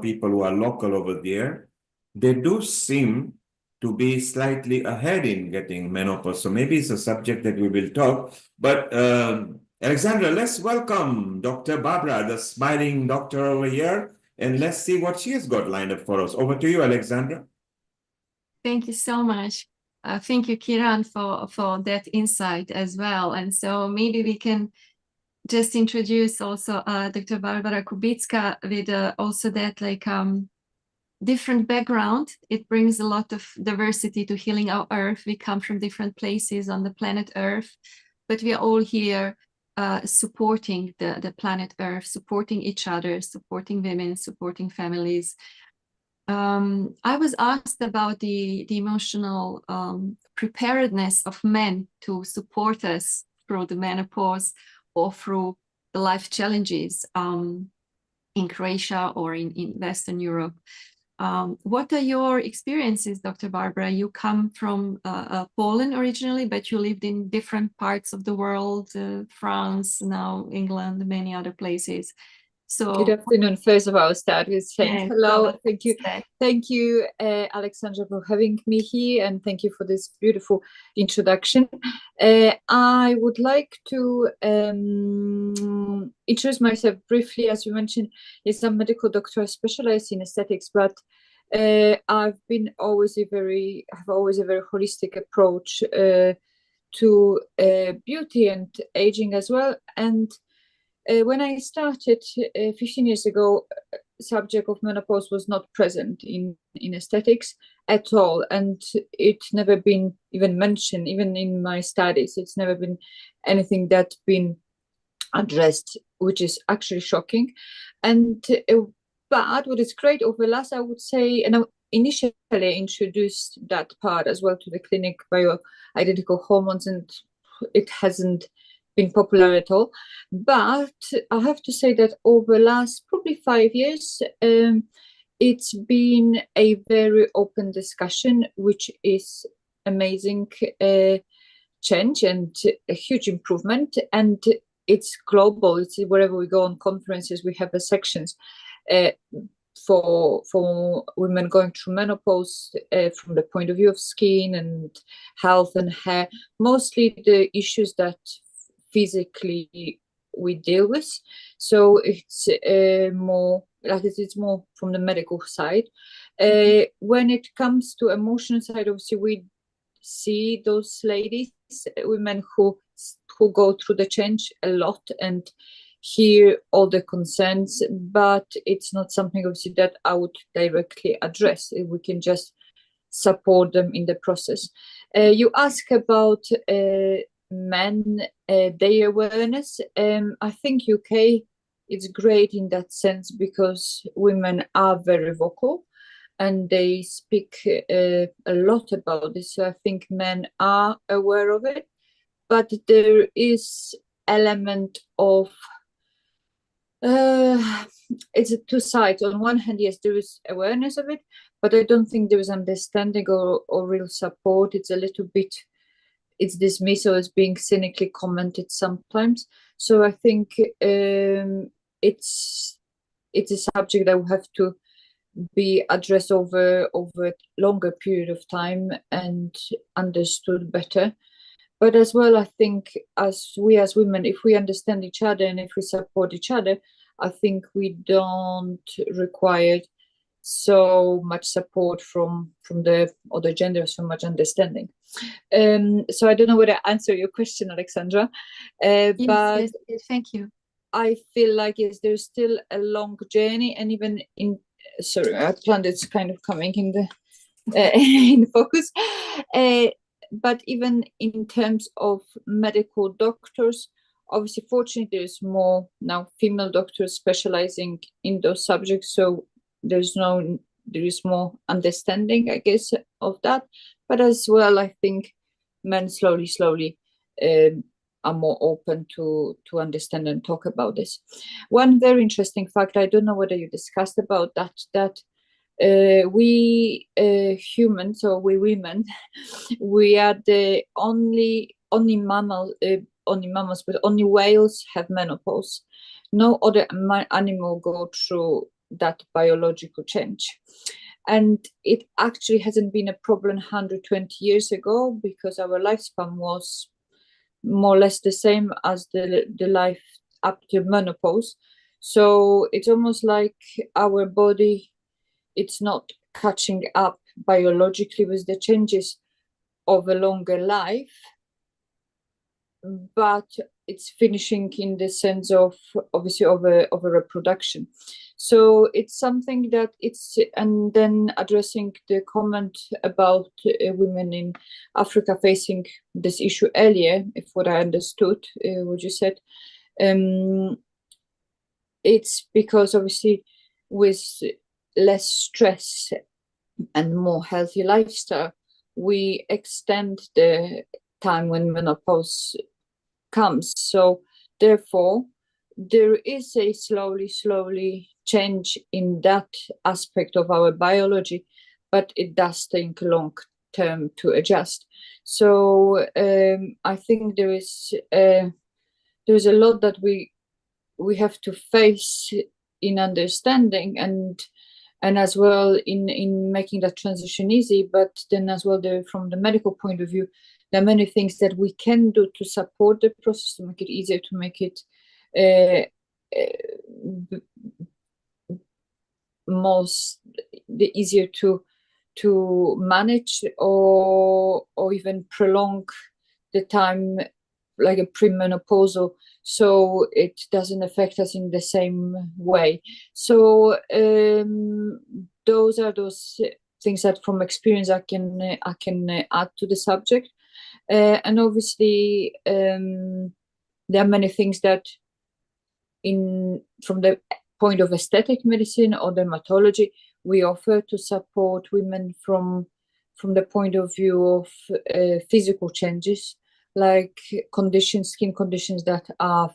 people who are local over there, they do seem to be slightly ahead in getting menopause. So maybe it's a subject that we will talk. But Alexandra, let's welcome Dr. Barbara, the smiling doctor over here, and let's see what she has got lined up for us. Over to you, Alexandra. Thank you so much. Thank you, Kiran, for that insight as well. And so maybe we can just introduce also Dr. Barbara Kubicka with also that different background. It brings a lot of diversity to healing our earth. We come from different places on the planet Earth, but we are all here supporting the planet Earth, supporting each other, supporting women, supporting families. I was asked about the emotional preparedness of men to support us through the menopause or through the life challenges in Croatia or in Western Europe. What are your experiences, Dr. Barbara? You come from Poland originally, but you lived in different parts of the world, France, now England, many other places. So good afternoon. First of all, start with saying hello. Thank you, Alexandra, for having me here, and thank you for this beautiful introduction. I would like to introduce myself briefly. As you mentioned, yes, I'm a medical doctor. I specialize in aesthetics, but I've always a very holistic approach to beauty and aging as well. And when I started 15 years ago, subject of menopause was not present in aesthetics at all, and it's never been even mentioned, even in my studies. It's never been anything that's been addressed, which is actually shocking. And but what is great over the last, I would say, and I initially introduced that part as well to the clinic, bioidentical hormones, and it hasn't been popular at all. But I have to say that over the last probably 5 years, it's been a very open discussion, which is amazing change and a huge improvement. And it's global. It's wherever we go on conferences, we have the sections for women going through menopause from the point of view of skin and health and hair, mostly the issues that physically we deal with. So it's more like it's more from the medical side. When it comes to emotional side, obviously we see those ladies, women who go through the change a lot and hear all the concerns, but it's not something obviously that I would directly address. We can just support them in the process. You ask about men, their awareness. I think UK is great in that sense because women are very vocal and they speak a lot about this. So I think men are aware of it, but there is element of it's two sides. On one hand, yes, there is awareness of it, but I don't think there is understanding or real support. It's a little bit, it's dismissed or it's being cynically commented sometimes. So I think it's a subject that will have to be addressed over a longer period of time and understood better. But as well, I think as women, if we understand each other and if we support each other, I think we don't require so much support from the other genders, so much understanding. So I don't know whether I answer your question, Alexandra, but yes, thank you. I feel like yes, there's still a long journey, and even in I planned it's kind of coming in the in focus. But even in terms of medical doctors, obviously, fortunately, there's more now female doctors specializing in those subjects. So there is more understanding, I guess, of that. But as well, I think men slowly are more open to understand and talk about this. One very interesting fact, I don't know whether you discussed about that we humans, or we women, we are the only mammals, but only whales have menopause. No other animal go through that biological change. And it actually hasn't been a problem 120 years ago because our lifespan was more or less the same as the life up to menopause. So it's almost like our body, it's not catching up biologically with the changes of a longer life, but it's finishing in the sense of obviously of a reproduction. So it's something that it's, and then addressing the comment about women in Africa facing this issue earlier, if what I understood what you said, it's because obviously with less stress and more healthy lifestyle, we extend the time when menopause comes. So therefore, there is a slowly change in that aspect of our biology, but it does take long term to adjust. So I think there's a lot that we have to face in understanding and as well in making that transition easy. But then as well, from the medical point of view, there are many things that we can do to support the process, to make it easier, to make it easier to manage or even prolong the time, like a premenopausal, so it doesn't affect us in the same way. So those are those things that from experience I can add to the subject. And obviously there are many things that from the point of aesthetic medicine or dermatology we offer to support women from the point of view of physical changes, like skin conditions that are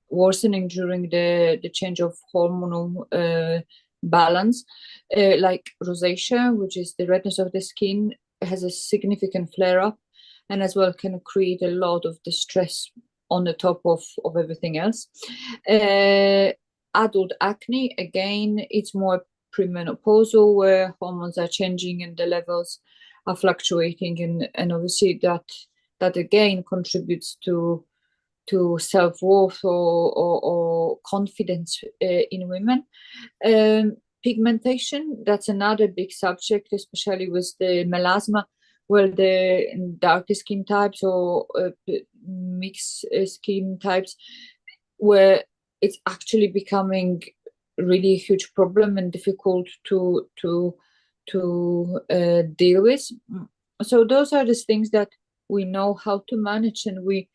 worsening during the change of hormonal balance, like rosacea, which is the redness of the skin, has a significant flare-up, and as well can create a lot of distress on the top of everything else. Adult acne, again, it's more premenopausal, where hormones are changing and the levels are fluctuating, and obviously that again contributes to self-worth or confidence in women. Pigmentation, that's another big subject, especially with the melasma, where the darker skin types or mixed skin types, where it's actually becoming really a huge problem and difficult to deal with. So those are the things that we know how to manage, and we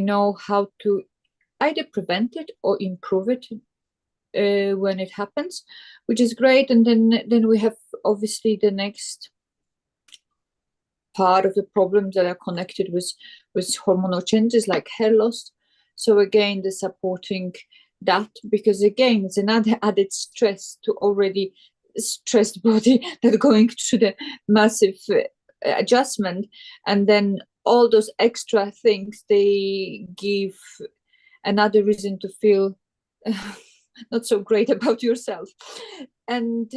know how to either prevent it or improve it when it happens, which is great. And then we have obviously the next part of the problems that are connected with hormonal changes, like hair loss. So again, the supporting that, because again, it's another added stress to already stressed body that going through the massive adjustment, and then all those extra things, they give another reason to feel not so great about yourself, and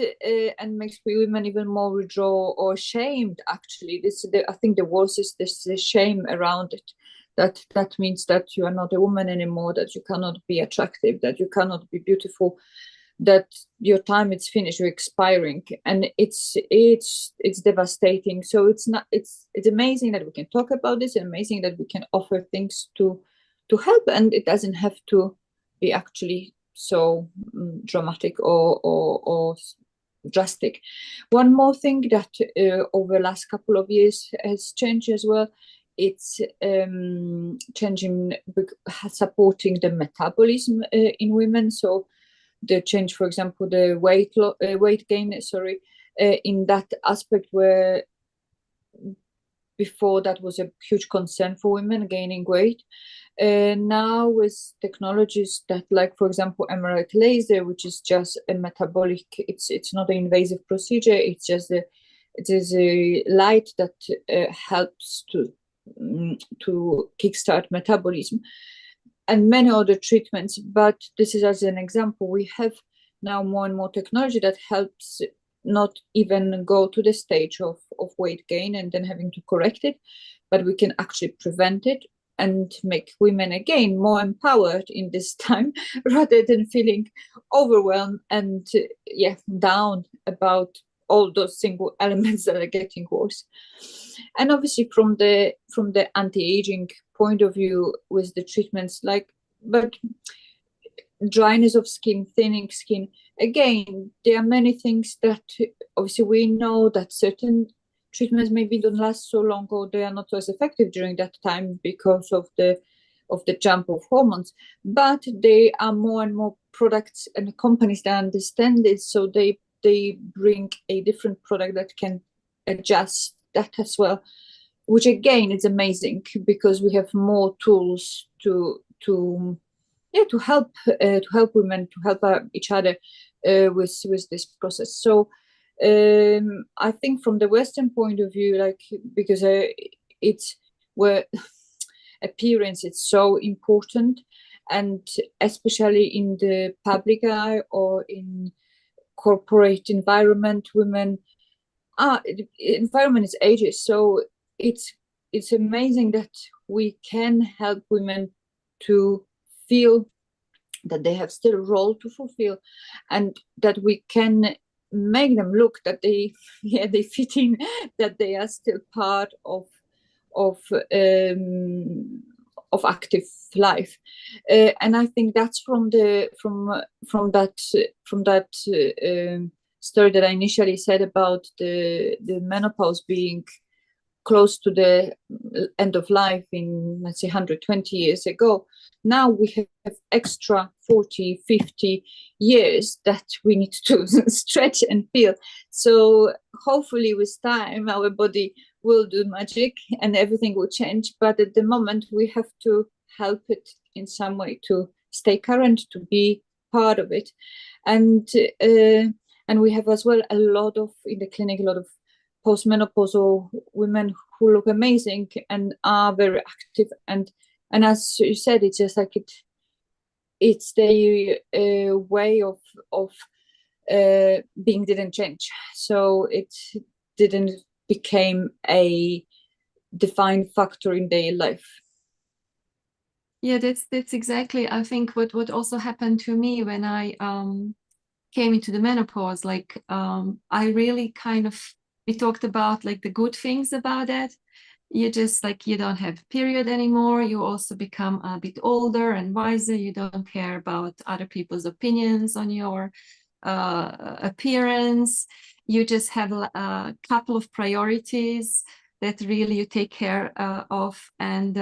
makes women even more withdraw or ashamed. Actually, I think the worst is this shame around it. That means that you are not a woman anymore, that you cannot be attractive, that you cannot be beautiful, that your time is finished, you're expiring, and it's devastating. So it's amazing that we can talk about this, and amazing that we can offer things to help, and it doesn't have to be actually so dramatic or drastic. One more thing that over the last couple of years has changed as well, it's changing, supporting the metabolism in women. So the change, for example, the weight gain, in that aspect, where before that was a huge concern for women gaining weight. Now with technologies that, like, for example, MRI laser, which is just a metabolic, it's not an invasive procedure, it is a light that helps to kickstart metabolism, and many other treatments. But this is as an example. We have now more and more technology that helps not even go to the stage of weight gain and then having to correct it, but we can actually prevent it and make women again more empowered in this time, rather than feeling overwhelmed and down about all those single elements that are getting worse. And obviously from the anti-aging point of view, with the treatments but dryness of skin, thinning skin, again, there are many things that obviously we know that certain treatments maybe don't last so long, or they are not as effective during that time because of the jump of hormones. But they are more and more products and companies that understand this, so they bring a different product that can adjust that as well, which again is amazing, because we have more tools to help women, to help each other with this process. So I think from the Western point of view, because it's where appearance is so important, and especially in the public eye or in corporate environment, women environment is ageist. So it's amazing that we can help women to feel that they have still a role to fulfill, and that we can make them look that they fit in, that they are still part of active life. And I think that's from that story that I initially said about the menopause being close to the end of life in, let's say, 120 years ago. Now we have extra 40, 50 years that we need to stretch and feel. So hopefully with time, our body will do magic and everything will change. But at the moment, we have to help it in some way to stay current, to be part of it. And we have as well in the clinic, a lot of postmenopausal women who look amazing and are very active, and as you said, it's just like it's their way of being didn't change, so it didn't became a defined factor in their life. Yeah, that's exactly, I think, what also happened to me when I came into the menopause. Like I really we talked about like the good things about it. You just like, you don't have period anymore. You also become a bit older and wiser. You don't care about other people's opinions on your appearance. You just have a couple of priorities that really you take care of. And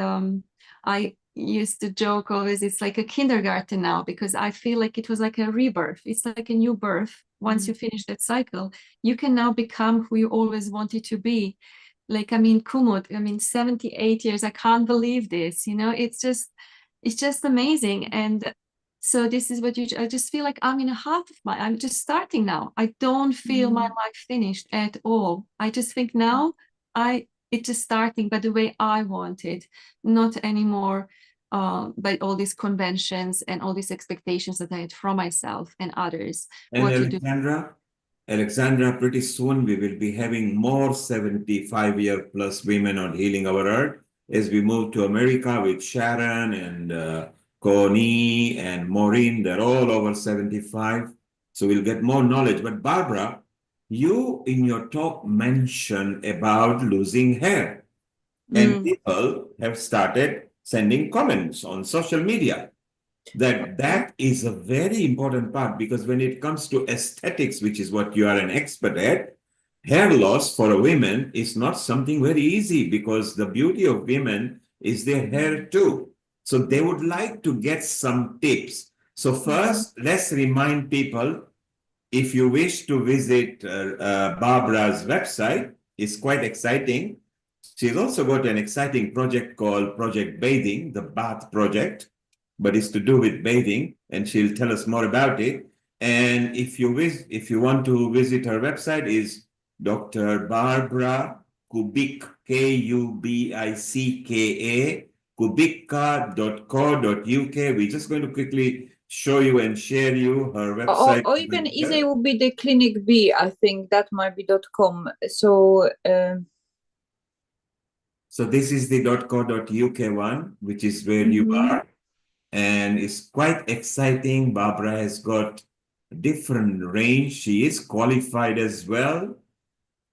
I used to joke always, it's like a kindergarten now, because I feel like it was like a rebirth. It's like a new birth. Once you finish that cycle, you can now become who you always wanted to be. Like, I mean, Kumud, 78 years, I can't believe this, it's just amazing. And so this is I just feel like I'm in I'm just starting now. I don't feel my life finished at all. I just think now it's just starting, but the way I want it, not anymore by all these conventions and all these expectations that I had from myself and others. And Alexandra, pretty soon we will be having more 75-year-plus women on Healing Our Earth as we move to America with Sharon and Connie and Maureen. They're all over 75. So we'll get more knowledge. But Barbara, you in your talk mentioned about losing hair. And people have started sending comments on social media. That is a very important part, because when it comes to aesthetics, which is what you are an expert at, hair loss for a woman is not something very easy, because the beauty of women is their hair too. So they would like to get some tips. So first, let's remind people, if you wish to visit Barbara's website, it's quite exciting. She's also got an exciting project called Project Bathing, the Bath Project, but it's to do with bathing, and she'll tell us more about it. And if you want to visit her website, is Dr. Barbara Kubicka, Kubicka, kubicka.co.uk. We're just going to quickly show you and share you her website. Or even easier would be the Clinic B. I think that might be .com. So this is the .co.uk one, which is where you are. And it's quite exciting. Barbara has got a different range. She is qualified as well.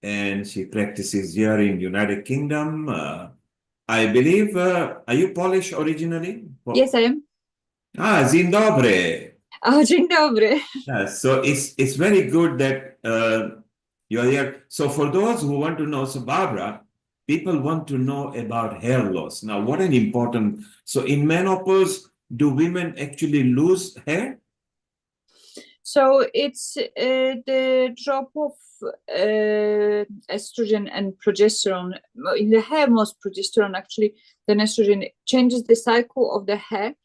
And she practices here in United Kingdom. I believe, are you Polish originally? Yes, I am. Dzień dobry. Oh, dzień dobry. So it's very good that you're here. So for those who want to know, so Barbara, people want to know about hair loss. Now, what an important, so in menopause, do women actually lose hair? So it's the drop of estrogen and progesterone. In the hair, most progesterone, actually, then estrogen changes the cycle of the hair.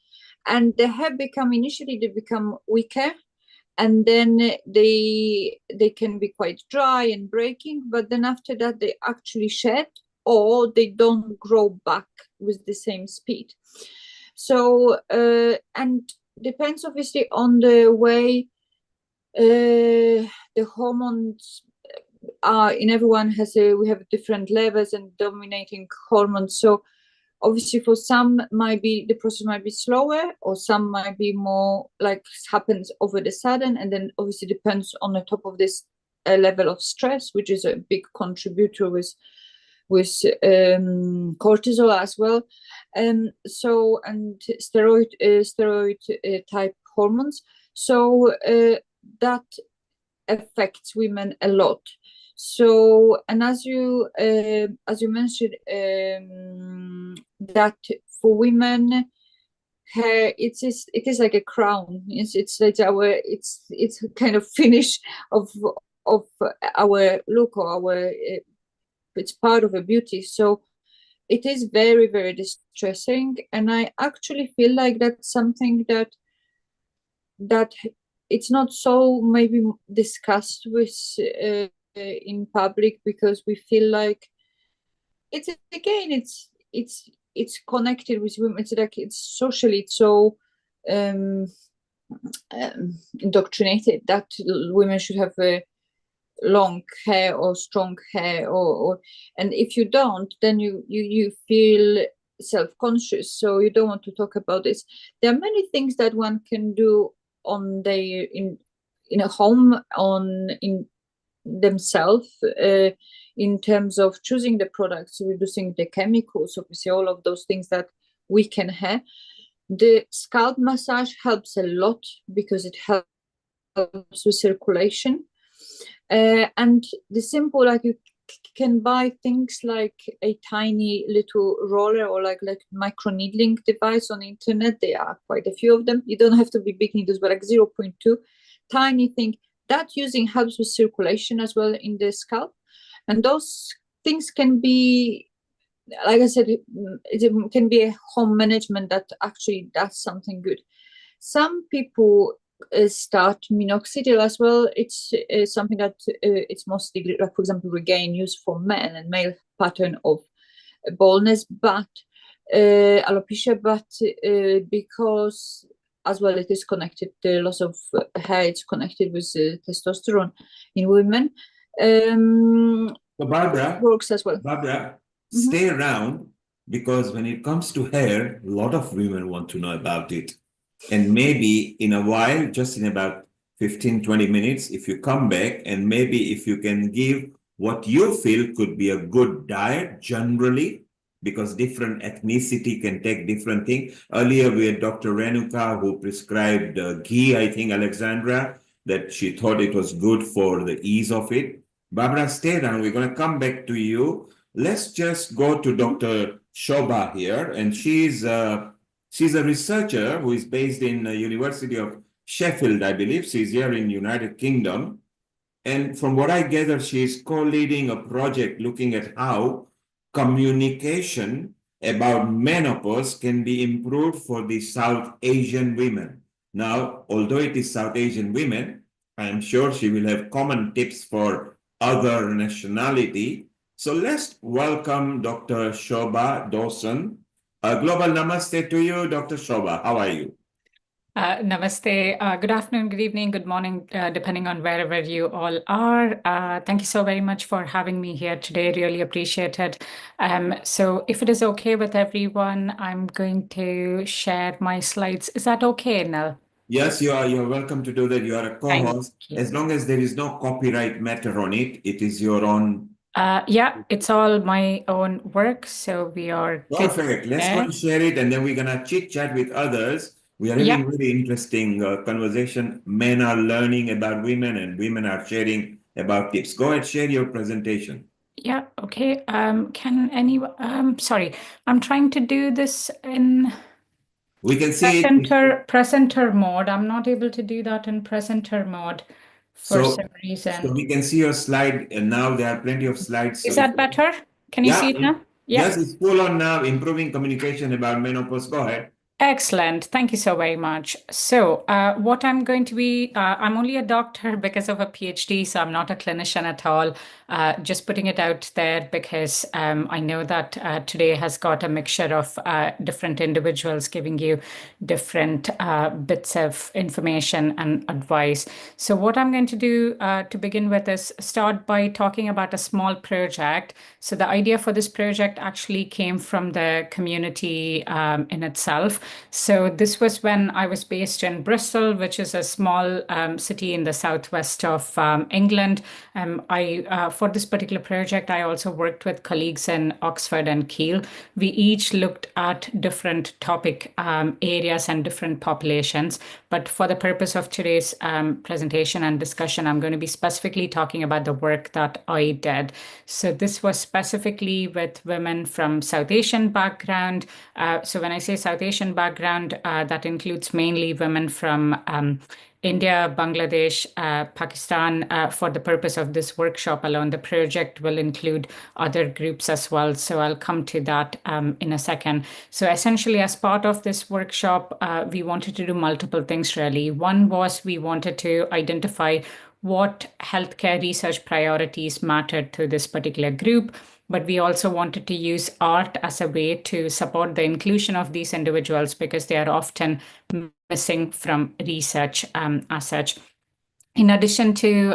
And the hair initially they become weaker, and then they can be quite dry and breaking, but then after that they actually shed, or they don't grow back with the same speed. So and depends obviously on the way the hormones are in everyone we have different levels and dominating hormones. So obviously for some the process might be slower, or some might be more like happens over the sudden, and then obviously depends on the top of this level of stress, which is a big contributor with cortisol as well, and steroid type hormones. So that affects women a lot. So, and as you mentioned, that for women, hair it is like a crown. It's like it's kind of finish of our look, or our it's part of a beauty. So it is very, very distressing, and I actually feel like that's something that it's not so maybe discussed with in public, because we feel like it's again it's connected with women. It's like it's socially so indoctrinated that women should have a long hair or strong hair, or and if you don't, then you feel self-conscious, so you don't want to talk about this. There are many things that one can do on their in a home, in themselves, in terms of choosing the products, reducing the chemicals, obviously all of those things that we can have. The scalp massage helps a lot because it helps with circulation, and the simple, like you can buy things like a tiny little roller, or like micro needling device on the internet. There are quite a few of them. You don't have to be big needles, but like 0.2 tiny thing that using helps with circulation as well in the scalp. And those things can be, like I said, it can be a home management that actually does something good. Some people start minoxidil as well. It's something that it's mostly, like, for example, Regain used for men and male pattern of baldness, but alopecia, but because as well it is connected, the loss of hair, it's connected with testosterone in women. So Barbara, works as well. Barbara, stay around, because when it comes to hair, a lot of women want to know about it. And maybe in a while, just in about 15, 20 minutes, if you come back, and maybe if you can give what you feel could be a good diet generally, because different ethnicity can take different things. Earlier, we had Dr. Renuka, who prescribed ghee, I think, Alexandra, that she thought it was good for the ease of it. Barbara, stay around. We're going to come back to you. Let's just go to Dr. Shobha here, and she's a researcher who is based in the University of Sheffield, I believe. She's here in United Kingdom. And from what I gather, she's co-leading a project looking at how communication about menopause can be improved for the South Asian women. Now, although it is South Asian women, I'm sure she will have common tips for other nationality. So let's welcome Dr. Shobha Dawson. Global namaste to you, Dr. Shobha. How are you? Namaste. Good afternoon, good evening, good morning, depending on wherever you all are. Thank you so very much for having me here today. Really appreciate it. So if it is okay with everyone, I'm going to share my slides. Is that okay, Nell? Yes, you are. You're welcome to do that. You are a co-host. As long as there is no copyright matter on it, it is your own. Yeah, it's all my own work, so we are perfect. Let's go and share it, and then we're gonna chit chat with others. We are having really interesting conversation. Men are learning about women, and women are sharing about tips. Go ahead, share your presentation. Yeah, okay. Can anyone, sorry, I'm trying to do this in we can see presenter mode. I'm not able to do that in presenter mode for some reason. So we can see your slide, and now there are plenty of slides. Is that better? Can you see it now? Yes, it's full on now, improving communication about menopause. Go ahead. Excellent. Thank you so very much. So, what I'm going to be, I'm only a doctor because of a PhD, so I'm not a clinician at all. Just putting it out there because I know that today has got a mixture of different individuals giving you different bits of information and advice. So, what I'm going to do to begin with is start by talking about a small project. So, the idea for this project actually came from the community in itself. So this was when I was based in Bristol, which is a small city in the southwest of England. For this particular project, I also worked with colleagues in Oxford and Kiel. We each looked at different topic areas and different populations. But for the purpose of today's presentation and discussion, I'm going to be specifically talking about the work that I did. So this was specifically with women from South Asian background. So when I say South Asian background, that includes mainly women from India, Bangladesh, Pakistan. For the purpose of this workshop alone, the project will include other groups as well. So I'll come to that in a second. So essentially, as part of this workshop, we wanted to do multiple things really. One was we wanted to identify what healthcare research priorities mattered to this particular group. But we also wanted to use art as a way to support the inclusion of these individuals because they are often missing from research as such. In addition to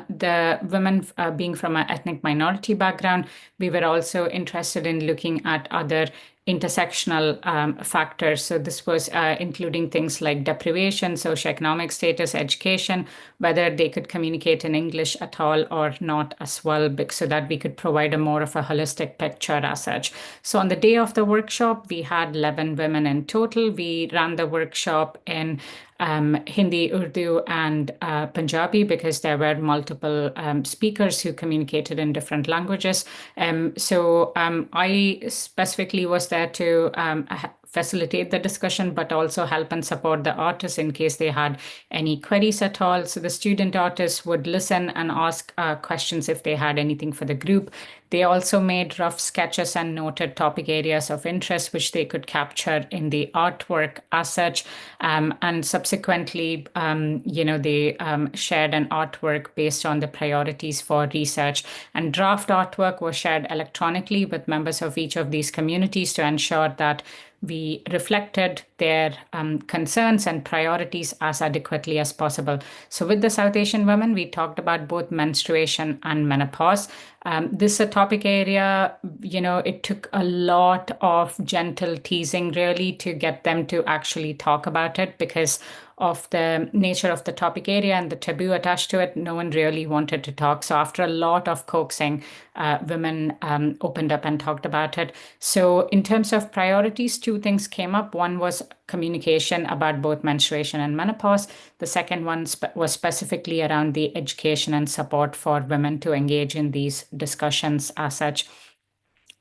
the women being from an ethnic minority background, we were also interested in looking at other intersectional factors. So this was including things like deprivation, socioeconomic status, education, whether they could communicate in English at all or not as well, so that we could provide a more of a holistic picture as such. So on the day of the workshop, we had 11 women in total. We ran the workshop in Hindi, Urdu, and Punjabi because there were multiple speakers who communicated in different languages. So I specifically was there to facilitate the discussion, but also help and support the artists in case they had any queries at all. So the student artists would listen and ask questions if they had anything for the group. They also made rough sketches and noted topic areas of interest, which they could capture in the artwork as such. And subsequently, they shared an artwork based on the priorities for research. And draft artwork was shared electronically with members of each of these communities to ensure that we reflected their concerns and priorities as adequately as possible. So with the South Asian women, we talked about both menstruation and menopause. This is a topic area, it took a lot of gentle teasing really to get them to actually talk about it because of the nature of the topic area and the taboo attached to it. No one really wanted to talk. So after a lot of coaxing, women opened up and talked about it. So in terms of priorities, two things came up. One was communication about both menstruation and menopause. The second one was specifically around the education and support for women to engage in these discussions as such.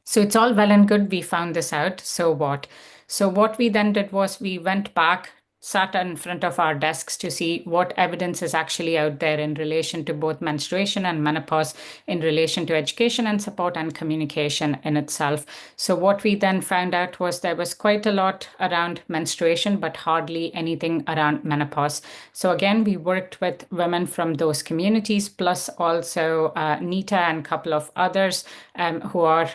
So it's all well and good. We found this out. So what? So what we then did was we went back, sat in front of our desks to see what evidence is actually out there in relation to both menstruation and menopause, in relation to education and support and communication in itself. So what we then found out was there was quite a lot around menstruation, but hardly anything around menopause. So again, we worked with women from those communities, plus also Nita and a couple of others who are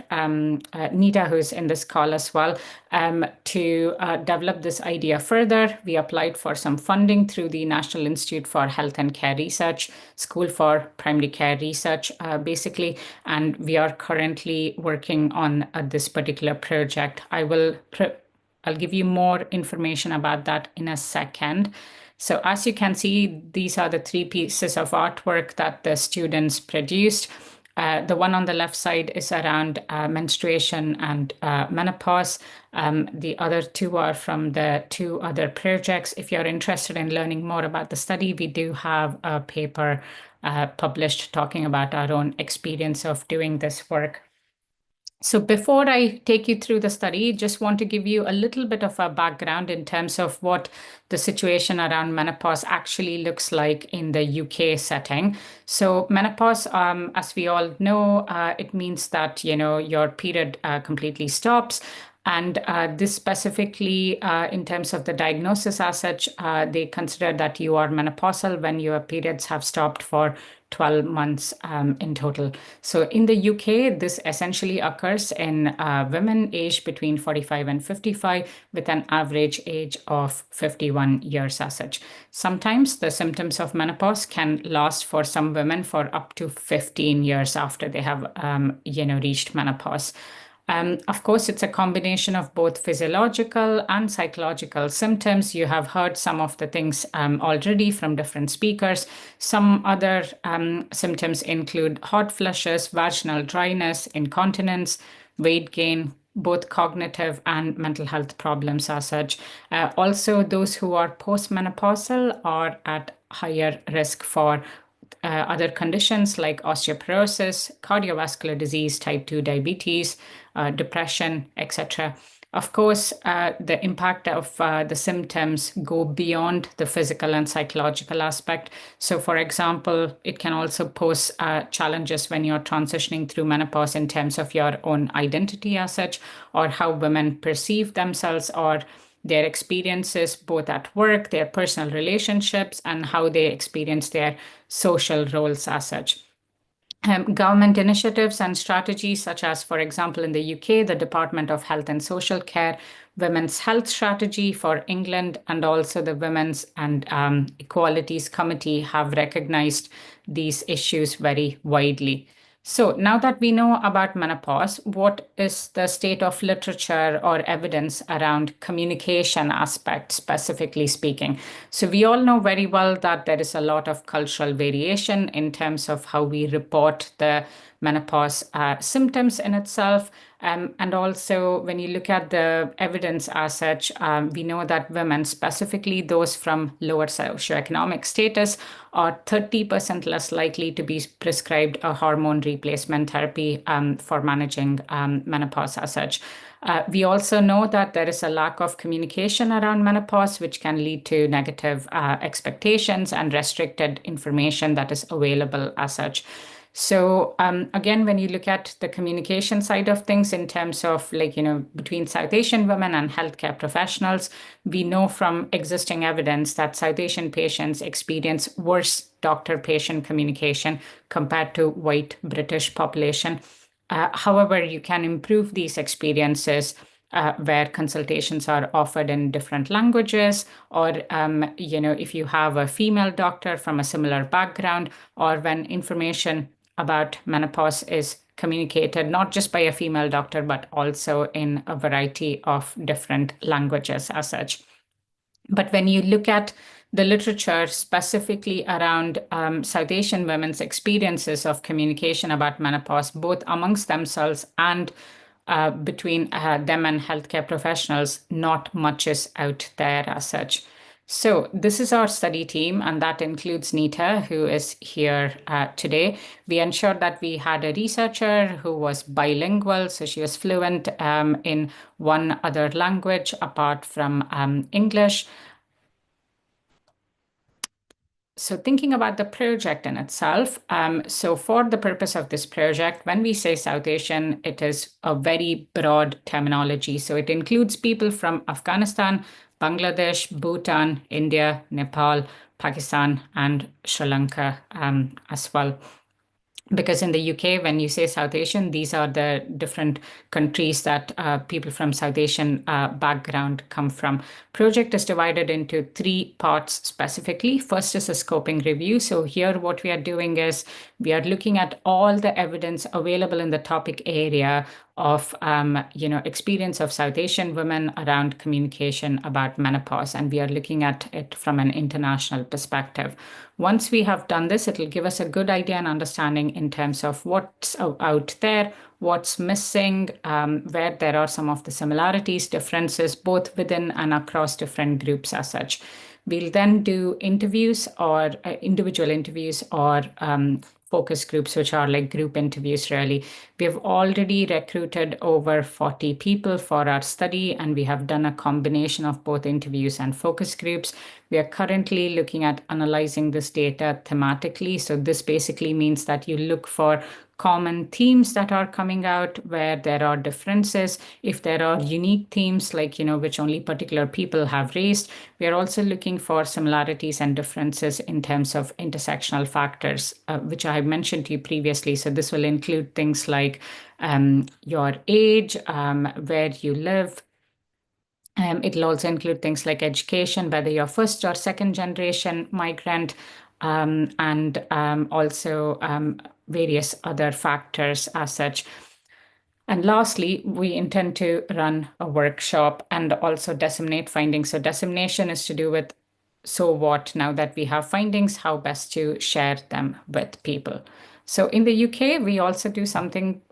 Nita, who's in this call as well, to develop this idea further. We applied for some funding through the National Institute for Health and Care Research, School for Primary Care Research, basically, and we are currently working on this particular project. I'll give you more information about that in a second. So as you can see, these are the three pieces of artwork that the students produced. The one on the left side is around menstruation and menopause. The other two are from the two other projects. If you're interested in learning more about the study, we do have a paper published talking about our own experience of doing this work. So before I take you through the study, just want to give you a little bit of a background in terms of what the situation around menopause actually looks like in the UK setting. So menopause, as we all know, it means that, your period completely stops. And this specifically, in terms of the diagnosis as such, they consider that you are menopausal when your periods have stopped for 12 months in total. So in the UK, this essentially occurs in women aged between 45 and 55 with an average age of 51 years as such. Sometimes the symptoms of menopause can last for some women for up to 15 years after they have reached menopause. Of course, it's a combination of both physiological and psychological symptoms. You have heard some of the things already from different speakers. Some other symptoms include hot flushes, vaginal dryness, incontinence, weight gain, both cognitive and mental health problems as such. Also, those who are postmenopausal are at higher risk for other conditions like osteoporosis, cardiovascular disease, type 2 diabetes, depression, etc. Of course, the impact of the symptoms go beyond the physical and psychological aspect. So, for example, it can also pose challenges when you're transitioning through menopause in terms of your own identity as such, or how women perceive themselves, or their experiences both at work, their personal relationships, and how they experience their social roles as such. Government initiatives and strategies such as, for example, in the UK, the Department of Health and Social Care, Women's Health Strategy for England, and also the Women's and Equalities Committee have recognized these issues very widely. So now that we know about menopause, what is the state of literature or evidence around communication aspect, specifically speaking? So we all know very well that there is a lot of cultural variation in terms of how we report the menopause symptoms in itself. And also, when you look at the evidence as such, we know that women, specifically those from lower socioeconomic status, are 30% less likely to be prescribed a hormone replacement therapy for managing menopause as such. We also know that there is a lack of communication around menopause, which can lead to negative expectations and restricted information that is available as such. So again, when you look at the communication side of things in terms of between South Asian women and healthcare professionals, we know from existing evidence that South Asian patients experience worse doctor-patient communication compared to white British population. However, you can improve these experiences where consultations are offered in different languages, or if you have a female doctor from a similar background, or when information about menopause is communicated not just by a female doctor, but also in a variety of different languages as such. But when you look at the literature specifically around South Asian women's experiences of communication about menopause, both amongst themselves and between them and healthcare professionals, not much is out there as such. So this is our study team, and that includes Nita, who is here today. We ensured that we had a researcher who was bilingual, so she was fluent in one other language apart from English. So thinking about the project in itself, so for the purpose of this project, when we say South Asian, it is a very broad terminology. So it includes people from Afghanistan, Bangladesh, Bhutan, India, Nepal, Pakistan, and Sri Lanka as well. Because in the UK, when you say South Asian, these are the different countries that people from South Asian background come from. Project is divided into 3 parts specifically. First is a scoping review. So here what we are doing is we are looking at all the evidence available in the topic area of experience of South Asian women around communication about menopause, and we are looking at it from an international perspective. Once we have done this, it will give us a good idea and understanding in terms of what's out there, what's missing, where there are some of the similarities, differences, both within and across different groups as such. We'll then do interviews or individual interviews or focus groups, which are like group interviews really. We have already recruited over 40 people for our study, and we have done a combination of both interviews and focus groups. We are currently looking at analyzing this data thematically. So this basically means that you look for common themes that are coming out where there are differences. If there are unique themes, like, which only particular people have raised, we are also looking for similarities and differences in terms of intersectional factors, which I have mentioned to you previously. So this will include things like your age, where you live. It'll also include things like education, whether you're first or second generation migrant, and also various other factors as such. And lastly, we intend to run a workshop and also disseminate findings. So dissemination is to do with, so what, now that we have findings, how best to share them with people. So in the UK, we also do something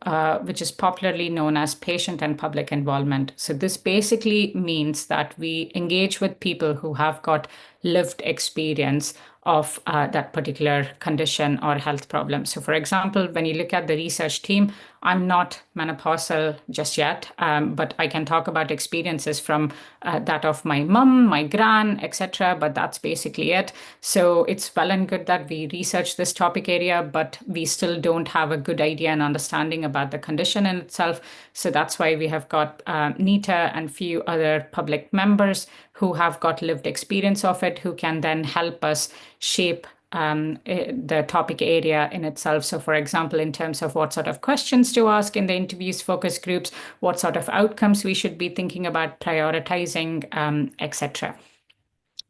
which is popularly known as patient and public involvement. So this basically means that we engage with people who have got lived experience of that particular condition or health problem. So for example, when you look at the research team, I'm not menopausal just yet, but I can talk about experiences from that of my mum, my gran, etc. But that's basically it. So it's well and good that we research this topic area, but we still don't have a good idea and understanding about the condition in itself. So that's why we have got Nita and few other public members who have got lived experience of it, who can then help us shape the topic area in itself. So for example, in terms of what sort of questions to ask in the interviews, focus groups, what sort of outcomes we should be thinking about prioritizing, etc.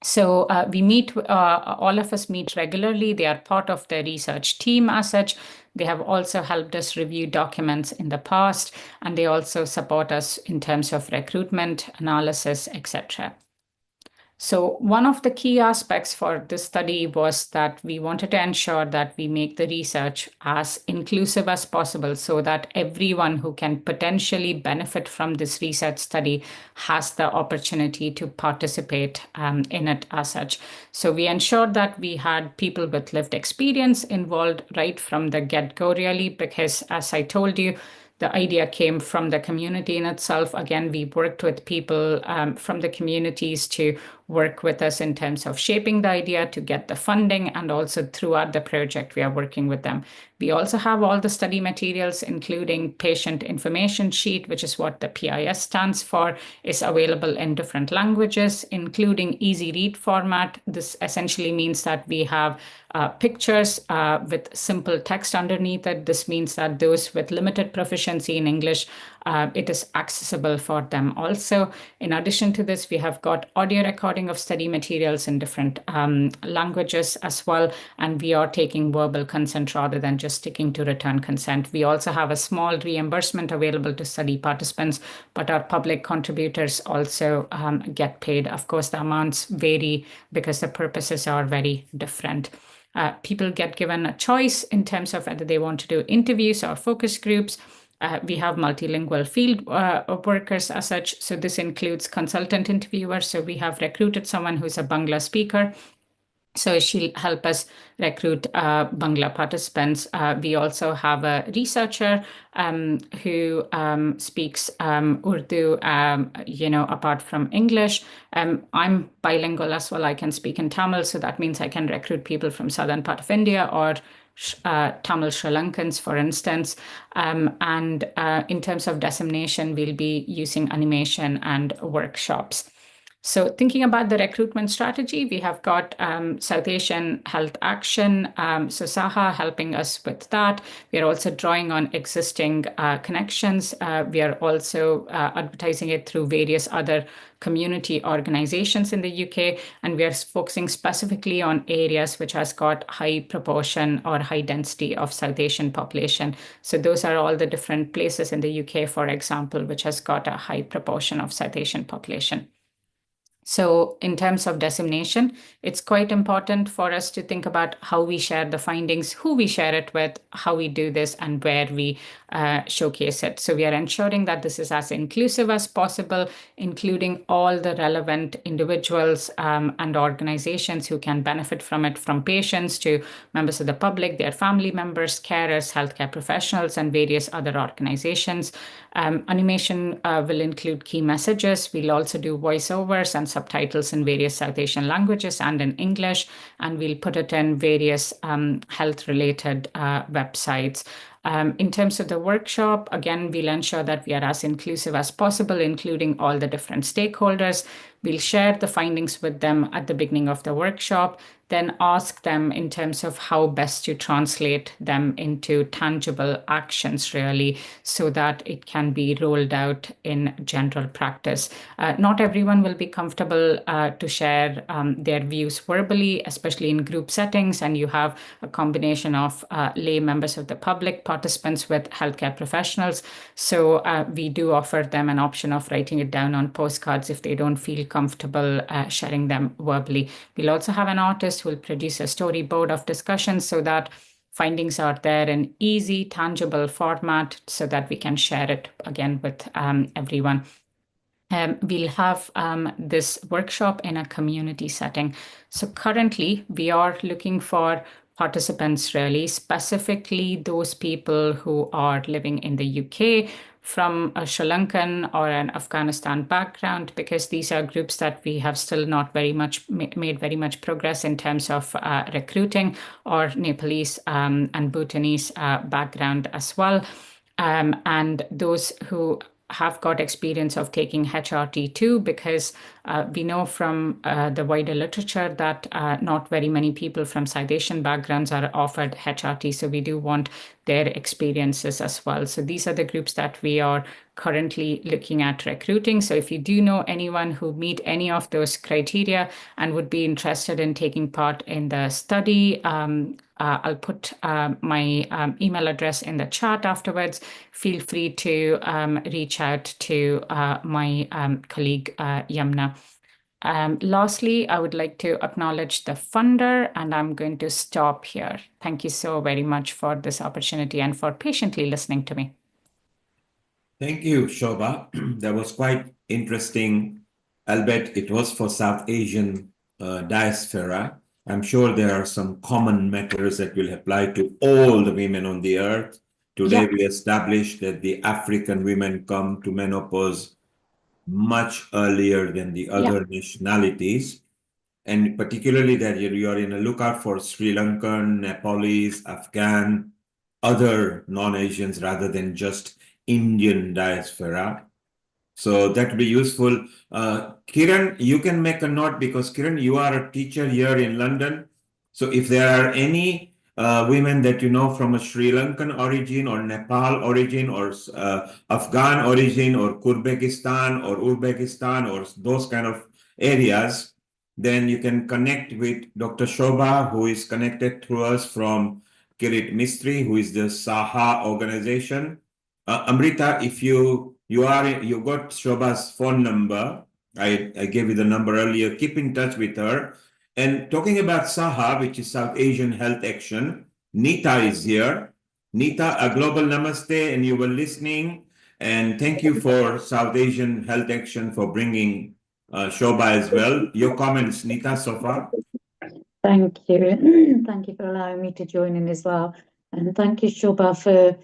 So we meet, all of us meet regularly. They are part of the research team as such. They have also helped us review documents in the past, and they also support us in terms of recruitment, analysis, etc. So one of the key aspects for this study was that we wanted to ensure that we make the research as inclusive as possible so that everyone who can potentially benefit from this research study has the opportunity to participate in it as such. So we ensured that we had people with lived experience involved right from the get-go really, because as I told you, the idea came from the community in itself. Again, we worked with people from the communities to work with us in terms of shaping the idea, to get the funding, and also throughout the project, we are working with them. We also have all the study materials, including patient information sheet, which is what the PIS stands for, is available in different languages, including easy read format. This essentially means that we have pictures with simple text underneath it. This means that those with limited proficiency in English, it is accessible for them also. In addition to this, we have got audio recording of study materials in different languages as well, and we are taking verbal consent rather than just sticking to written consent. We also have a small reimbursement available to study participants, but our public contributors also get paid. Of course, the amounts vary because the purposes are very different. People get given a choice in terms of whether they want to do interviews or focus groups. We have multilingual field workers as such. So this includes consultant interviewers. So we have recruited someone who's a Bangla speaker. So she'll help us recruit Bangla participants. We also have a researcher who speaks Urdu, apart from English. I'm bilingual as well. I can speak in Tamil, so that means I can recruit people from southern part of India or Tamil Sri Lankans, for instance. And in terms of dissemination, we'll be using animation and workshops. So thinking about the recruitment strategy, we have got South Asian Health Action, so SAHA helping us with that. We are also drawing on existing connections. We are also advertising it through various other community organizations in the UK, and we are focusing specifically on areas which has got high proportion or high density of South Asian population. So those are all the different places in the UK, for example, which has got a high proportion of South Asian population. So in terms of dissemination, it's quite important for us to think about how we share the findings, who we share it with, how we do this, and where we showcase it. So we are ensuring that this is as inclusive as possible, including all the relevant individuals and organizations who can benefit from it, from patients to members of the public, their family members, carers, healthcare professionals, and various other organizations. Animation will include key messages. We'll also do voiceovers and subtitles in various South Asian languages and in English, and we'll put it in various health-related websites. In terms of the workshop, again, we'll ensure that we are as inclusive as possible, including all the different stakeholders. We'll share the findings with them at the beginning of the workshop, then ask them in terms of how best to translate them into tangible actions, really, so that it can be rolled out in general practice. Not everyone will be comfortable to share their views verbally, especially in group settings, and you have a combination of lay members of the public, participants with healthcare professionals. So we do offer them an option of writing it down on postcards if they don't feel comfortable sharing them verbally. We'll also have an artist who will produce a storyboard of discussions so that findings are there in easy, tangible format so that we can share it again with everyone. We'll have this workshop in a community setting. So currently we are looking for participants, really, specifically those people who are living in the UK from a Sri Lankan or an Afghanistan background, because these are groups that we have still not very much made very much progress in terms of recruiting, or Nepalese and Bhutanese background as well. And those who have got experience of taking HRT2, because we know from the wider literature that not very many people from South Asian backgrounds are offered HRT, so we do want their experiences as well. So these are the groups that we are currently looking at recruiting. So if you do know anyone who meet any of those criteria and would be interested in taking part in the study, I'll put my email address in the chat afterwards. Feel free to reach out to my colleague Yamna. Lastly, I would like to acknowledge the funder, and I'm going to stop here. Thank you so very much for this opportunity and for patiently listening to me. Thank you, Shobha. That was quite interesting, albeit it was for South Asian diaspora. I'm sure there are some common matters that will apply to all the women on the earth. Today, we established that the African women come to menopause much earlier than the other nationalities. And particularly that you are in a lookout for Sri Lankan, Nepalese, Afghan, other non-Asians rather than just Indian diaspora. So that would be useful. Kiran, you can make a note, because Kiran, you are a teacher here in London. So if there are any women that you know from a Sri Lankan origin or Nepal origin or Afghan origin or Kyrgyzstan or Uzbekistan or those kind of areas, then you can connect with Dr. Shobha, who is connected through us from Kirit Mistry, who is the Saha organization. Amrita, if you got Shobha's phone number, I gave you the number earlier, keep in touch with her. And talking about Saha, which is South Asian Health Action, Nita is here. Nita, a global namaste, and you were listening. And thank you for South Asian Health Action for bringing Shobha as well. Your comments, Nita, so far? Thank you. Thank you for allowing me to join in as well. And thank you, Shobha, for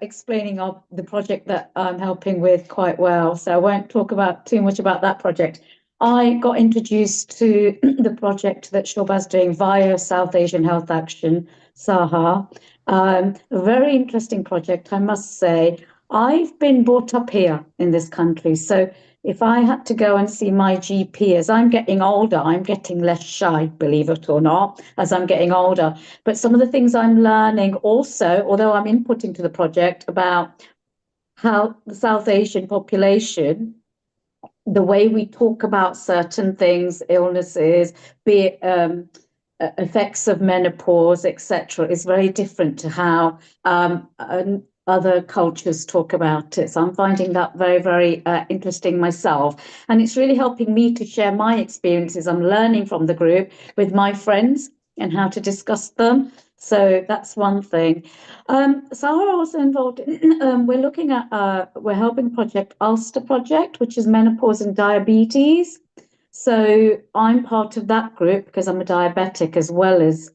explaining the project that I'm helping with quite well. So I won't talk too much about that project. I got introduced to the project that Shobha's doing via South Asian Health Action, SAHA. A very interesting project, I must say. I've been brought up here in this country. So if I had to go and see my GP, as I'm getting older, I'm getting less shy, believe it or not, as I'm getting older. But some of the things I'm learning also, although I'm inputting to the project about how the South Asian population, the way we talk about certain things, illnesses, be it effects of menopause, etc., is very different to how a other cultures talk about it. So I'm finding that very, very interesting myself. And it's really helping me to share my experiences. I'm learning from the group with my friends and how to discuss them. So that's one thing. Sarah also involved in, we're looking at, we're helping Project Ulster Project, which is menopause and diabetes. So I'm part of that group because I'm a diabetic as well as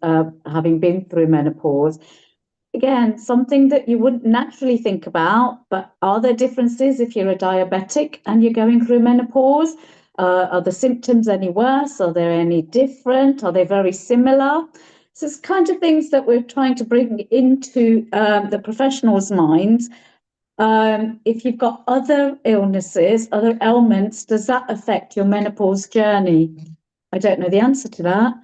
having been through menopause. Again, something that you wouldn't naturally think about, but are there differences if you're a diabetic and you're going through menopause? Are the symptoms any worse? Are they any different? Are they very similar? So it's kind of things that we're trying to bring into the professionals' minds. If you've got other illnesses, other ailments, does that affect your menopause journey? I don't know the answer to that.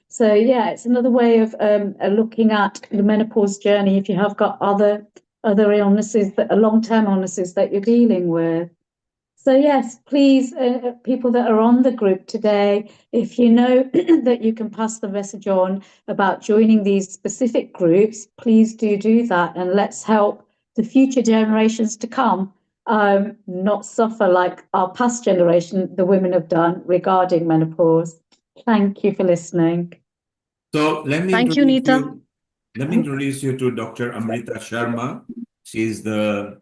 So yeah, it's another way of looking at the menopause journey if you have got other illnesses that are long-term illnesses that you're dealing with. So yes, please, people that are on the group today, if you know that you can pass the message on about joining these specific groups, please do that, and let's help the future generations to come not suffer like our past generation, the women have done regarding menopause. Thank you for listening. So let me Thank you, Nita. Let me introduce you to Dr. Amrita Sharma. She's the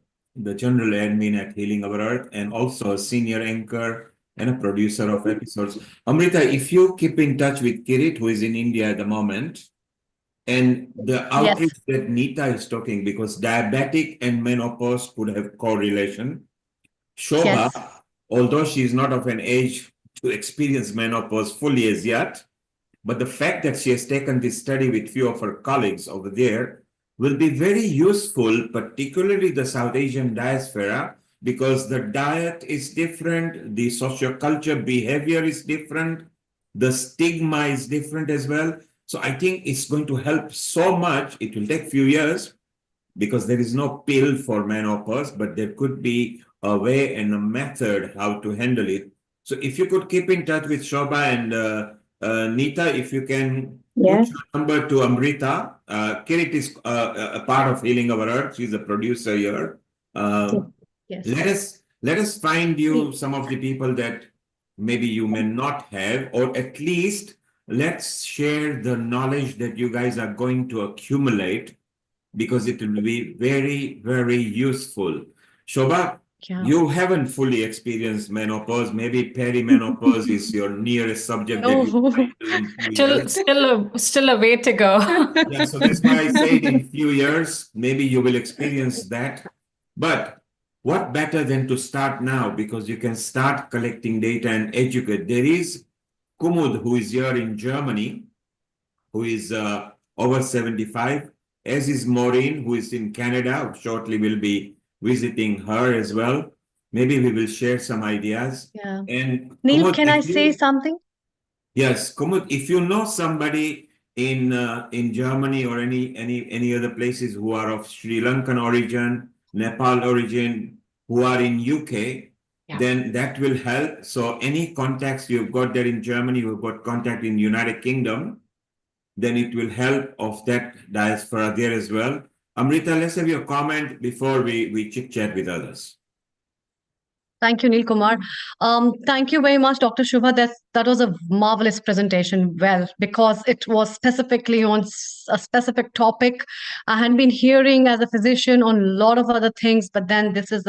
general admin at Healing Our Earth and also a senior anchor and a producer of episodes. Amrita, if you keep in touch with Kirit, who is in India at the moment, and the outreach that Nita is talking, because diabetic and menopause could have correlation. Shobha, although she is not of an age to experience menopause fully as yet, but the fact that she has taken this study with few of her colleagues over there will be very useful, particularly the South Asian diaspora, because the diet is different, the socioculture behavior is different, the stigma is different as well. So I think it's going to help so much. It will take few years because there is no pill for menopause, but there could be a way and a method how to handle it. So if you could keep in touch with Shobha and Nita, if you can put your number to Amrita. Kirit is a part of Healing Our Earth. She's a producer here. Let us find you some of the people that maybe you may not have, or at least let's share the knowledge that you guys are going to accumulate, because it will be very, very useful. Shobha, you haven't fully experienced menopause. Maybe perimenopause is your nearest subject that you might do in few years. Still a way to go. Yeah, so that's why I said in few years, maybe you will experience that. But what better than to start now, because you can start collecting data and educate. There is Kumud, who is here in Germany, who is over 75, as is Maureen, who is in Canada. Shortly we'll be visiting her as well. Maybe we will share some ideas. Yeah. And Neil, Kumud, can I say something? Yes, Kumud, if you know somebody in Germany or any other places who are of Sri Lankan origin, Nepal origin, who are in UK, then that will help. So any contacts you've got there in Germany, you've got contact in United Kingdom, then it will help of that diaspora there as well. Amrita, let's have your comment before we chit chat with others. Thank you, Neil Kumar. Thank you very much, Dr. Shubha. That was a marvelous presentation. Well, because it was specifically on a specific topic. I had been hearing as a physician on a lot of other things, but then this is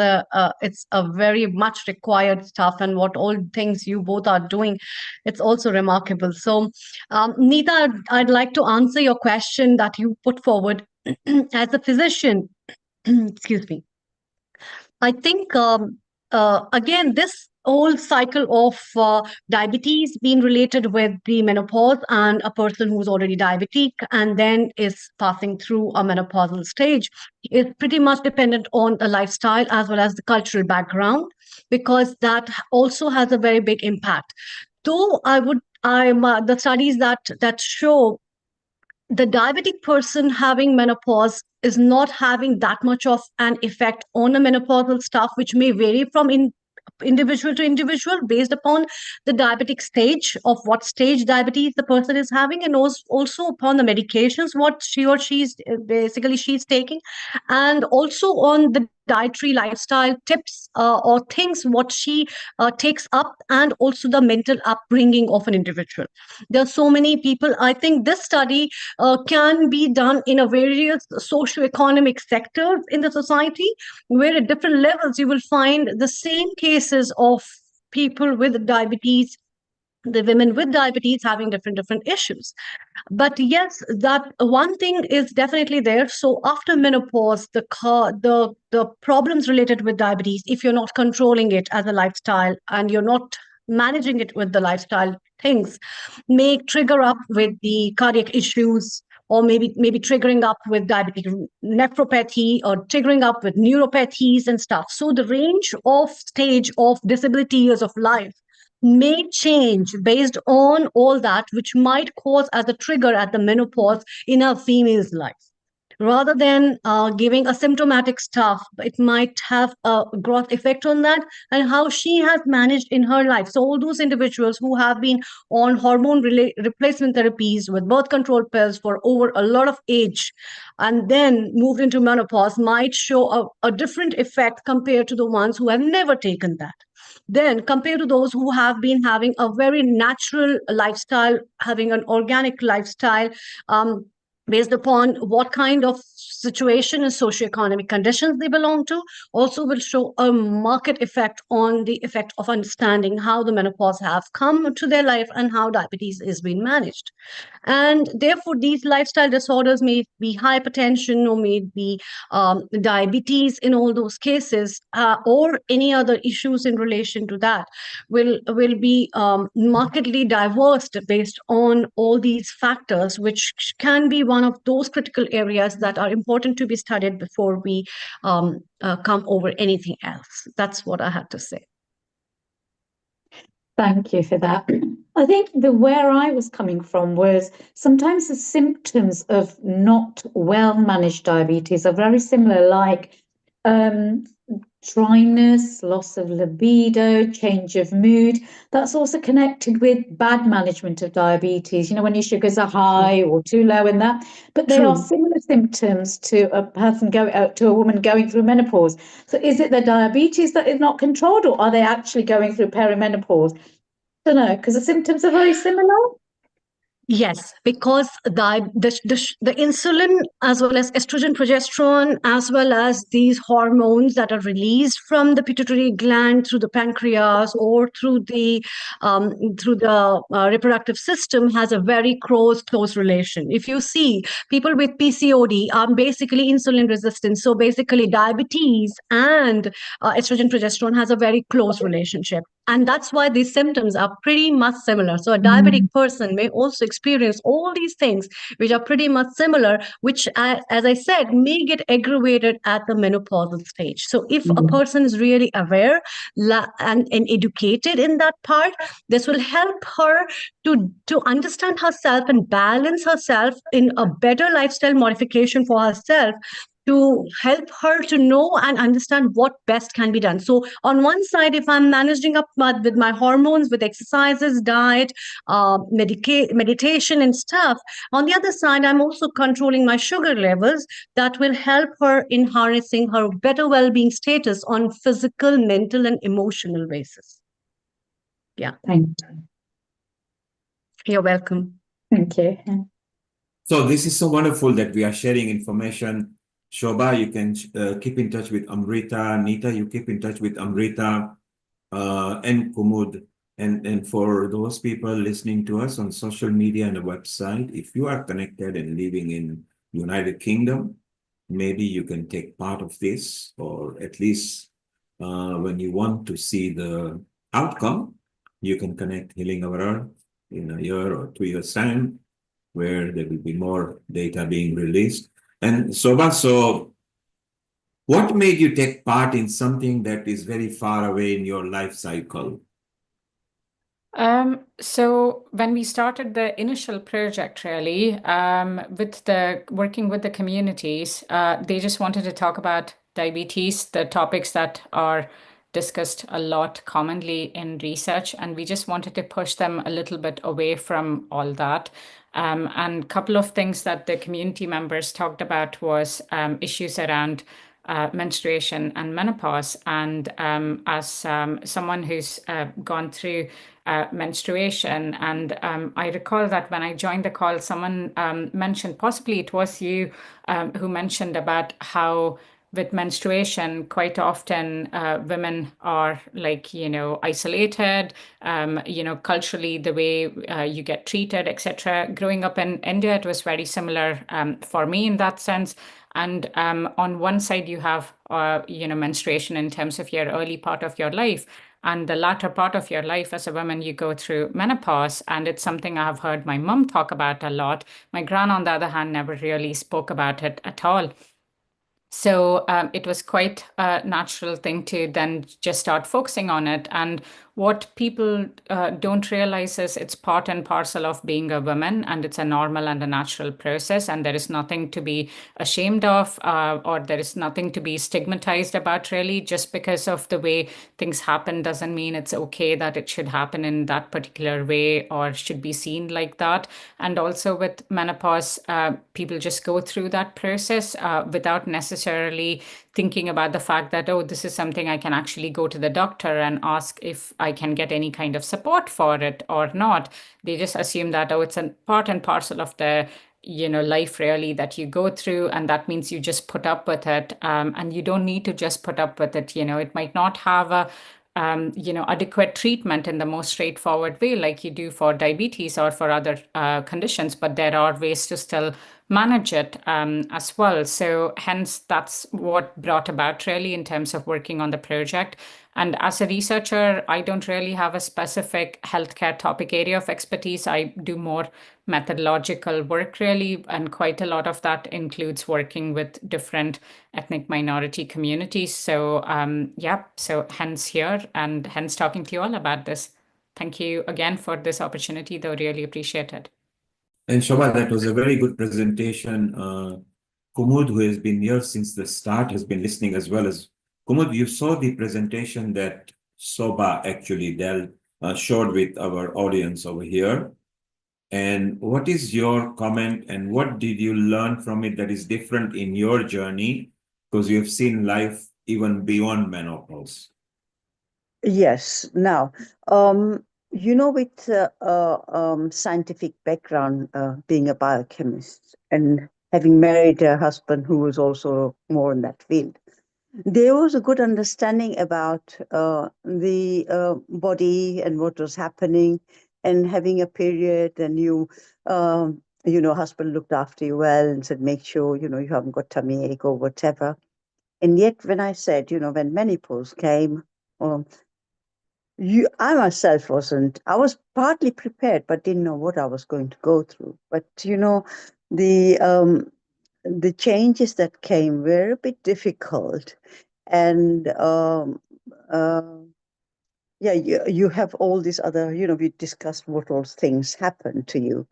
it's a very much required stuff, and what all things you both are doing, it's also remarkable. So, Nita, I'd like to answer your question that you put forward as a physician. Excuse me. I think. Again, this whole cycle of diabetes being related with the menopause and a person who's already diabetic and then is passing through a menopausal stage is pretty much dependent on the lifestyle as well as the cultural background, because that also has a very big impact. Though the studies that show the diabetic person having menopause is not having that much of an effect on the menopausal stuff, which may vary from individual to individual based upon the diabetic stage of what stage diabetes the person is having, and also upon the medications what she or she's basically she's taking, and also on the dietary lifestyle tips or things what she takes up, and also the mental upbringing of an individual. There are so many people. I think this study can be done in a various socio-economic sectors in the society, where at different levels you will find the same cases of people with diabetes, the women with diabetes having different issues. But yes, that one thing is definitely there. So after menopause, the problems related with diabetes, if you're not controlling it as a lifestyle and you're not managing it with the lifestyle things, may trigger up with the cardiac issues, or maybe triggering up with diabetic nephropathy, or triggering up with neuropathies and stuff. So the range of stage of disability years of life may change based on all that, which might cause as a trigger at the menopause in a female's life. Rather than giving a symptomatic stuff, it might have a growth effect on that and how she has managed in her life. So all those individuals who have been on hormone replacement therapies with birth control pills for over a lot of age and then moved into menopause might show a different effect compared to the ones who have never taken that. Then compared to those who have been having a very natural lifestyle, having an organic lifestyle, based upon what kind of situation and socioeconomic conditions they belong to, also will show a market effect on the effect of understanding how the menopause have come to their life and how diabetes is being managed. And therefore, these lifestyle disorders may be hypertension, or may be diabetes in all those cases, or any other issues in relation to that, will be markedly diverse based on all these factors, which can be one of those critical areas that are important to be studied before we come over anything else. That's what I had to say. Thank you for that. I think where I was coming from was sometimes the symptoms of not well managed diabetes are very similar, like dryness, loss of libido, change of mood. That's also connected with bad management of diabetes, when your sugars are high or too low in that. But they are similar symptoms to a person to a woman going through menopause. So is it the diabetes that is not controlled, or are they actually going through perimenopause? I don't know, because the symptoms are very similar. Yes, because the insulin, as well as estrogen, progesterone, as well as these hormones that are released from the pituitary gland through the pancreas or through the reproductive system, has a very close relation. If you see, people with PCOD are basically insulin resistant. So basically, diabetes and estrogen, progesterone has a very close relationship. And that's why these symptoms are pretty much similar. So a diabetic person may also experience all these things, which are pretty much similar, which, as I said, may get aggravated at the menopausal stage. So if a person is really aware and educated in that part, this will help her to understand herself and balance herself in a better lifestyle modification for herself, to help her to know and understand what best can be done. So on one side, if I'm managing up with my hormones, with exercises, diet, meditation and stuff, on the other side, I'm also controlling my sugar levels. That will help her in harnessing her better well-being status on physical, mental and emotional basis. Yeah. Thank you. You're welcome. Thank you. So this is so wonderful that we are sharing information. Shobha, you can keep in touch with Amrita. Nita, you keep in touch with Amrita, and Kumud. And for those people listening to us on social media and the website, if you are connected and living in United Kingdom, maybe you can take part of this, or at least when you want to see the outcome, you can connect Healing Our Earth in a year or 2 years' time, where there will be more data being released. And Shobha, so what made you take part in something that is very far away in your life cycle? So when we started the initial project, really, working with the communities, they just wanted to talk about diabetes, the topics that are discussed a lot commonly in research, and we just wanted to push them a little bit away from all that. And a couple of things that the community members talked about was issues around menstruation and menopause. And as someone who's gone through menstruation, and I recall that when I joined the call, someone mentioned, possibly it was you, who mentioned about how with menstruation, quite often women are like, isolated, culturally, the way you get treated, etc. Growing up in India, it was very similar for me in that sense. And on one side, you have, menstruation in terms of your early part of your life. And the latter part of your life as a woman, you go through menopause. And it's something I've heard my mom talk about a lot. My gran, on the other hand, never really spoke about it at all. So it was quite a natural thing to then just start focusing on it. And what people don't realize is it's part and parcel of being a woman, and it's a normal and a natural process. And there is nothing to be ashamed of, or there is nothing to be stigmatized about, really. Just because of the way things happen doesn't mean it's okay that it should happen in that particular way or should be seen like that. And also with menopause, people just go through that process without necessarily thinking about the fact that, oh, this is something I can actually go to the doctor and ask if I can get any kind of support for it or not. They just assume that, oh, it's a part and parcel of the life, really, that you go through, and that means you just put up with it. And you don't need to just put up with it. It might not have a adequate treatment in the most straightforward way, like you do for diabetes or for other conditions, but there are ways to still manage it as well. So hence, that's what brought about, really, in terms of working on the project. And as a researcher, I don't really have a specific healthcare topic area of expertise. I do more methodological work, really, and quite a lot of that includes working with different ethnic minority communities. So so hence here, and hence talking to you all about this. Thank you again for this opportunity, though. Really appreciate it. And Shobha, that was a very good presentation. Kumud, who has been here since the start, has been listening as well. As Kumud, you saw the presentation that Shobha actually showed with our audience over here. And what is your comment, and what did you learn from it that is different in your journey? Because you have seen life even beyond menopause. Yes. Now, with scientific background, being a biochemist and having married a husband who was also more in that field, there was a good understanding about the body and what was happening, and having a period, and husband looked after you well and said, make sure, you haven't got tummy ache or whatever. And yet when I said, when menopause came, I myself I was partly prepared, but didn't know what I was going to go through. But, the changes that came were a bit difficult. And you have all these other, we discussed what all things happened to you.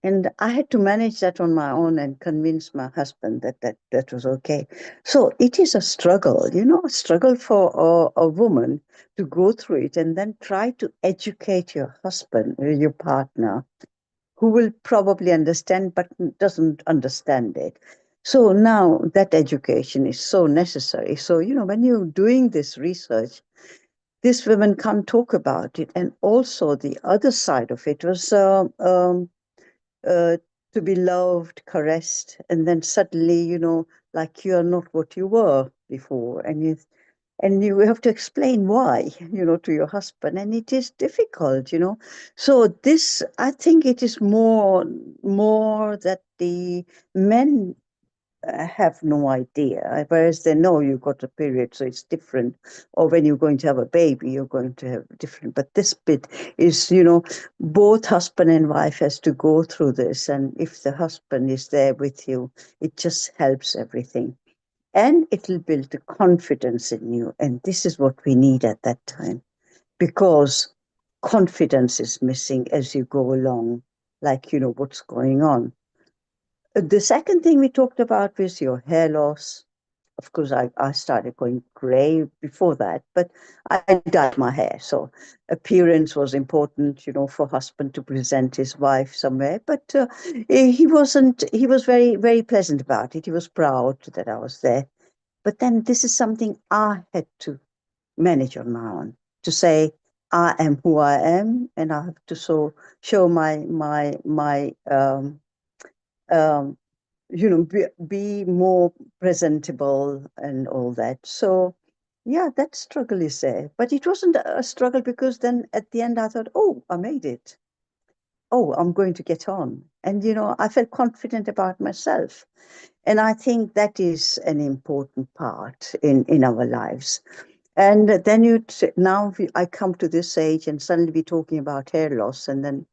And I had to manage that on my own and convince my husband that was okay. So it is a struggle, a struggle for a woman to go through it and then try to educate your husband, your partner, who will probably understand but doesn't understand it. So now that education is so necessary. So, when you're doing this research, these women can't talk about it. And also the other side of it was to be loved, caressed, and then suddenly, like you are not what you were before. And you have to explain why, to your husband. And it is difficult, So this, I think it is more that the men have no idea, whereas they know you got a period, so it's different. Or when you're going to have a baby, you're going to have different. But this bit is, both husband and wife has to go through this. And if the husband is there with you, it just helps everything. And it'll build the confidence in you. And this is what we need at that time, because confidence is missing as you go along, like, what's going on. The second thing we talked about was your hair loss, of course, I started going gray before that, but I dyed my hair. So appearance was important, for husband to present his wife somewhere. But he wasn't, he was very, very pleasant about it. He was proud that I was there. But then this is something I had to manage on my own, to say, I am who I am, and I have to show my be more presentable and all that. So, yeah, that struggle is there. But it wasn't a struggle, because then at the end I thought, oh, I made it. Oh, I'm going to get on. And, I felt confident about myself. And I think that is an important part in our lives. And then now I come to this age and suddenly be talking about hair loss, and then,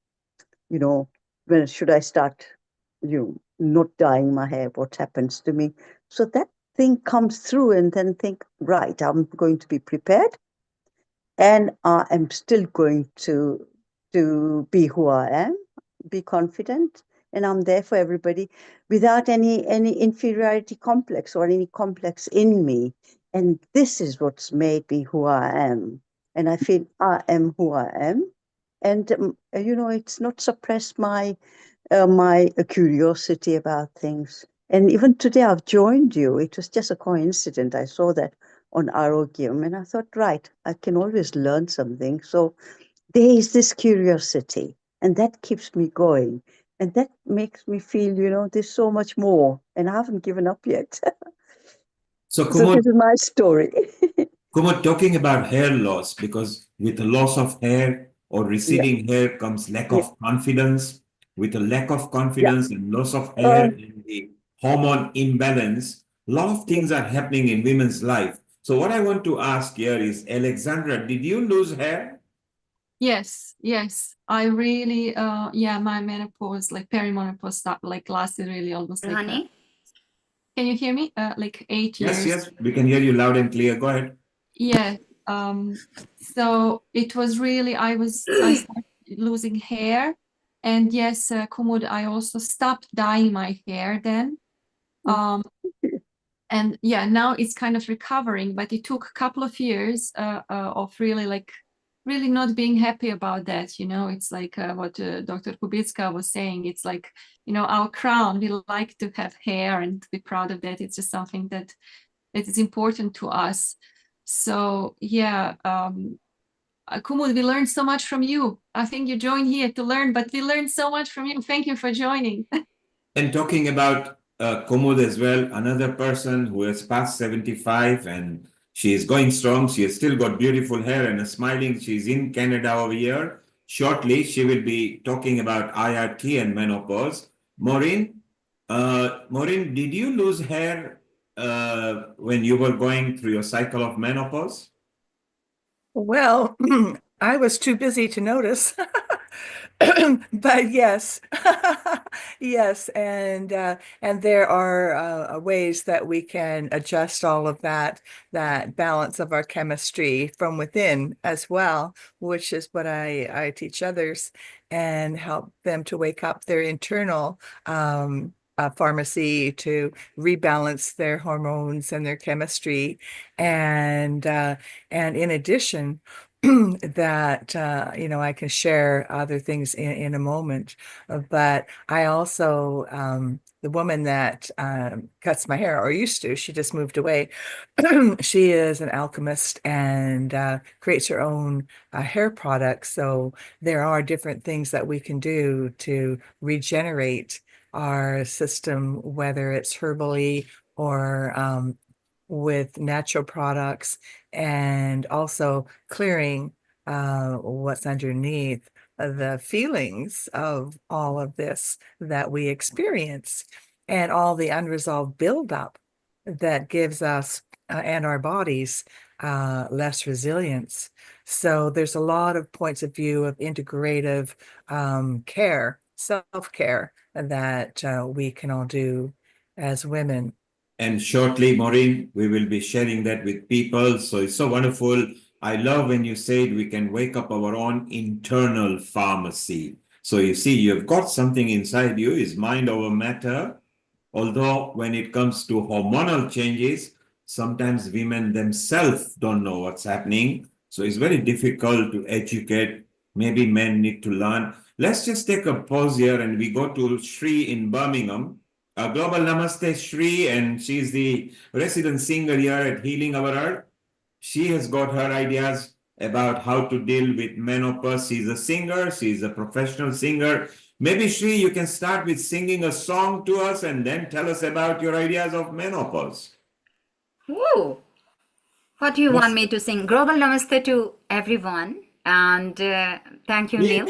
when should I start, not dyeing my hair? What happens to me? So that thing comes through, and then think, right, I'm going to be prepared, and I am still going to be who I am, be confident, and I'm there for everybody without any inferiority complex or any complex in me. And this is what's made me who I am. And I feel I am who I am. And, it's not suppressed my curiosity about things. And even today I've joined you. It was just a coincidence. I saw that on Arogyam, and I thought, right, I can always learn something. So there is this curiosity, and that keeps me going. And that makes me feel, there's so much more, and I haven't given up yet. So, So this is my story. Kumar, talking about hair loss, because with the loss of hair or receding hair comes lack of confidence. With a lack of confidence and loss of hair and the hormone imbalance, a lot of things are happening in women's life. So what I want to ask here is, Alexandra, did you lose hair? Yes. I really, my menopause, like perimenopause, lasted really almost Honey? Can you hear me? Like 8 years. Yes, we can hear you loud and clear. Go ahead. Yeah. So it was really, I started losing hair. And yes, Kumud, I also stopped dyeing my hair then. And yeah, now it's kind of recovering, but it took a couple of years of really not being happy about that. It's like what Dr. Kubitska was saying. It's like, our crown, we like to have hair and to be proud of that. It's just something that is important to us. So yeah, Kumud, we learned so much from you. I think you joined here to learn, but we learned so much from you. Thank you for joining. And talking about Kumud as well, another person who has passed 75 and she is going strong. She has still got beautiful hair and is smiling. She's in Canada over here. Shortly, she will be talking about IRT and menopause. Maureen, did you lose hair when you were going through your cycle of menopause? Well, I was too busy to notice. But yes, yes, and there are ways that we can adjust all of that balance of our chemistry from within as well, which is what I teach others and help them to wake up their internal pharmacy to rebalance their hormones and their chemistry, and in addition. That I can share other things in a moment, but I also the woman that cuts my hair, or used to, she just moved away. She is an alchemist and creates her own hair products. So there are different things that we can do to regenerate our system, whether it's herbally or with natural products, and also clearing what's underneath the feelings of all of this that we experience and all the unresolved buildup that gives us and our bodies less resilience. So there's a lot of points of view of integrative care, self-care that we can all do as women. And shortly, Maureen, we will be sharing that with people. So it's so wonderful. I love when you said we can wake up our own internal pharmacy. So you see, you've got something inside you, is mind over matter. Although when it comes to hormonal changes, sometimes women themselves don't know what's happening. So it's very difficult to educate. Maybe men need to learn. Let's just take a pause here and we go to Shri in Birmingham. A global namaste, Shri, and she's the resident singer here at Healing Our Earth. She has got her ideas about how to deal with menopause. She's a singer, she's a professional singer. Maybe Shri, you can start with singing a song to us and then tell us about your ideas of menopause. Ooh, what do you want me to sing? Global Namaste to everyone. And thank you, Neil.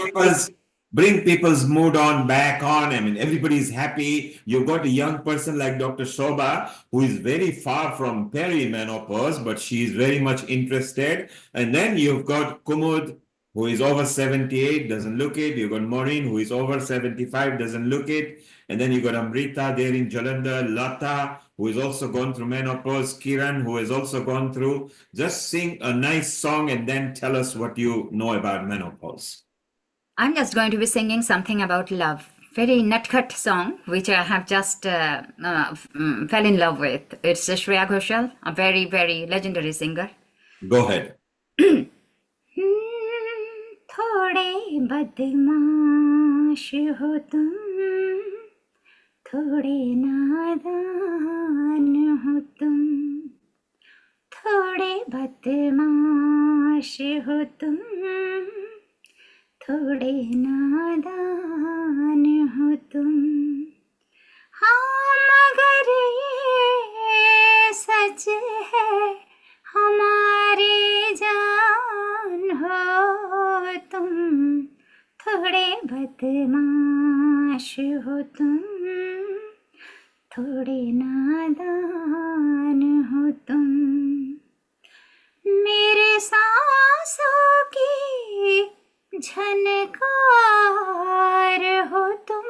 Bring people's mood on back on. I mean, everybody's happy. You've got a young person like Dr. Shobha, who is very far from perimenopause, but she is very much interested. And then you've got Kumud, who is over 78, doesn't look it. You've got Maureen, who is over 75, doesn't look it. And then you've got Amrita there in Jalandhar, Lata, who has also gone through menopause, Kiran, who has also gone through. Just sing a nice song and then tell us what you know about menopause. I'm just going to be singing something about love. Very nutcut song, which I have just fell in love with. It's Shreya Ghoshal, a very, very legendary singer. Go ahead. थोड़े बदमाश हो तुम, थोड़े नादान हो तुम, थोड़े बदमाश हो तुम, थोड़े नादान हो तुम, हाँ मगर ये सच है हमारी जान हो तुम, थोड़े बदमाश हो तुम, थोड़े नादान हो तुम, मेरे सांसों की झनकार हो तुम,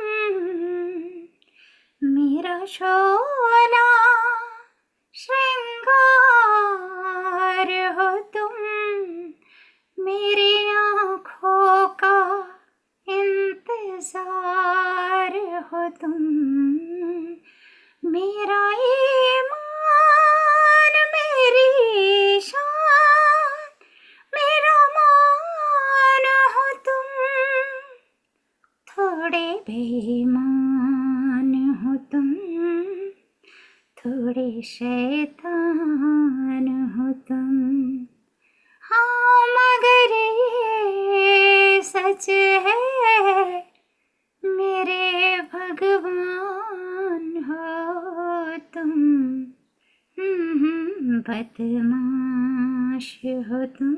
मेरा शोला श्रृंगार हो तुम, मेरी आँखों का इंतजार हो तुम, मेरा ईमान मेरी शान मेरा मान हो तुम, थोड़े बेईमान हो तुम, थोड़े शैतान हो तुम, हाँ मगर ये सच है मेरे भगवान हो तुम, बदमाश हो तुम,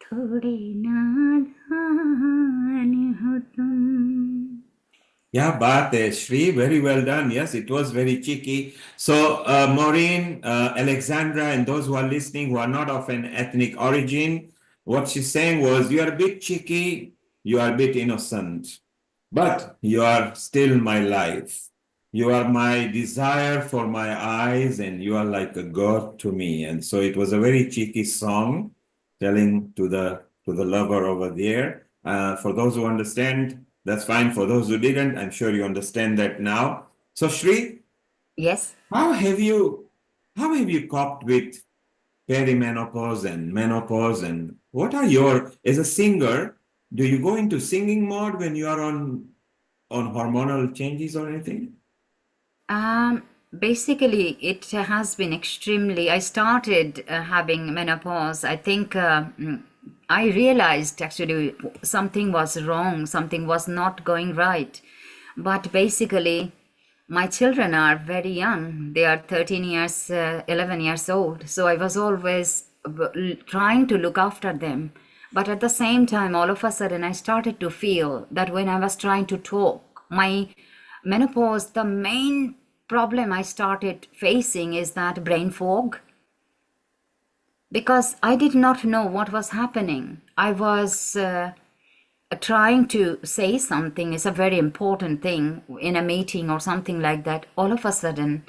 थोड़े नादान हो तुम. Yeah, but Shri, very well done. Yes, it was very cheeky. So, Maureen, Alexandra, and those who are listening who are not of an ethnic origin, what she's saying was, you are a bit cheeky, you are a bit innocent, but you are still my life. You are my desire for my eyes, and you are like a god to me. And so it was a very cheeky song telling to the lover over there. For those who understand, that's fine. For those who didn't, I'm sure you understand that now. So Shri, yes, how have you coped with perimenopause and menopause, and what are your, as a singer, do you go into singing mode when you are on hormonal changes or anything? Basically, it has been extremely. I started having menopause. I think I realized actually something was wrong, something was not going right. But basically, my children are very young. They are 13 years, 11 years old. So I was always trying to look after them. But at the same time, all of a sudden, I started to feel that when I was trying to talk, my menopause, the main problem I started facing is that brain fog. Because I did not know what was happening. I was trying to say something, is a very important thing in a meeting or something like that. All of a sudden,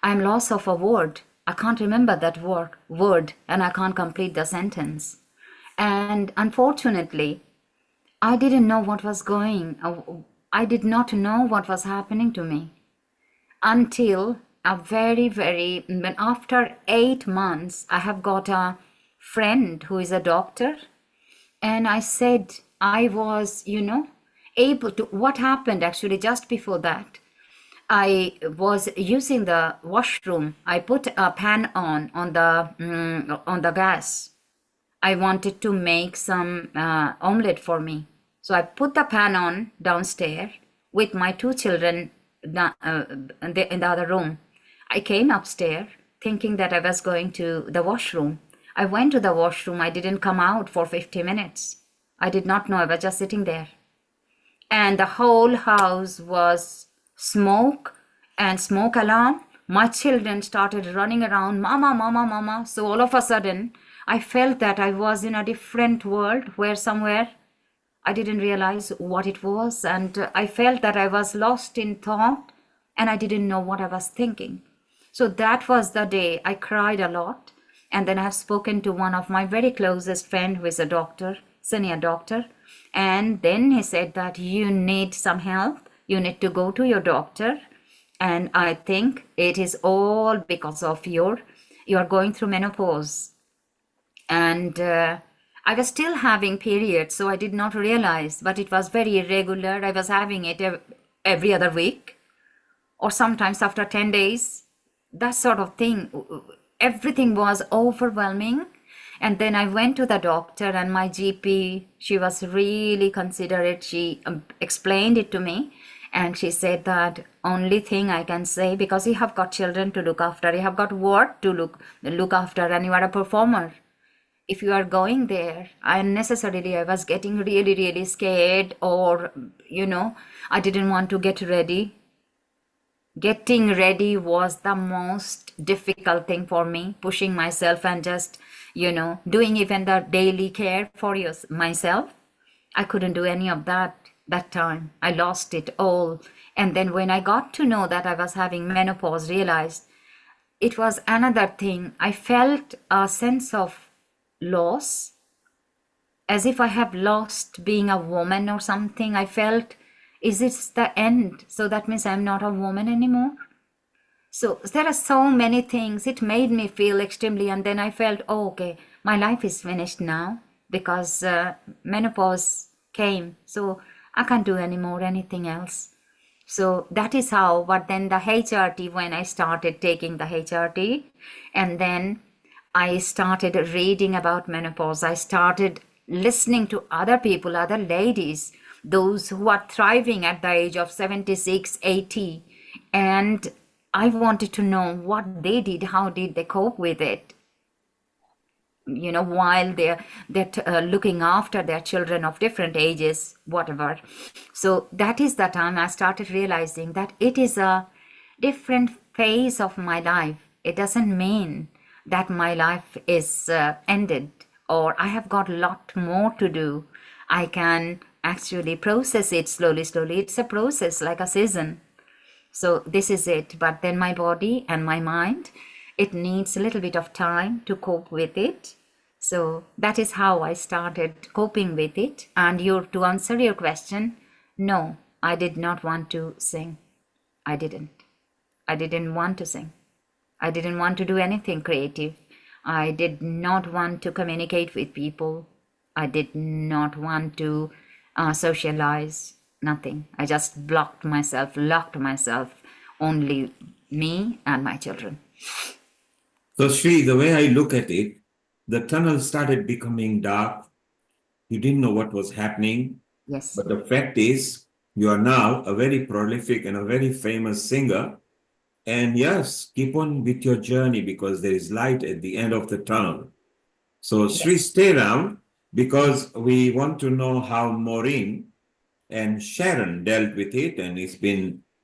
I'm lost of a word. I can't remember that word and I can't complete the sentence. And unfortunately, I didn't know what was I did not know what was happening to me until a very, after 8 months, I have got a friend who is a doctor. And I said, I was, able to, what happened actually just before that? I was using the washroom. I put a pan on the gas. I wanted to make some omelette for me. So I put the pan on downstairs with my 2 children in the other room. I came upstairs thinking that I was going to the washroom. I went to the washroom. I didn't come out for 50 minutes. I did not know. I was just sitting there. And the whole house was smoke and smoke alarm. My children started running around, mama, mama, mama. So all of a sudden, I felt that I was in a different world where somewhere I didn't realize what it was. And I felt that I was lost in thought and I didn't know what I was thinking. So that was the day I cried a lot. And then I have spoken to one of my very closest friend who is a doctor, senior doctor. And then he said that you need some help. You need to go to your doctor. And I think it is all because of you are going through menopause. And I was still having periods, so I did not realize, but it was very irregular. I was having it every other week or sometimes after 10 days, that sort of thing. Everything was overwhelming. And then I went to the doctor and my GP, she was really considerate. She explained it to me. And she said that only thing I can say, because you have got children to look after, you have got work to look after, and you are a performer. If you are going there, unnecessarily, I was getting really scared, or, I didn't want to get ready. Getting ready was the most difficult thing for me, pushing myself and just, doing even the daily care for myself. I couldn't do any of that time. I lost it all. And then when I got to know that I was having menopause, realized it was another thing. I felt a sense of loss, as if I have lost being a woman or something. I felt, is this the end? So that means I'm not a woman anymore. So there are so many things. It made me feel extremely, and then I felt, oh, okay, my life is finished now because menopause came. So I can't do anymore anything else. So that is how, but then the HRT, when I started taking the HRT, and then I started reading about menopause, I started listening to other people, other ladies, those who are thriving at the age of 76, 80. And I wanted to know what they did, how did they cope with it, while they're looking after their children of different ages, whatever. So that is the time I started realizing that it is a different phase of my life. It doesn't mean that my life is ended, or I have got a lot more to do. I can actually process it slowly. It's a process, like a season. So this is it. But then my body and my mind, it needs a little bit of time to cope with it. So that is how I started coping with it. And to answer your question, no, I did not want to sing. I didn't want to sing. I didn't want to do anything creative. I did not want to communicate with people. I did not want to socialize, nothing. I just locked myself, only me and my children. So Shri, the way I look at it, the tunnel started becoming dark. You didn't know what was happening. Yes. But the fact is, you are now a very prolific and a very famous singer. And yes, keep on with your journey, because there is light at the end of the tunnel. So Shri, stay around, because we want to know how Maureen and Sharon dealt with it. And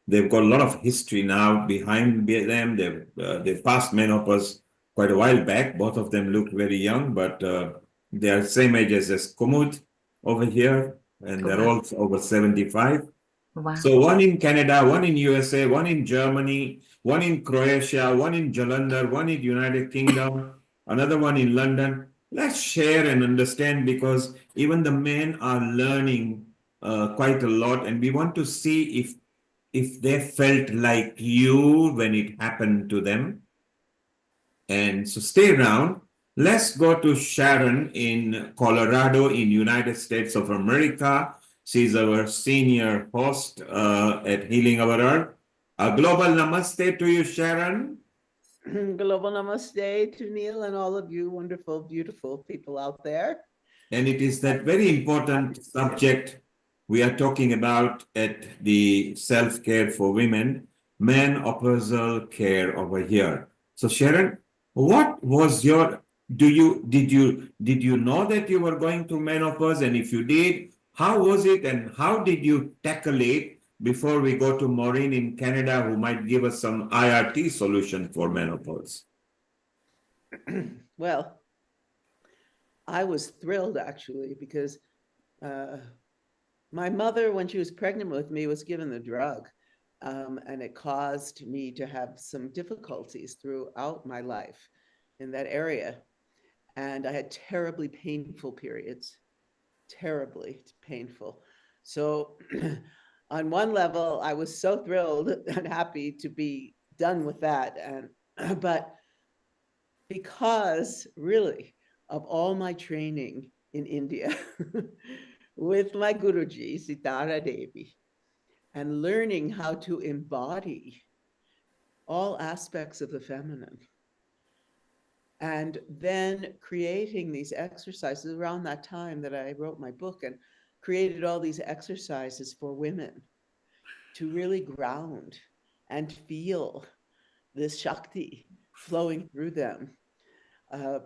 they've got a lot of history now behind them. They've passed menopause quite a while back. Both of them look very young, but they are same age as Kumud over here, and they're all over 75. Wow. So one in Canada, one in USA, one in Germany, one in Croatia, one in Jalandhar, one in United Kingdom, another one in London. Let's share and understand, because even the men are learning quite a lot, and we want to see if they felt like you when it happened to them. And so stay around. Let's go to Sharon in Colorado in United States of America. She's our senior host at Healing Our Earth. A global namaste to you, Sharon. Global namaste to Neil and all of you wonderful, beautiful people out there. And it is that very important subject we are talking about at the self-care for women, menopausal care over here. So Sharon, what was your, did you know that you were going through menopause? And if you did, how was it and how did you tackle it before we go to Maureen in Canada, who might give us some IRT solution for menopause? Well, I was thrilled actually because my mother, when she was pregnant with me, was given the drug. And it caused me to have some difficulties throughout my life in that area. And I had terribly painful periods, terribly painful. So on one level, I was so thrilled and happy to be done with that. But because really of all my training in India with my Guruji, Sitara Devi, and learning how to embody all aspects of the feminine, and then creating these exercises around that time that I wrote my book and created all these exercises for women to really ground and feel this Shakti flowing through them,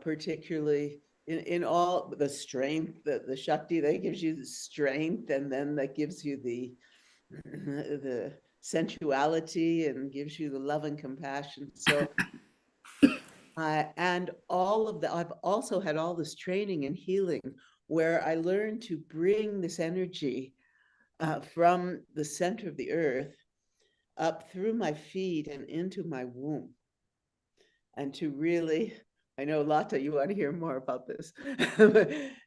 particularly in all the strength, the Shakti that gives you the strength, and then that gives you the sensuality and gives you the love and compassion. So and all of that, I've also had all this training and healing where I learned to bring this energy from the center of the earth up through my feet and into my womb. And to really, I know Lata, you want to hear more about this,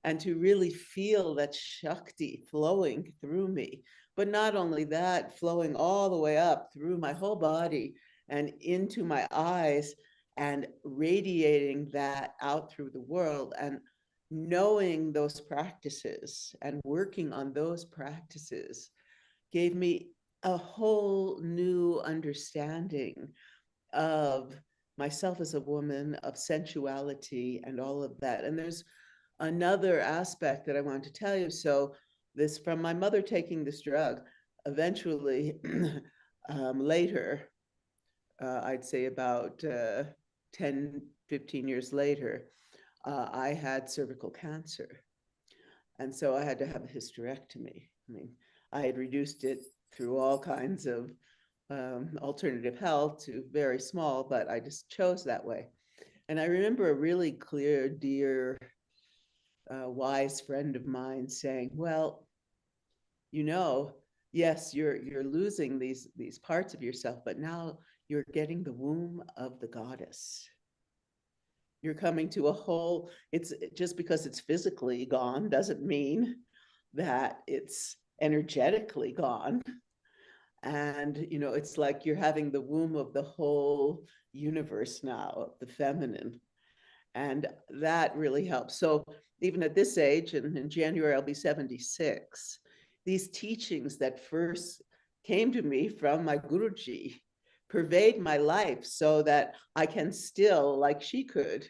and to really feel that Shakti flowing through me. But not only that, flowing all the way up through my whole body and into my eyes and radiating that out through the world. And knowing those practices and working on those practices gave me a whole new understanding of myself as a woman, of sensuality and all of that. And there's another aspect that I want to tell you. So this, from my mother taking this drug, eventually later, I'd say about 10, 15 years later, I had cervical cancer. And so I had to have a hysterectomy. I mean, I had reduced it through all kinds of alternative health to very small, but I just chose that way. And I remember a really clear, dear, wise friend of mine saying, well, you know, yes, you're losing these parts of yourself, but now you're getting the womb of the goddess. You're coming to a whole, it's just because it's physically gone doesn't mean that it's energetically gone. And, you know, it's like you're having the womb of the whole universe now, the feminine. And that really helps. So even at this age, and in January, I'll be 76, these teachings that first came to me from my Guruji pervade my life so that I can still, like she could,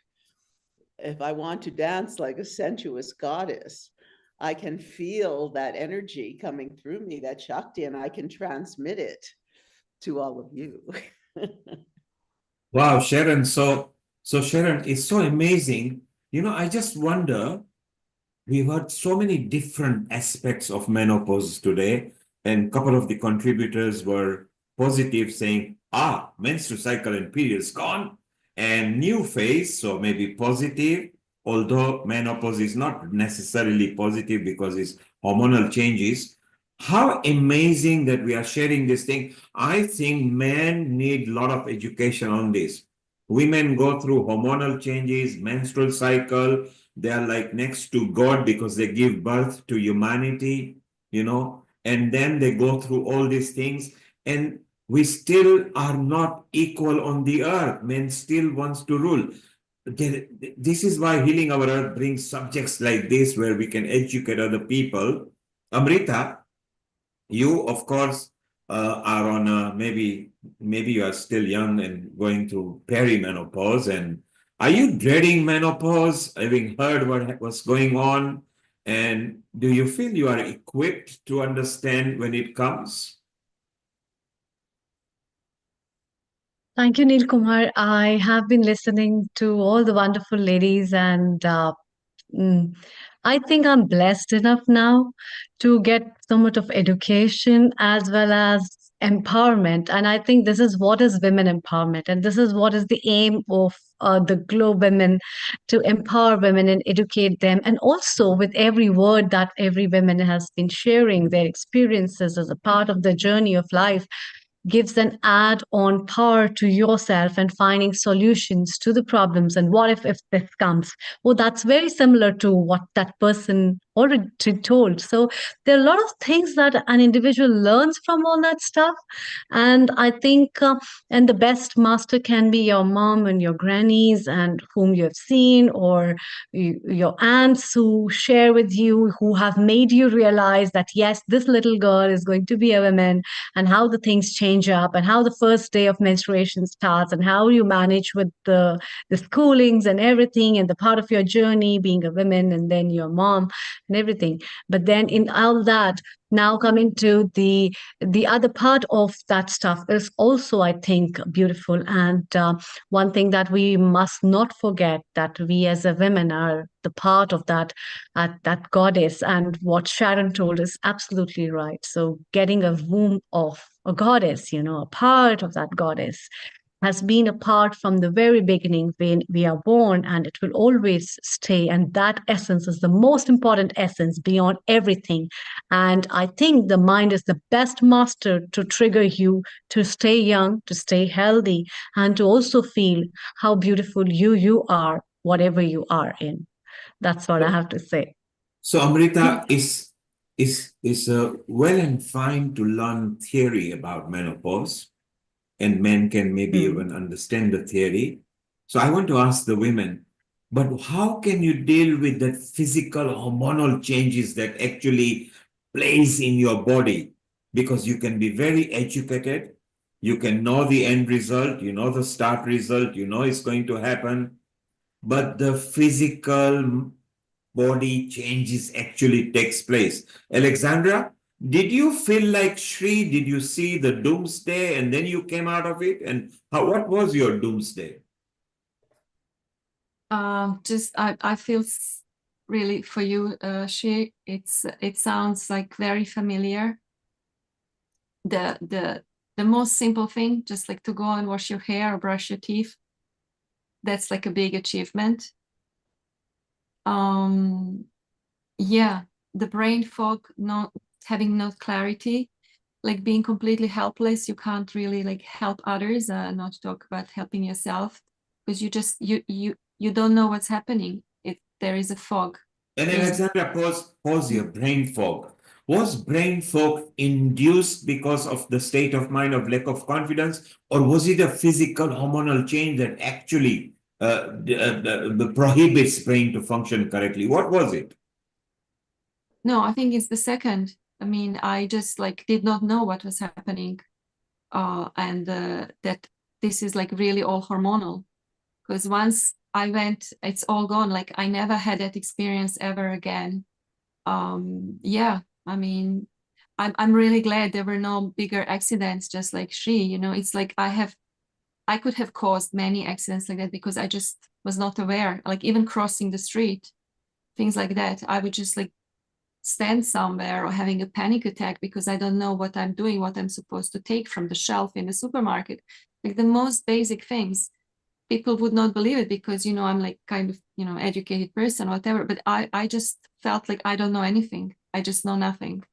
if I want to dance like a sensuous goddess, I can feel that energy coming through me, that Shakti, and I can transmit it to all of you. Wow, Sharon. So Sharon, it's so amazing. You know, I just wonder, we've heard so many different aspects of menopause today, and a couple of the contributors were positive, saying, menstrual cycle and periods gone, and new phase, so maybe positive, although menopause is not necessarily positive because it's hormonal changes. How amazing that we are sharing this thing. I think men need a lot of education on this. Women go through hormonal changes, menstrual cycle. They are like next to God because they give birth to humanity, you know, and then they go through all these things. and we still are not equal on the earth. Men still wants to rule. This is why Healing Our Earth brings subjects like this, where we can educate other people. Amrita, you, of course, are on maybe you are still young and going through perimenopause. And are you dreading menopause, having heard what was going on? And do you feel you are equipped to understand when it comes? Thank you, Neil Kumar. I have been listening to all the wonderful ladies, and I think I'm blessed enough now to get so much of education as well as empowerment. And I think this is what is women empowerment, and this is what is the aim of the Globe Women, to empower women and educate them. And also, with every word that every woman has been sharing, their experiences as a part of the journey of life gives an add-on power to yourself and finding solutions to the problems. And what if this comes? Well, that's very similar to what that person already told. So there are a lot of things that an individual learns from all that stuff. And I think, and the best master can be your mom and your grannies and whom you have seen, or your aunts who share with you, who have made you realize that, yes, this little girl is going to be a woman, and how the things change up, and how the first day of menstruation starts, and how you manage with the schoolings and everything, and the part of your journey being a woman, and then your mom and everything. But then in all that, now coming to the other part of that stuff is also, I think, beautiful. And one thing that we must not forget, that we as a women are the part of that goddess. And what Sharon told is absolutely right. So getting a womb of a goddess, a part of that goddess, has been a part from the very beginning when we are born, and it will always stay. And that essence is the most important essence beyond everything. And I think the mind is the best master to trigger you to stay young, to stay healthy, and to also feel how beautiful you are, whatever you are in. That's what I have to say. So Amrita, is well and fine to learn theory about menopause, and men can maybe even understand the theory. So I want to ask the women, but how can you deal with the physical hormonal changes that actually plays in your body? Because you can be very educated, you can know the end result, you know the start result, you know it's going to happen, but the physical body changes actually takes place. Alexandra, did you feel like Shri? Did you see the doomsday and then you came out of it? And what was your doomsday? I feel really for you, Shri. It sounds like very familiar. The most simple thing, just like to go and wash your hair or brush your teeth, that's like a big achievement. Yeah, the brain fog, not having no clarity, like being completely helpless. You can't really like help others, not to talk about helping yourself, because you don't know what's happening. There is a fog. And Alexandra, pause here. Brain fog. Was brain fog induced because of the state of mind of lack of confidence, or was it a physical hormonal change that actually prohibits brain to function correctly? What was it? No, I think it's the second. I mean, I just like did not know what was happening, and that this is like really all hormonal. Because once I went, it's all gone. Like I never had that experience ever again. Yeah, I mean, I'm really glad there were no bigger accidents, just like Shri. It's like I could have caused many accidents like that because I just was not aware. Like even crossing the street, things like that. I would just like stand somewhere or having a panic attack because I don't know what I'm doing, what I'm supposed to take from the shelf in the supermarket. Like the most basic things. People would not believe it because, I'm like kind of, educated person, whatever. But I just felt like I don't know anything. I just know nothing.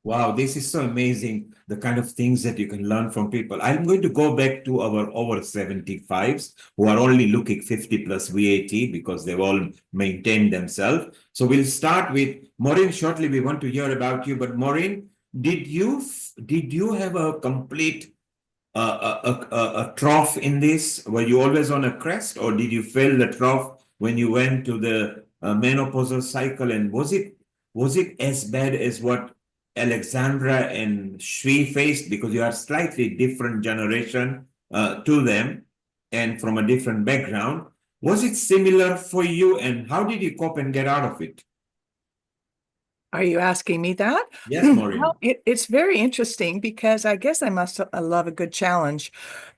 Wow, this is so amazing, the kind of things that you can learn from people. I'm going to go back to our over 75s who are only looking 50 plus VAT because they've all maintained themselves. So we'll start with Maureen shortly. We want to hear about you. But Maureen, did you have a complete a trough in this? Were you always on a crest, or did you feel the trough when you went to the menopausal cycle? And was it as bad as what Alexandra and Shri faced? Because you are slightly different generation to them and from a different background. Was it similar for you, and how did you cope and get out of it? Are you asking me that? Yes, Maureen. Well, it's very interesting because I guess I must love a good challenge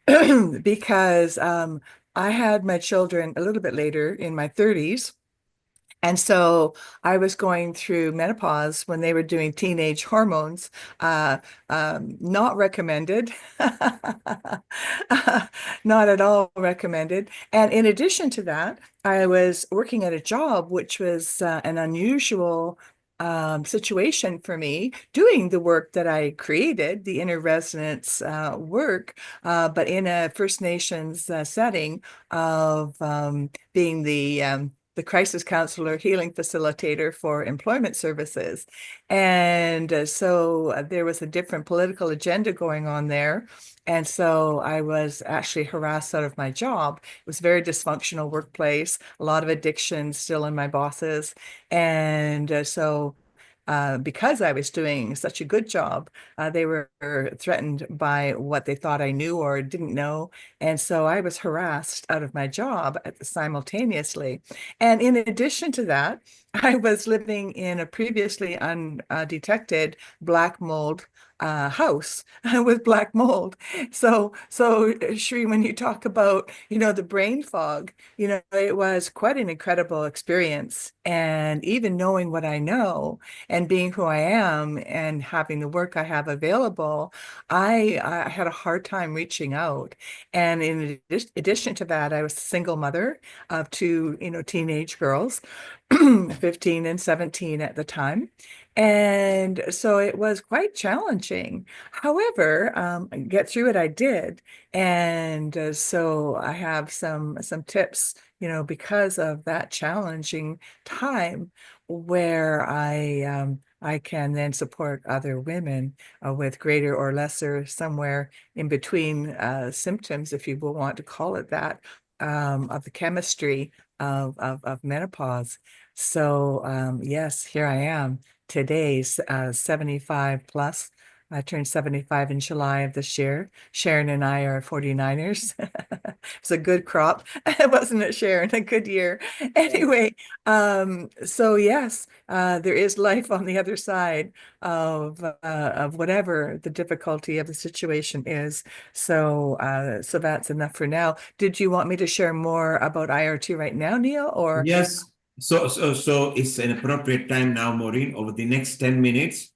because I had my children a little bit later in my 30s. And so I was going through menopause when they were doing teenage hormones, not recommended, not at all recommended. And in addition to that, I was working at a job which was an unusual situation for me, doing the work that I created, the inner resonance work, but in a First Nations setting of being the crisis counselor, healing facilitator for employment services. And so there was a different political agenda going on there. And so I was actually harassed out of my job. It was a very dysfunctional workplace, a lot of addiction still in my bosses. And because I was doing such a good job, they were threatened by what they thought I knew or didn't know. And so I was harassed out of my job simultaneously. And in addition to that, I was living in a previously undetected black mold house with black mold. So Shri, when you talk about, the brain fog, it was quite an incredible experience. And even knowing what I know and being who I am and having the work I have available, I had a hard time reaching out. And in addition to that, I was a single mother of two, teenage girls, 15 and 17 at the time. And so it was quite challenging. However, get through it, I did. And so I have some tips, because of that challenging time where I can then support other women with greater or lesser, somewhere in between symptoms, if you will want to call it that, of the chemistry of menopause. So yes, here I am today, 75 plus. I turned 75 in July of this year. Sharon and I are 49ers. It's a good crop, wasn't it, Sharon? A good year. Anyway, so yes, there is life on the other side of whatever the difficulty of the situation is. So so that's enough for now. Did you want me to share more about IRT right now, Neil? Or yes. So it's an appropriate time now, Maureen, over the next 10 minutes.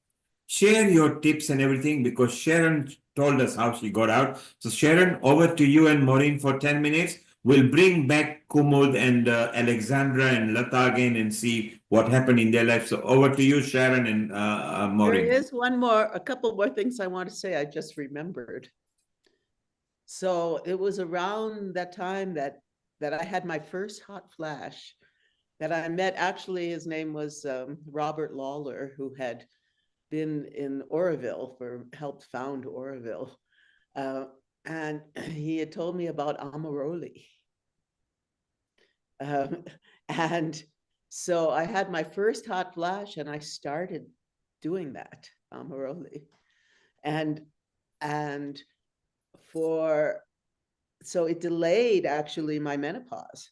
Share your tips and everything, because Sharon told us how she got out. So Sharon, over to you and Maureen for 10 minutes. We'll bring back Kumud and Alexandra and Lata again and see what happened in their life. So over to you, Sharon and Maureen. There is a couple more things I want to say. I just remembered. So it was around that time that I had my first hot flash, that I met, actually his name was Robert Lawler, who had been in Oroville, helped found Oroville. And he had told me about Amaroli. And so I had my first hot flash and I started doing that, Amaroli. So it delayed actually my menopause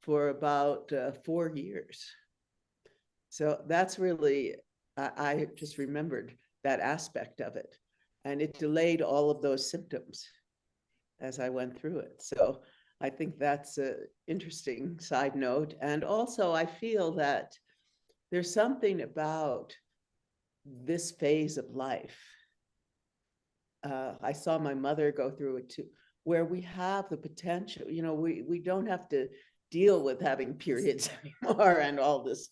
for about 4 years. So that's really, I just remembered that aspect of it. And it delayed all of those symptoms as I went through it. So I think that's an interesting side note. And also I feel that there's something about this phase of life. I saw my mother go through it too, where we have the potential, we don't have to deal with having periods anymore and all this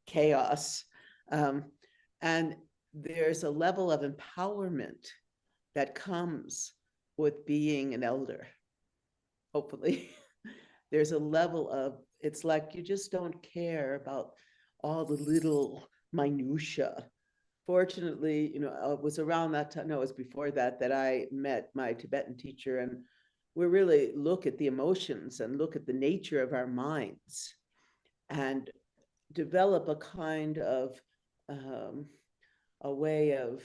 chaos. And there's a level of empowerment that comes with being an elder, hopefully. There's a level of, it's like you just don't care about all the little minutia fortunately, it was around that time, no, it was before that, that I met my Tibetan teacher, and we really look at the emotions and look at the nature of our minds and develop a kind of a way of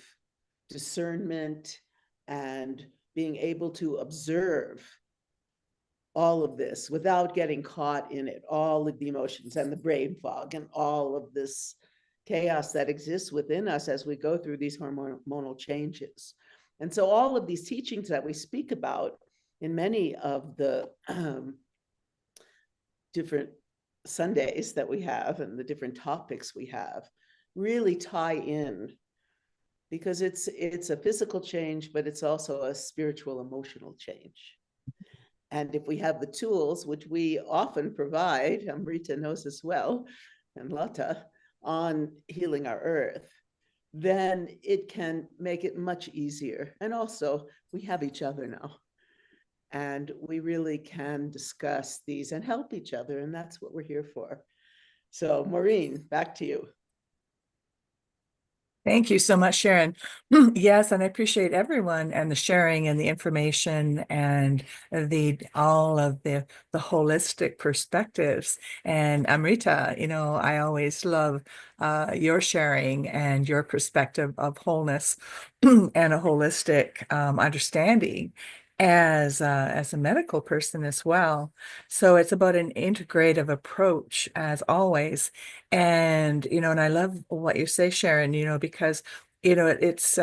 discernment and being able to observe all of this without getting caught in it, all of the emotions and the brain fog and all of this chaos that exists within us as we go through these hormonal changes. And so all of these teachings that we speak about in many of the different Sundays that we have and the different topics we have really tie in, because it's a physical change, but it's also a spiritual, emotional change. And if we have the tools, which we often provide, Amrita knows as well, and Lata, on healing our earth, then it can make it much easier. And also, we have each other now. And we really can discuss these and help each other. And that's what we're here for. So, Maureen, back to you. Thank you so much, Sharon. Yes, and I appreciate everyone and the sharing and the information and all of the holistic perspectives. And Amrita, I always love your sharing and your perspective of wholeness and a holistic understanding as a medical person as well. So it's about an integrative approach as always. And, and I love what you say, Sharon, because, it's,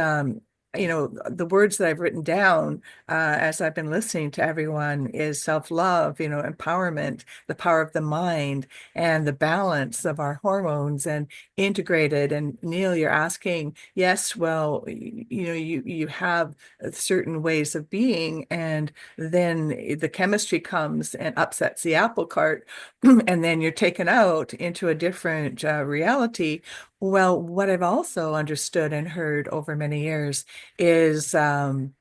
the words that I've written down as I've been listening to everyone is self-love, empowerment, the power of the mind, and the balance of our hormones and integrated. And Neil, you're asking, yes, well, you have certain ways of being, and then the chemistry comes and upsets the apple cart, and then you're taken out into a different reality. Well, what I've also understood and heard over many years is, I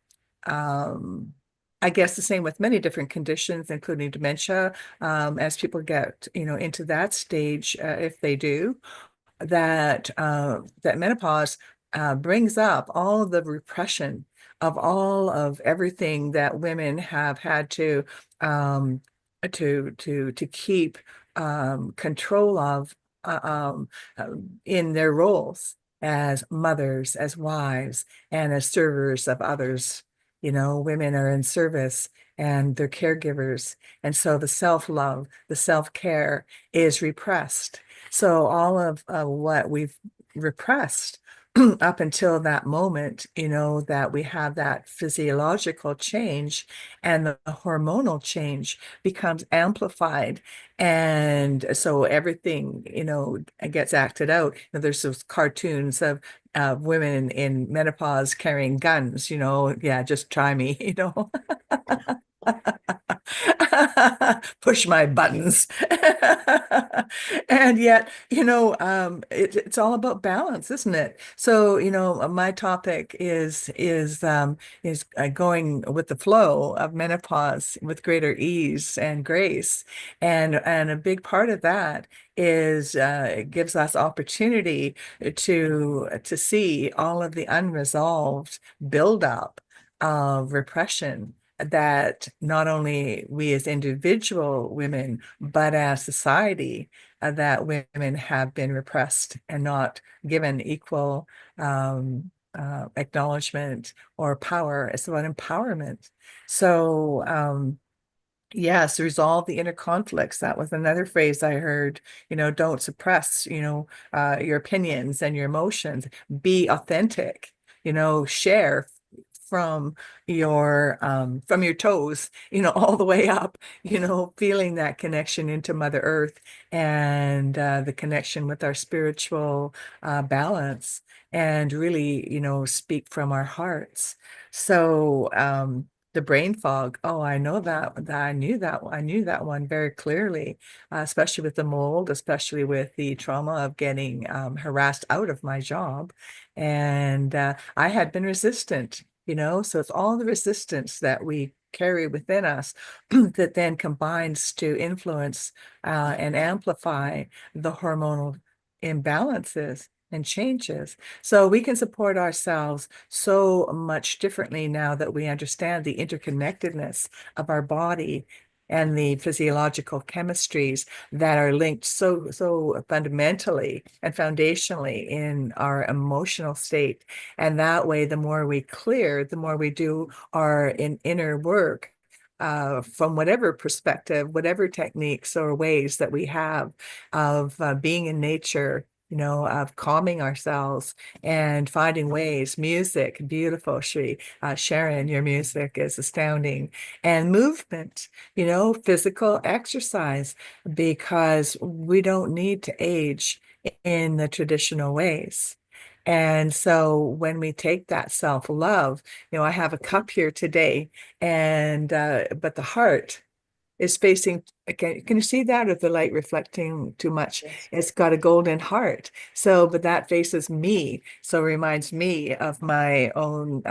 guess the same with many different conditions, including dementia, as people get, into that stage, if they do, that menopause brings up all of the repression of all of everything that women have had to keep control of in their roles as mothers, as wives, and as servers of others. Women are in service and they're caregivers. And so the self-love, the self-care is repressed. So all of what we've repressed up until that moment, that we have that physiological change and the hormonal change becomes amplified. And so everything, gets acted out. There's those cartoons of women in menopause carrying guns, yeah, just try me, push my buttons. And yet, it's all about balance, isn't it? So, my topic is going with the flow of menopause with greater ease and grace. And a big part of that is it gives us opportunity to see all of the unresolved buildup of repression that not only we as individual women, but as society, that women have been repressed and not given equal acknowledgement or power. It's about empowerment. So, yes, resolve the inner conflicts. That was another phrase I heard. Don't suppress, your opinions and your emotions. Be authentic. Share from your toes, all the way up. Feeling that connection into Mother Earth and the connection with our spiritual balance, and really, speak from our hearts. So, the brain fog. Oh, I know I knew that one very clearly, especially with the mold, especially with the trauma of getting harassed out of my job. And I had been resistant, so it's all the resistance that we carry within us that then combines to influence and amplify the hormonal imbalances. and changes. So we can support ourselves so much differently now that we understand the interconnectedness of our body and the physiological chemistries that are linked so fundamentally and foundationally in our emotional state. And that way, the more we clear, the more we do our inner work, from whatever perspective, whatever techniques or ways that we have of being in nature, of calming ourselves and finding ways. Music, beautiful, Shri. Sharon, your music is astounding. And movement, physical exercise, because we don't need to age in the traditional ways. And so when we take that self-love, I have a cup here today, and but the heart is facing, can you see that, with the light reflecting too much? Yes. It's got a golden heart. So, but that faces me. So it reminds me of my own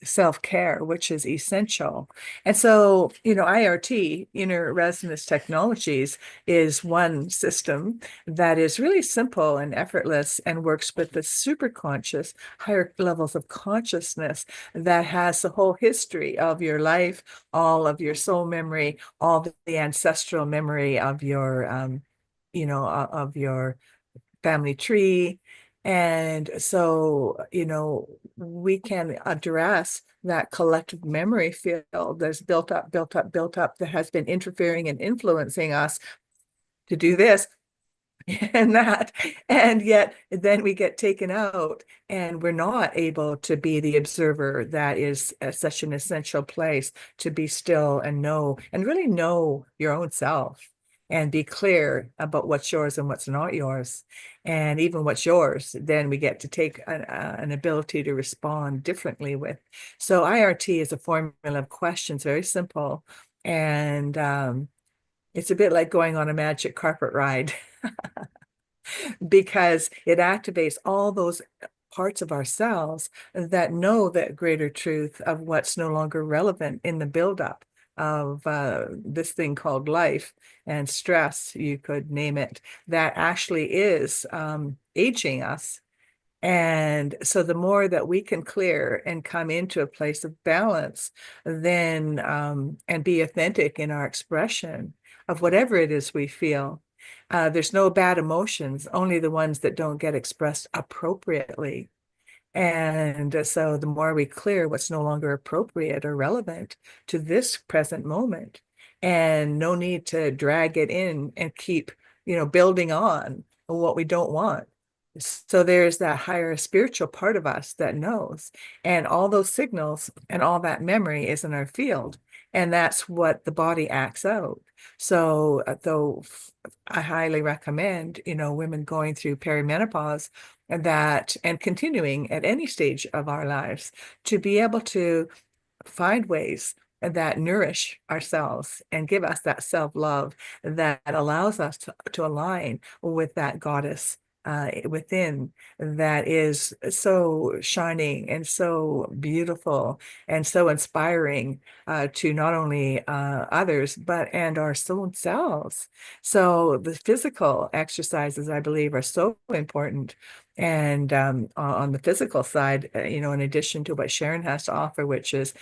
self-care, which is essential. And so, IRT, inner resonance technologies, is one system that is really simple and effortless and works with the super conscious, higher levels of consciousness that has the whole history of your life, all of your soul memory, all the ancestral memory of your, of your family tree. And so, we can address that collective memory field that's built up, that has been interfering and influencing us to do this and that. And yet then we get taken out and we're not able to be the observer. That is such an essential place to be still and know, and really know your own self and be clear about what's yours and what's not yours. And even what's yours, then we get to take an ability to respond differently with. So IRT is a formula of questions, very simple. And it's a bit like going on a magic carpet ride. Because it activates all those parts of ourselves that know that greater truth of what's no longer relevant in the buildup of this thing called life and stress, you could name it, that actually is aging us. And so the more that we can clear and come into a place of balance, then and be authentic in our expression of whatever it is we feel. There's no bad emotions, only the ones that don't get expressed appropriately. And so the more we clear what's no longer appropriate or relevant to this present moment, and no need to drag it in and keep, building on what we don't want. So there's that higher spiritual part of us that knows, and all those signals and all that memory is in our field. And that's what the body acts out. So though I highly recommend, women going through perimenopause and continuing at any stage of our lives to be able to find ways that nourish ourselves and give us that self-love that allows us to align with that goddess within, that is so shining and so beautiful and so inspiring to not only others, but and our own selves. So the physical exercises, I believe, are so important. And on the physical side, in addition to what Sharon has to offer, which is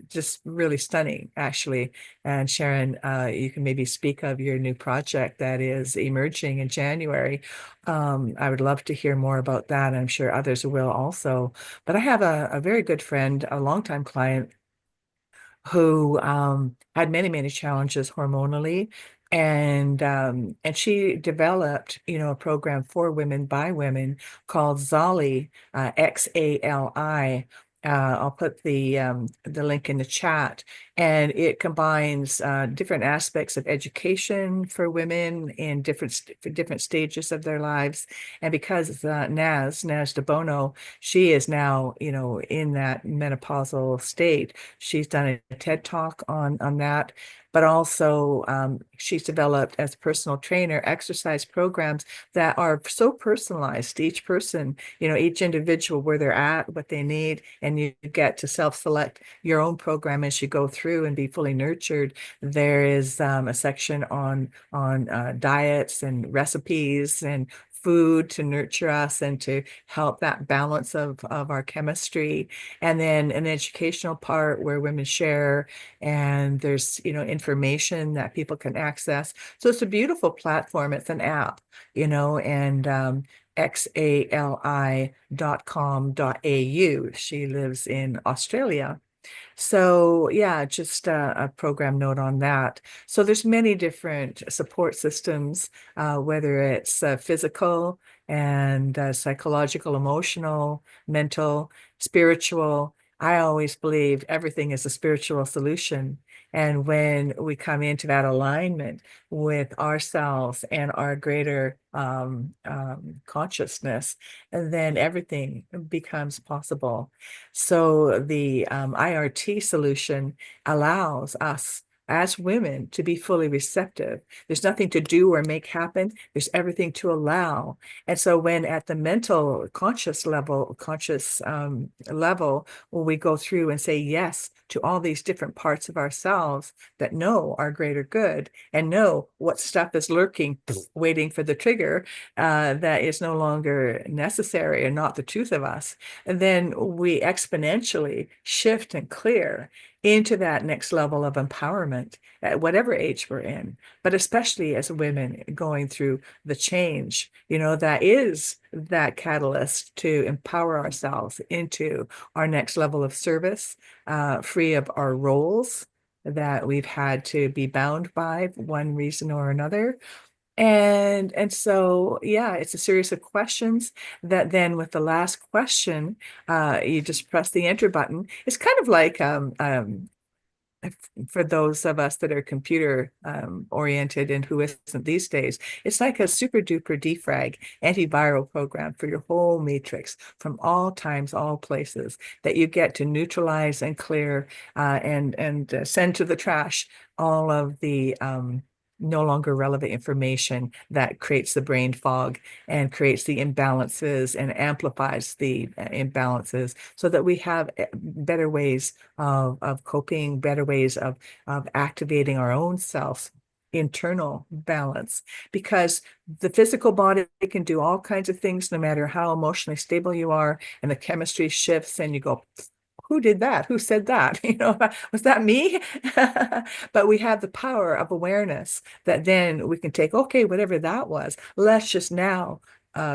just really stunning, actually. And Sharon, you can maybe speak of your new project that is emerging in January. I would love to hear more about that. I'm sure others will also. But I have a very good friend, a longtime client, who had many challenges hormonally, and she developed a program for women by women called Xali, XALI. I'll put the link in the chat, and it combines different aspects of education for women in different stages of their lives. And because Naz de Bono, she is now in that menopausal state. She's done a TED talk on that. But also she's developed, as a personal trainer, exercise programs that are so personalized to each person, each individual, where they're at, what they need, and you get to self-select your own program as you go through and be fully nurtured. There is a section on diets and recipes and food to nurture us and to help that balance of our chemistry. And then an educational part where women share, and there's, information that people can access. So it's a beautiful platform. It's an app, and xali.com.au. She lives in Australia. So yeah, just a program note on that. So there's many different support systems, whether it's physical and psychological, emotional, mental, spiritual. I always believe everything is a spiritual solution. And when we come into that alignment with ourselves and our greater consciousness, then everything becomes possible. So the IRT solution allows us as women to be fully receptive. There's nothing to do or make happen. There's everything to allow. And so when at the mental conscious level, when we go through and say yes to all these different parts of ourselves that know our greater good and know what stuff is lurking, waiting for the trigger, that is no longer necessary and not the truth of us, and then we exponentially shift and clear into that next level of empowerment at whatever age we're in, but especially as women going through the change, that is that catalyst to empower ourselves into our next level of service, free of our roles that we've had to be bound by for one reason or another. And so, yeah, it's a series of questions that then with the last question, you just press the enter button. It's kind of like for those of us that are computer oriented and who isn't these days, it's like a super duper defrag antiviral program for your whole matrix from all times, all places that you get to neutralize and clear and send to the trash all of the no longer relevant information that creates the brain fog and creates the imbalances and amplifies the imbalances, so that we have better ways of coping, better ways of activating our own self internal balance, because the physical body can do all kinds of things no matter how emotionally stable you are, and the chemistry shifts and you go, who did that? Who said that? Was that me? But we have the power of awareness that then we can take, okay, whatever that was, let's just now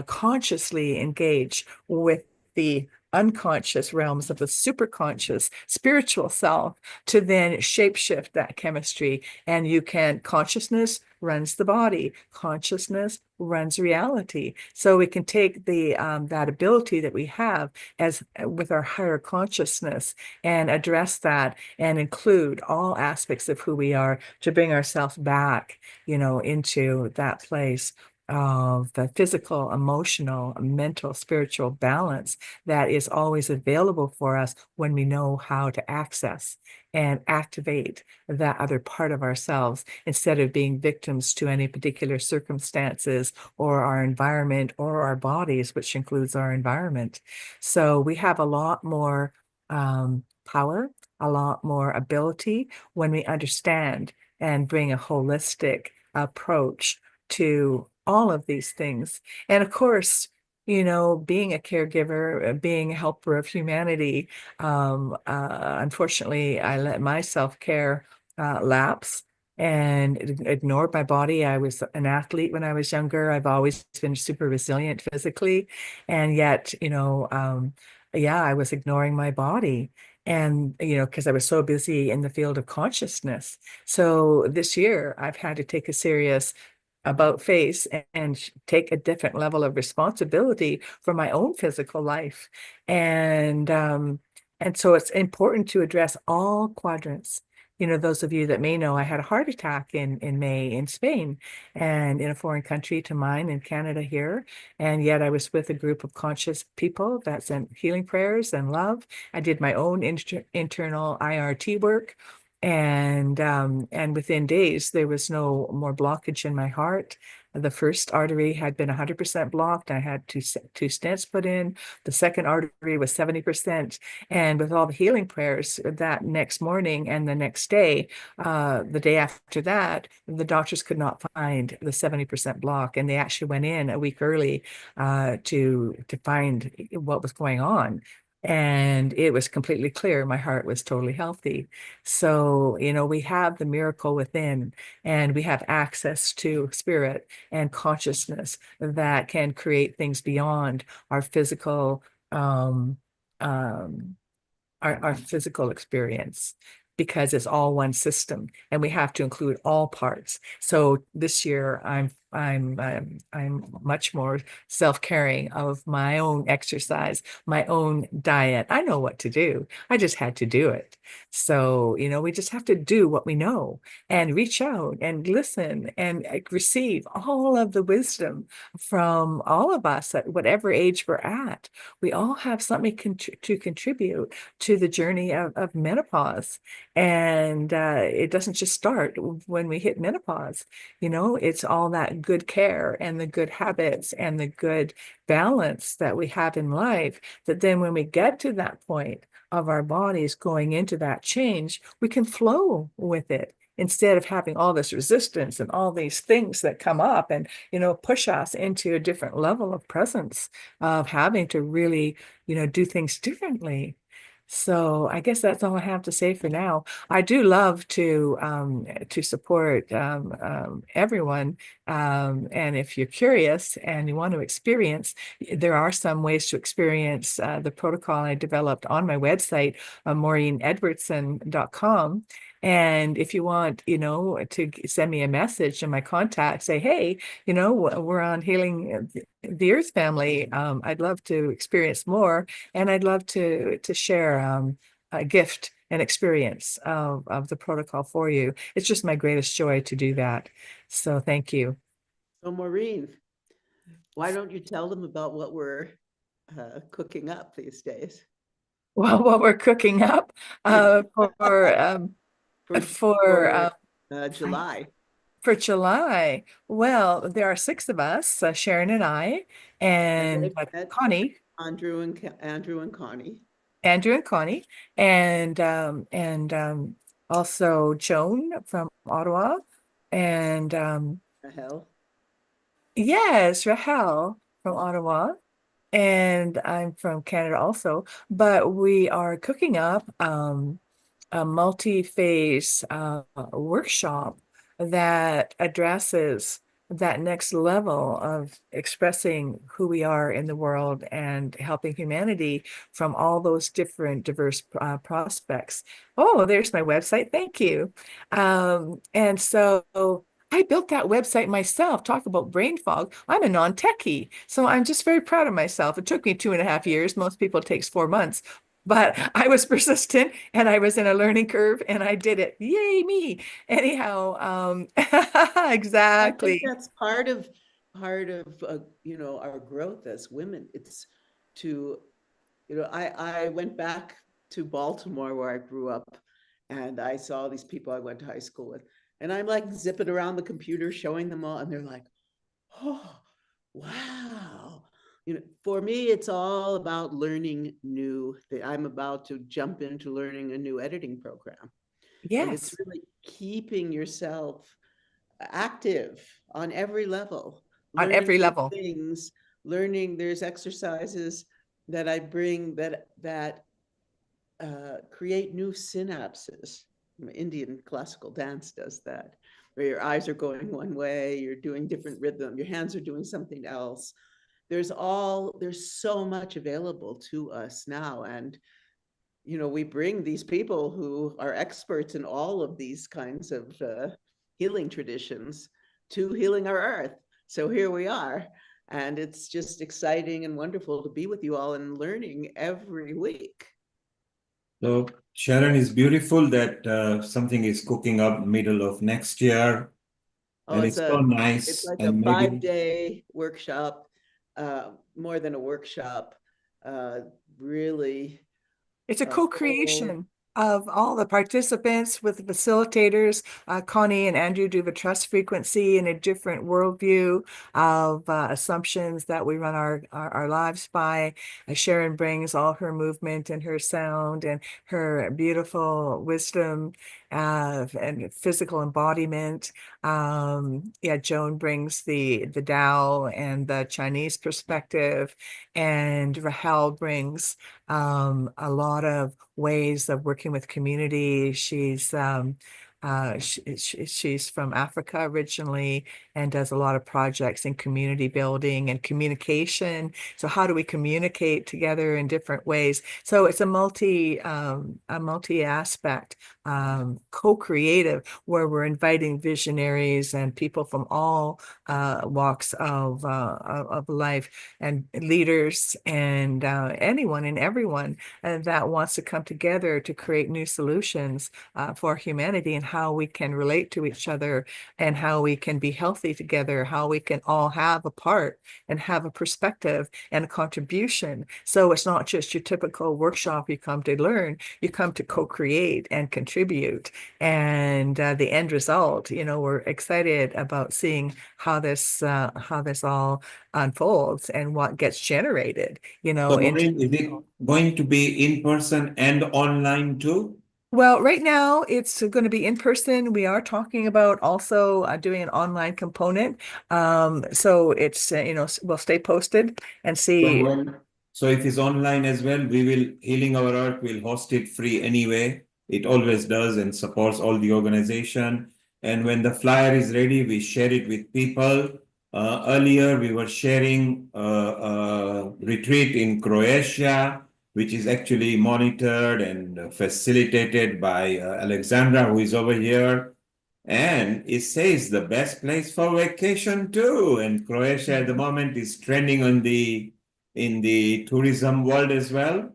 consciously engage with the unconscious realms of the superconscious spiritual self to then shapeshift that chemistry. And you can, consciousness runs the body, consciousness runs reality. So we can take the that ability that we have as with our higher consciousness and address that and include all aspects of who we are to bring ourselves back, into that place of the physical, emotional, mental, spiritual balance that is always available for us when we know how to access and activate that other part of ourselves instead of being victims to any particular circumstances or our environment or our bodies, which includes our environment. So we have a lot more power, a lot more ability when we understand and bring a holistic approach to all of these things. And of course, being a caregiver, being a helper of humanity, unfortunately, I let my self-care lapse and ignored my body. I was an athlete when I was younger. I've always been super resilient physically. And yet, yeah, I was ignoring my body. And, because I was so busy in the field of consciousness. So this year, I've had to take a serious about face and take a different level of responsibility for my own physical life. And so it's important to address all quadrants. Those of you that may know, I had a heart attack in May in Spain and in a foreign country to mine in Canada here. And yet I was with a group of conscious people that sent healing prayers and love. I did my own internal IRT work. And within days, there was no more blockage in my heart. The first artery had been 100% blocked. I had two stents put in. The second artery was 70%. And with all the healing prayers that next morning and the next day, the day after that, the doctors could not find the 70% block. And they actually went in a week early to find what was going on. And it was completely clear. My heart was totally healthy. So, we have the miracle within, and we have access to spirit and consciousness that can create things beyond our physical, our physical experience, because it's all one system and we have to include all parts. So this year I'm much more self-caring of my own exercise, my own diet. I know what to do. I just had to do it. So, we just have to do what we know and reach out and listen and receive all of the wisdom from all of us at whatever age we're at. We all have something to contribute to the journey of menopause. And it doesn't just start when we hit menopause. It's all that good care and the good habits and the good balance that we have in life, that then when we get to that point of our bodies going into that change, we can flow with it, instead of having all this resistance and all these things that come up and, push us into a different level of presence, of having to really, do things differently. So I guess that's all I have to say for now. I do love to support everyone. And if you're curious and you want to experience, there are some ways to experience the protocol I developed on my website, maureenedwardson.com. And if you want, to send me a message in my contact, say, hey, we're on Healing the Earth Family. I'd love to experience more, and I'd love to share a gift and experience of the protocol for you. It's just my greatest joy to do that. So thank you. So Maureen, why don't you tell them about what we're cooking up these days? Well, what we're cooking up July. For July, well, there are 6 of us, Sharon and I, and Connie. Andrew and Connie. Andrew and Connie, and also Joan from Ottawa, and Rahel. Yes, Rahel from Ottawa, and I'm from Canada also. But we are cooking up a multi-phase workshop that addresses that next level of expressing who we are in the world and helping humanity from all those different diverse prospects. Oh, there's my website. Thank you. And so I built that website myself. Talk about brain fog. I'm a non-techie, so I'm just very proud of myself. It took me 2.5 years. Most people it takes 4 months. But I was persistent and I was in a learning curve and I did it. Yay, me. Anyhow, exactly. I think that's part of our growth as women. It's to, I went back to Baltimore where I grew up, and I saw these people I went to high school with, and I'm like zipping around the computer showing them all, and they're like, oh, wow. For me, it's all about learning new. I'm about to jump into learning a new editing program. Yes. And it's really keeping yourself active on every level. On every level. Things, learning, there's exercises that I bring that create new synapses. Indian classical dance does that, where your eyes are going one way, you're doing different rhythm, your hands are doing something else. There's so much available to us now. And, we bring these people who are experts in all of these kinds of healing traditions to healing our earth. So here we are. And it's just exciting and wonderful to be with you all and learning every week. So Sharon, is beautiful that something is cooking up middle of next year. And it's so nice. It's like a 5-day workshop, more than a workshop, really. It's a co-creation. of all the participants with the facilitators. Connie and Andrew do the trust frequency in a different worldview of assumptions that we run our lives by. Sharon brings all her movement and her sound and her beautiful wisdom and physical embodiment. Joan brings the Tao and the Chinese perspective, and Rahel brings a lot of ways of working with community. She's from Africa originally and does a lot of projects in community building and communication. So how do we communicate together in different ways? So it's a multi-aspect, co-creative, where we're inviting visionaries and people from all walks of life and leaders and anyone and everyone that wants to come together to create new solutions for humanity, and how we can relate to each other and how we can be healthy together, how we can all have a part and have a perspective and a contribution. So it's not just your typical workshop you come to learn, you come to co-create and contribute. And the end result, we're excited about seeing how this all unfolds and what gets generated, So Maureen, is it going to be in person and online too? Well, right now it's going to be in person. We are talking about also doing an online component. So it's, we'll stay posted and see. So if it's online as well, Healing Our Earth will host it free anyway. It always does and supports all the organization. And when the flyer is ready, we share it with people. Earlier, we were sharing a retreat in Croatia, which is actually monitored and facilitated by Alexandra, who is over here. And it says the best place for vacation too. And Croatia at the moment is trending in the tourism world as well.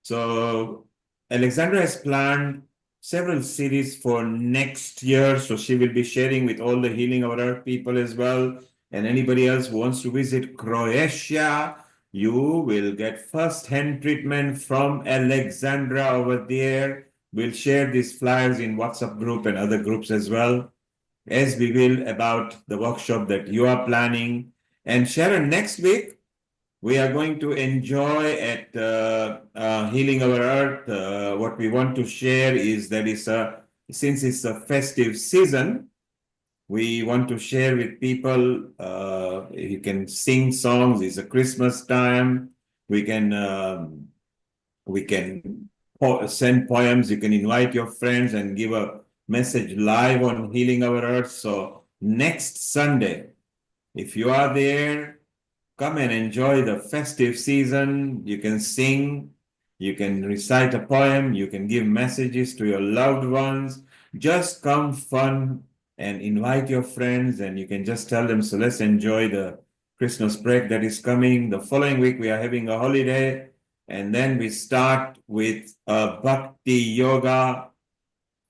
So Alexandra has planned several cities for next year. So she will be sharing with all the Healing Our Earth people as well. And anybody else who wants to visit Croatia, you will get first-hand treatment from Alexandra over there. We'll share these flyers in WhatsApp group and other groups as well, as we will about the workshop that you are planning. And Sharon, next week, we are going to enjoy at Healing Our Earth. What we want to share is that since it's a festive season, we want to share with people. You can sing songs. It's a Christmas time. We can send poems. You can invite your friends and give a message live on Healing Our Earth. So next Sunday, if you are there, come and enjoy the festive season. You can sing, you can recite a poem, you can give messages to your loved ones. Just come fun and invite your friends, and you can just tell them, so let's enjoy the Christmas break that is coming. The following week, we are having a holiday, and then we start with Bhakti Yoga,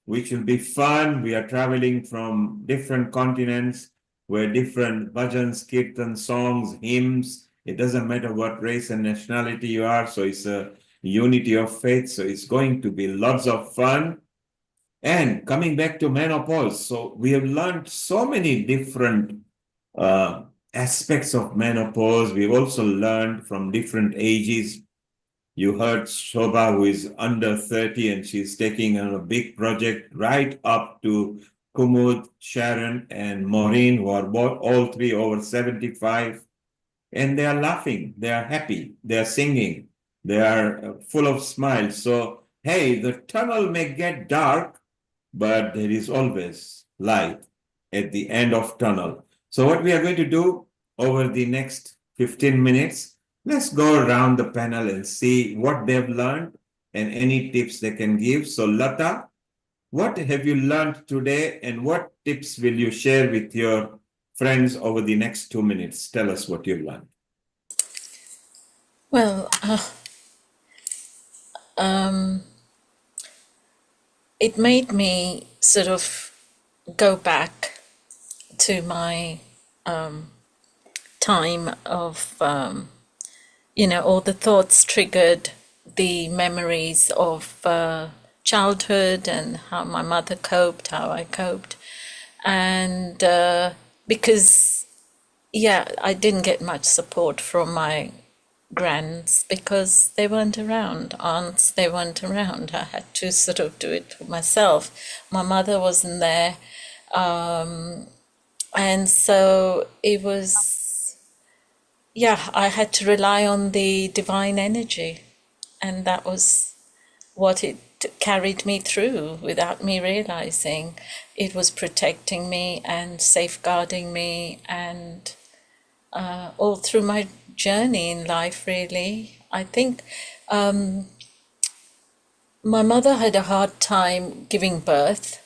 which will be fun. We are traveling from different continents where different bhajans, kirtan, songs, hymns, it doesn't matter what race and nationality you are. So it's a unity of faith. So it's going to be lots of fun. And coming back to menopause, so we have learned so many different aspects of menopause. We've also learned from different ages. You heard Shobha, who is under 30, and she's taking on a big project, right up to Kumud, Sharon, and Maureen, who are all three over 75. And they are laughing, they are happy, they are singing, they are full of smiles. So, hey, the tunnel may get dark, but there is always light at the end of tunnel. So what we are going to do over the next 15 minutes, let's go around the panel and see what they've learned and any tips they can give. So Lata, what have you learned today, and what tips will you share with your friends over the next 2 minutes? Tell us what you've learned. Well, it made me sort of go back to my time of, all the thoughts triggered the memories of childhood and how my mother coped, how I coped. And because, yeah, I didn't get much support from my grands because they weren't around, aunts, they weren't around. I had to sort of do it for myself. My mother wasn't there. And so it was, yeah, I had to rely on the divine energy. And that was what it carried me through without me realizing. It was protecting me and safeguarding me, and all through my journey in life, really. I think my mother had a hard time giving birth,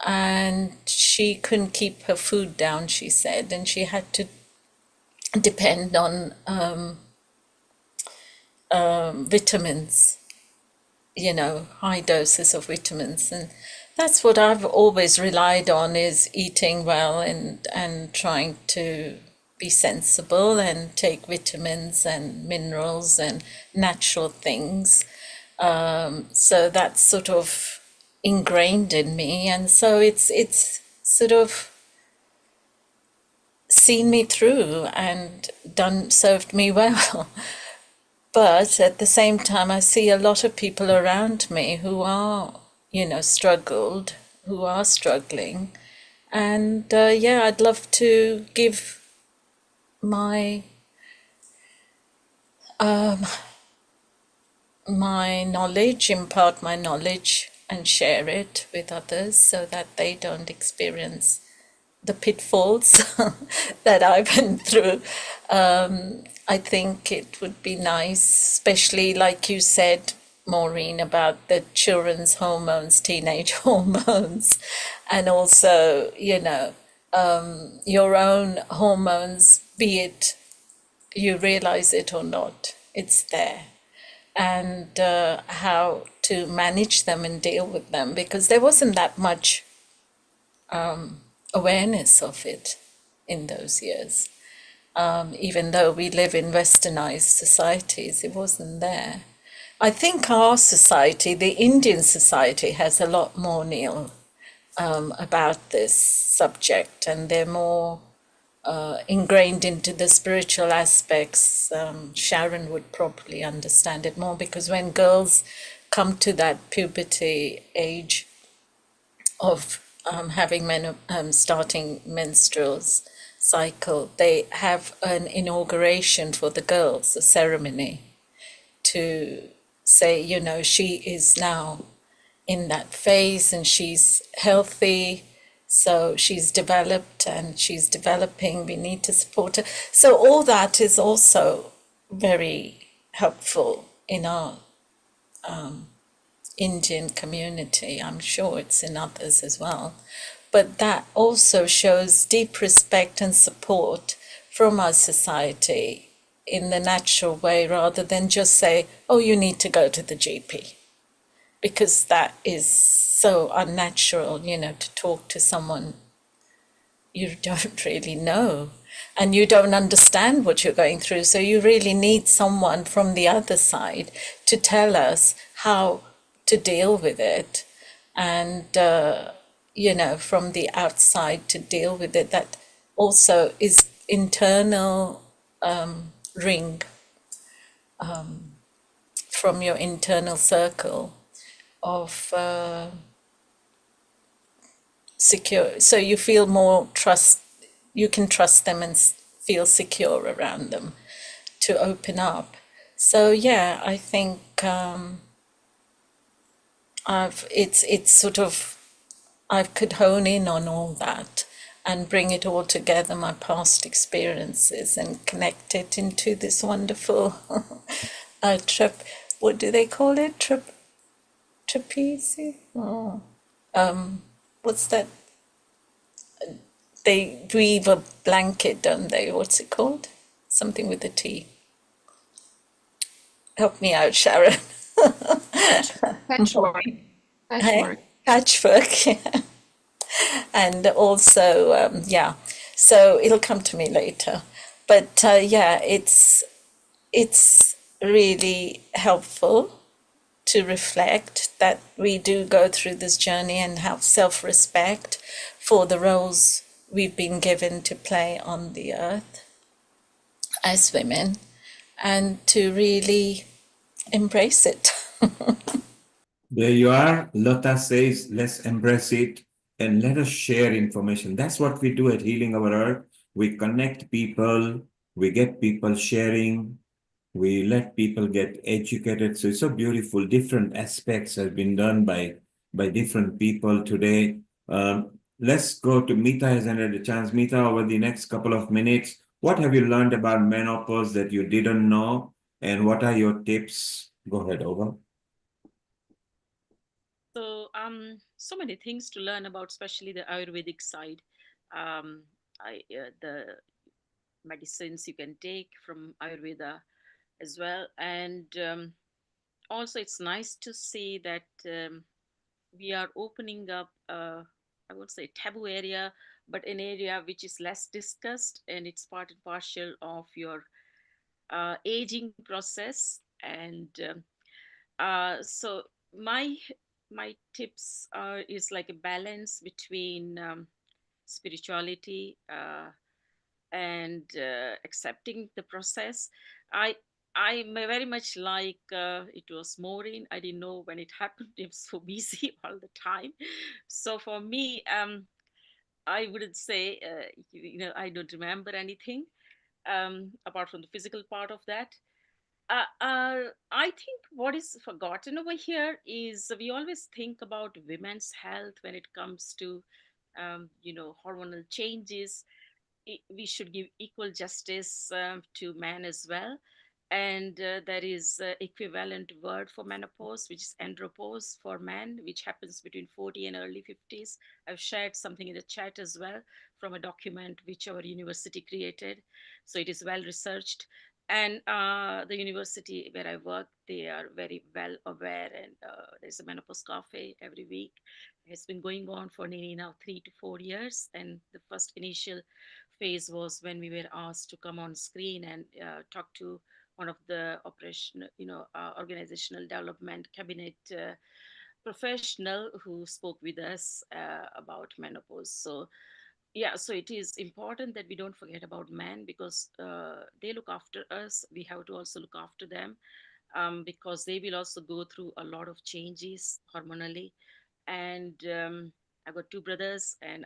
and she couldn't keep her food down, she said, and she had to depend on vitamins, you know, high doses of vitamins. And that's what I've always relied on, is eating well and trying to be sensible and take vitamins and minerals and natural things. So that's sort of ingrained in me, and so it's sort of seen me through and served me well. But at the same time, I see a lot of people around me who are, you know, who are struggling. And yeah, I'd love to give my knowledge, impart my knowledge and share it with others so that they don't experience the pitfalls that I went through. I think it would be nice, especially like you said, Maureen, about the children's hormones, teenage hormones, and also, you know, your own hormones, be it you realize it or not, it's there. And how to manage them and deal with them, because there wasn't that much awareness of it in those years. Even though we live in westernized societies, it wasn't there. I think our society, the Indian society, has a lot more, Neil, about this subject, and they're more ingrained into the spiritual aspects. Sharon would probably understand it more, because when girls come to that puberty age of having starting menstrual cycle, they have an inauguration for the girls, a ceremony to say, you know, she is now in that phase and she's healthy, so she's developed and she's developing, we need to support her. So all that is also very helpful in our Indian community. I'm sure it's in others as well. But that also shows deep respect and support from our society in the natural way, rather than just say, oh, you need to go to the GP. Because that is so unnatural, you know, to talk to someone you don't really know and you don't understand what you're going through. So you really need someone from the other side to tell us how to deal with it. And, you know, from the outside to deal with it, that also is internal ring from your internal circle of secure, so you feel more you can trust them and feel secure around them to open up. So yeah, I think it's sort of, I could hone in on all that and bring it all together, my past experiences, and connect it into this wonderful what do they call it? Trapeze? Oh. What's that? They weave a blanket, don't they? What's it called? Something with a T. Help me out, Sharon. Patchwork. Patchwork, yeah. And also, yeah, so it'll come to me later. But yeah, it's really helpful to reflect that we do go through this journey and have self-respect for the roles we've been given to play on the earth as women, and to really embrace it. There you are. Lata says, let's embrace it and let us share information. That's what we do at Healing Our Earth. We connect people, we get people sharing, we let people get educated. So it's so beautiful. Different aspects have been done by different people today. Let's go to Mita has had a chance. Mita, over the next couple of minutes, what have you learned about menopause that you didn't know? And what are your tips? Go ahead, over. So, so many things to learn about, especially the Ayurvedic side. The medicines you can take from Ayurveda as well, and also it's nice to see that we are opening up. I would say taboo area, but an area which is less discussed, and it's part and parcel of your aging process. And so my tips is like a balance between spirituality and accepting the process. I very much like it was Maureen. I didn't know when it happened. It was so busy all the time. So for me, I wouldn't say I don't remember anything apart from the physical part of that. I think what is forgotten over here is we always think about women's health when it comes to, hormonal changes. We should give equal justice to men as well. And there is equivalent word for menopause, which is andropause for men, which happens between 40 and early 50s. I've shared something in the chat as well from a document which our university created. So it is well researched. And the university where I work, they are very well aware. And there's a menopause cafe every week. It's been going on for nearly now 3 to 4 years. And the first initial phase was when we were asked to come on screen and talk to one of the organizational development cabinet professional who spoke with us about menopause. So yeah, so it is important that we don't forget about men, because they look after us. We have to also look after them, because they will also go through a lot of changes hormonally. And I've got two brothers, and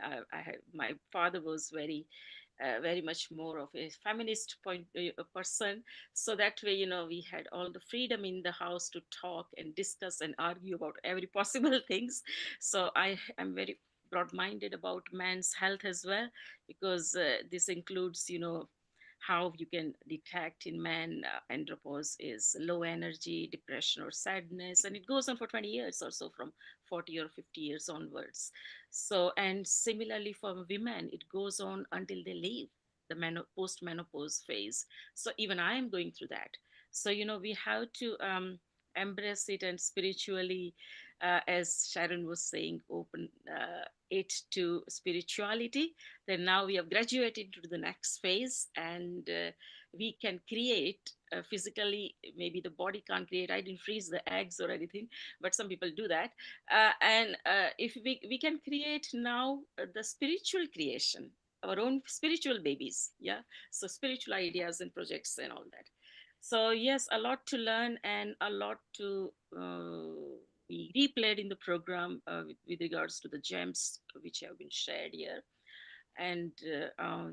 my father was very much more of a feminist person. So that way, we had all the freedom in the house to talk and discuss and argue about every possible things. So I am very broad-minded about man's health as well, because this includes, how you can detect in men andropause is low energy, depression, or sadness, and it goes on for 20 years or so, from 40 or 50 years onwards. So, and similarly for women, it goes on until they leave the post-menopause phase. So even I am going through that. So, we have to embrace it, and spiritually, as Sharon was saying, open it to spirituality. Then now we have graduated to the next phase, and we can create physically. Maybe the body can't create. I didn't freeze the eggs or anything, but some people do that. And if we can create now the spiritual creation, our own spiritual babies. Yeah. So spiritual ideas and projects and all that. So yes, a lot to learn and a lot to be replayed in the program with regards to the gems which have been shared here. And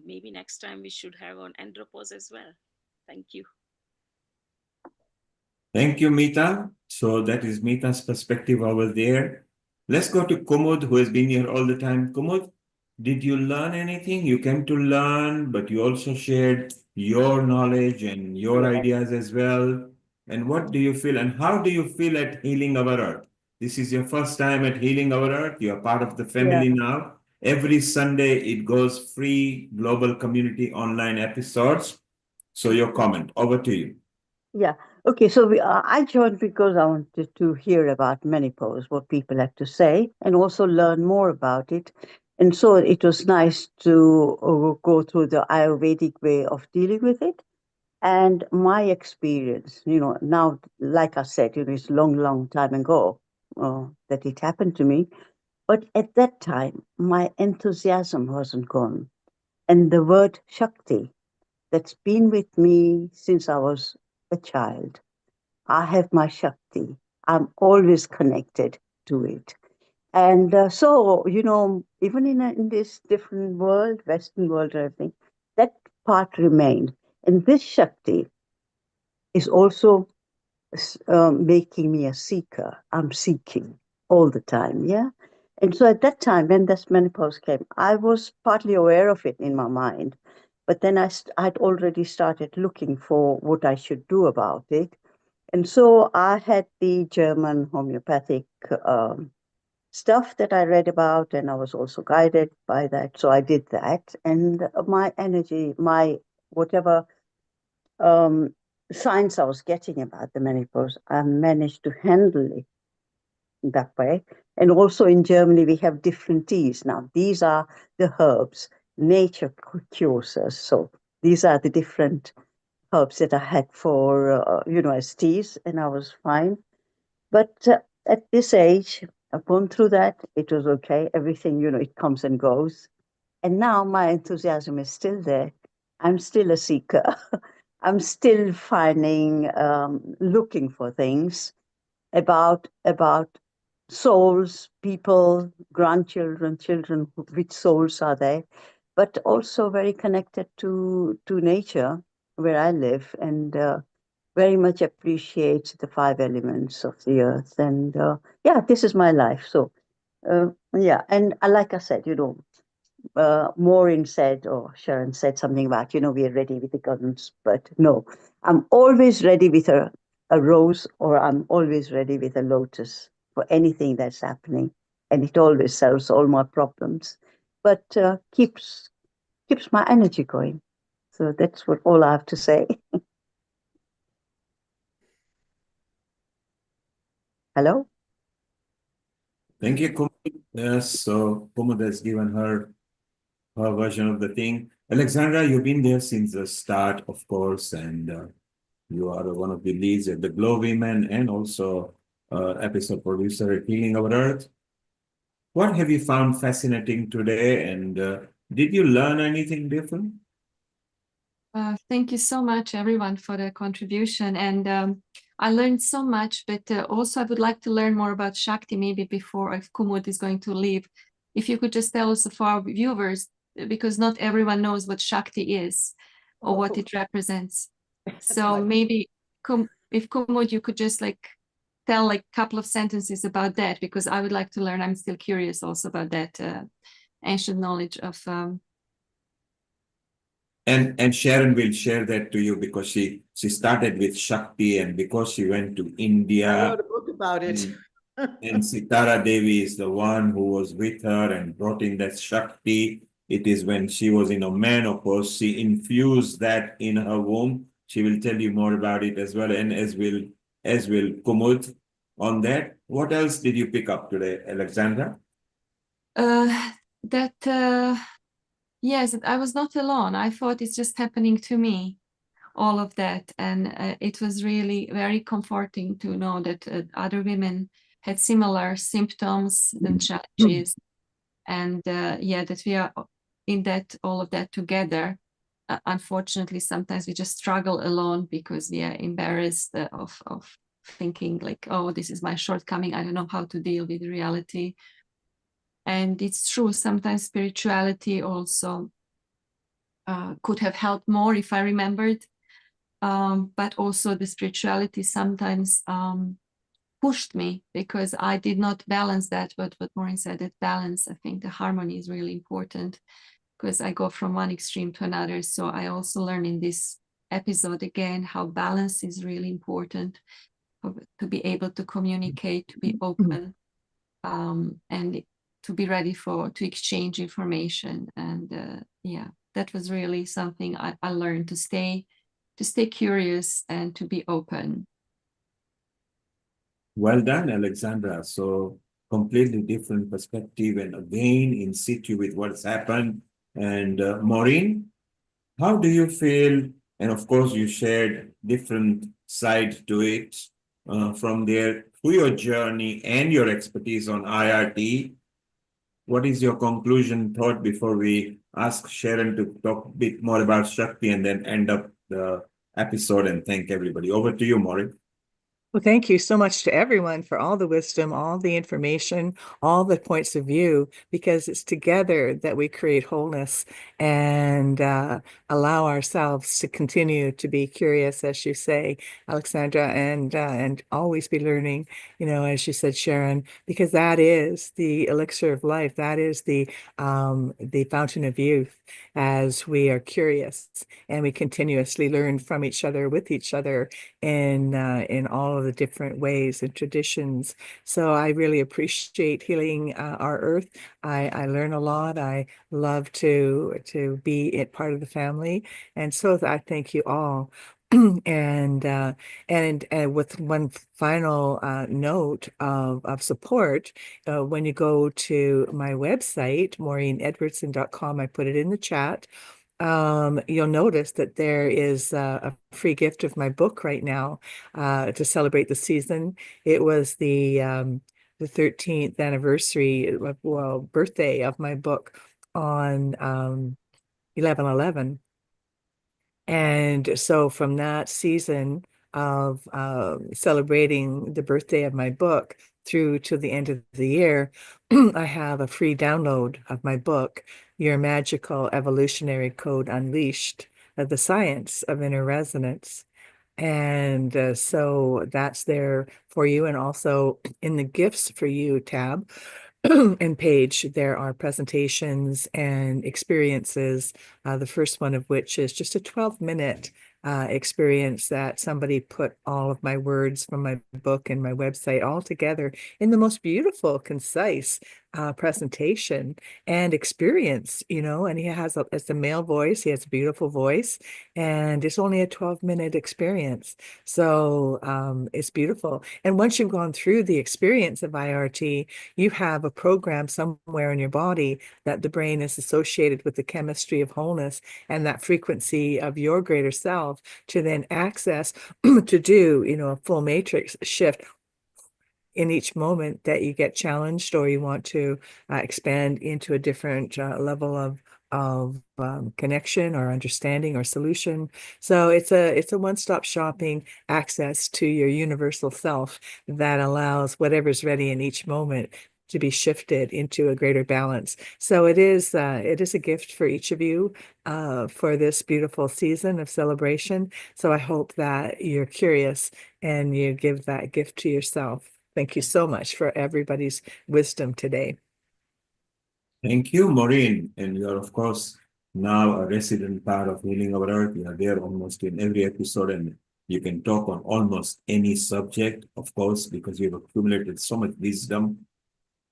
maybe next time we should have on andropause as well. Thank you. Thank you, Mita. So that is Mita's perspective over there. Let's go to Kumud, who has been here all the time. Kumud, did you learn anything? You came to learn, but you also shared your knowledge and your ideas as well. And what do you feel, and how do you feel at Healing Our Earth? This is your first time at Healing Our Earth. You are part of the family now. Every Sunday, it goes free global community online episodes. So your comment, over to you. Yeah. Okay. So I joined because I wanted to hear about menopause, what people have to say, and also learn more about it. And so it was nice to go through the Ayurvedic way of dealing with it. And my experience, now, like I said, it's long, long time ago that it happened to me. But at that time, my enthusiasm wasn't gone. And the word Shakti, that's been with me since I was a child. I have my Shakti. I'm always connected to it. And so, even in this different world, Western world and everything, that part remained. And this Shakti is also making me a seeker. I'm seeking all the time, yeah? And so at that time, when this menopause came, I was partly aware of it in my mind, but then I'd already started looking for what I should do about it. And so I had the German homeopathic stuff that I read about, and I was also guided by that. So I did that. And my energy, my whatever um, signs I was getting about the menopause, I managed to handle it that way. And also in Germany, we have different teas now. These are the herbs. Nature cures us. So these are the different herbs that I had for, as teas, and I was fine. But at this age, I've gone through that. It was okay. Everything, it comes and goes. And now my enthusiasm is still there. I'm still a seeker. I'm still finding, looking for things about souls, people, grandchildren, children, which souls are there, but also very connected to nature where I live, and very much appreciate the 5 elements of the earth. And yeah, this is my life. So yeah, and like I said, Maureen said, or Sharon said something about, we are ready with the guns, but no, I'm always ready with a rose, or I'm always ready with a lotus for anything that's happening. And it always solves all my problems, but keeps my energy going. So that's what all I have to say. Hello? Thank you, Kumud. Yes, so Kumud has given her version of the thing. Alexandra, you've been there since the start, of course, and you are one of the leads at the Glow Women and also episode producer at Healing Our Earth. What have you found fascinating today, and did you learn anything different? Thank you so much, everyone, for the contribution. And I learned so much, but also I would like to learn more about Shakti, maybe before if Kumud is going to leave. If you could just tell us for our viewers, because not everyone knows what Shakti is or what it represents. So maybe if Kumud, you could just tell a couple of sentences about that, because I would like to learn. I'm still curious also about that ancient knowledge of And Sharon will share that to you, because she started with Shakti, and because she went to India. I wrote a book about it. And Sitara Devi is the one who was with her and brought in that Shakti. It is when she was in a menopause, she infused that in her womb. She will tell you more about it as well, and as will Kumud on that. What else did you pick up today, Alexandra? Yes, I was not alone. I thought it's just happening to me, all of that. And it was really very comforting to know that other women had similar symptoms and challenges. And yeah, that we are in that, all of that together. Unfortunately, sometimes we just struggle alone because we are embarrassed of thinking oh, this is my shortcoming. I don't know how to deal with reality. And it's true, sometimes spirituality also could have helped more if I remembered. But also the spirituality sometimes pushed me, because I did not balance that. But what Maureen said, that balance, I think the harmony is really important, because I go from one extreme to another. So I also learned in this episode again how balance is really important, to be able to communicate, to be open, and to be ready to exchange information. And yeah, that was really something I learned, to stay curious and to be open. Well done, Alexandra. So completely different perspective, and again in situ with what's happened. And Maureen, how do you feel And of course, you shared different sides to it from there through your journey and your expertise on IRT. What is your conclusion thought before we ask Sharon to talk a bit more about Shakti and then end up the episode and thank everybody? Over to you, Maureen. Well, thank you so much to everyone for all the wisdom, all the information, all the points of view, because it's together that we create wholeness and allow ourselves to continue to be curious, as you say, Alexandra, and always be learning, as you said, Sharon, because that is the elixir of life. That is the fountain of youth, as we are curious and we continuously learn from each other, with each other, in all of the different ways and traditions. So I really appreciate healing our earth. I learn a lot. I love to be part of the family, and so I thank you all. And with one final note of support, when you go to my website, maureenedwardson.com, I put it in the chat. You'll notice that there is a free gift of my book right now to celebrate the season. It was the 13th anniversary, birthday of my book on 11/11. And so from that season of celebrating the birthday of my book through to the end of the year, I have a free download of my book, Your Magical Evolutionary Code Unleashed, The Science of Inner Resonance. And so that's there for you. And also in the gifts for you tab and page, there are presentations and experiences. The first one of which is just a 12-minute experience that somebody put all of my words from my book and my website all together in the most beautiful, concise presentation and experience, and he has it's a male voice. He has a beautiful voice, and it's only a 12-minute experience. So it's beautiful. And once you've gone through the experience of IRT, you have a program somewhere in your body that the brain is associated with the chemistry of wholeness and that frequency of your greater self to then access to do, a full matrix shift in each moment that you get challenged or you want to expand into a different level of connection or understanding or solution. So it's a one-stop shopping access to your universal self that allows whatever's ready in each moment to be shifted into a greater balance. So it is a gift for each of you for this beautiful season of celebration. So I hope that you're curious and you give that gift to yourself. Thank you so much for everybody's wisdom today. Thank you, Maureen. And you're, of course, now a resident part of Healing Our Earth. You are there almost in every episode, and you can talk on almost any subject, of course, because you've accumulated so much wisdom.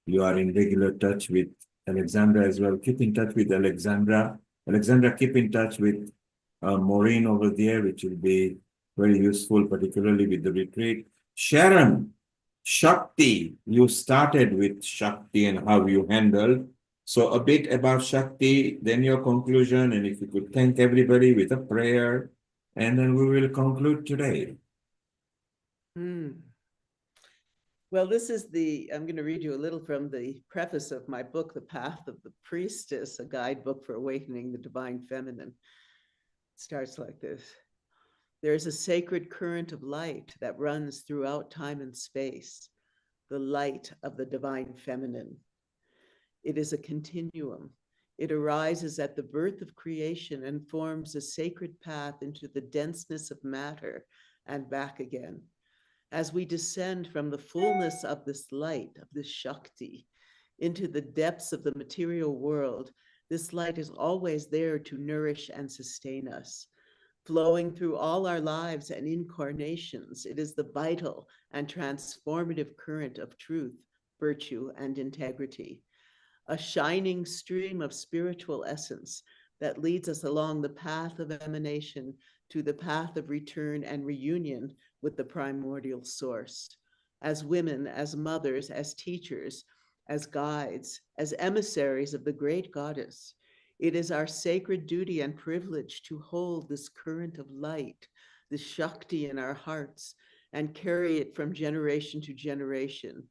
You are in regular touch with Alexandra as well. Keep in touch with Alexandra. Alexandra, keep in touch with Maureen over there, which will be very useful, particularly with the retreat. Sharon, Shakti, you started with Shakti and how you handled. So a bit about Shakti, then your conclusion, and if you could thank everybody with a prayer, and then we will conclude today. Well, I'm going to read you a little from the preface of my book, The Path of the Priestess, a guidebook for awakening the divine feminine. It starts like this. There is a sacred current of light that runs throughout time and space, the light of the divine feminine. It is a continuum. It arises at the birth of creation and forms a sacred path into the denseness of matter and back again. As we descend from the fullness of this light, of this Shakti, into the depths of the material world, this light is always there to nourish and sustain us. Flowing through all our lives and incarnations, it is the vital and transformative current of truth, virtue, and integrity. A shining stream of spiritual essence that leads us along the path of emanation to the path of return and reunion with the primordial source. As women, as mothers, as teachers, as guides, as emissaries of the great goddess, It is our sacred duty and privilege to hold this current of light, this Shakti in our hearts, and carry it from generation to generation.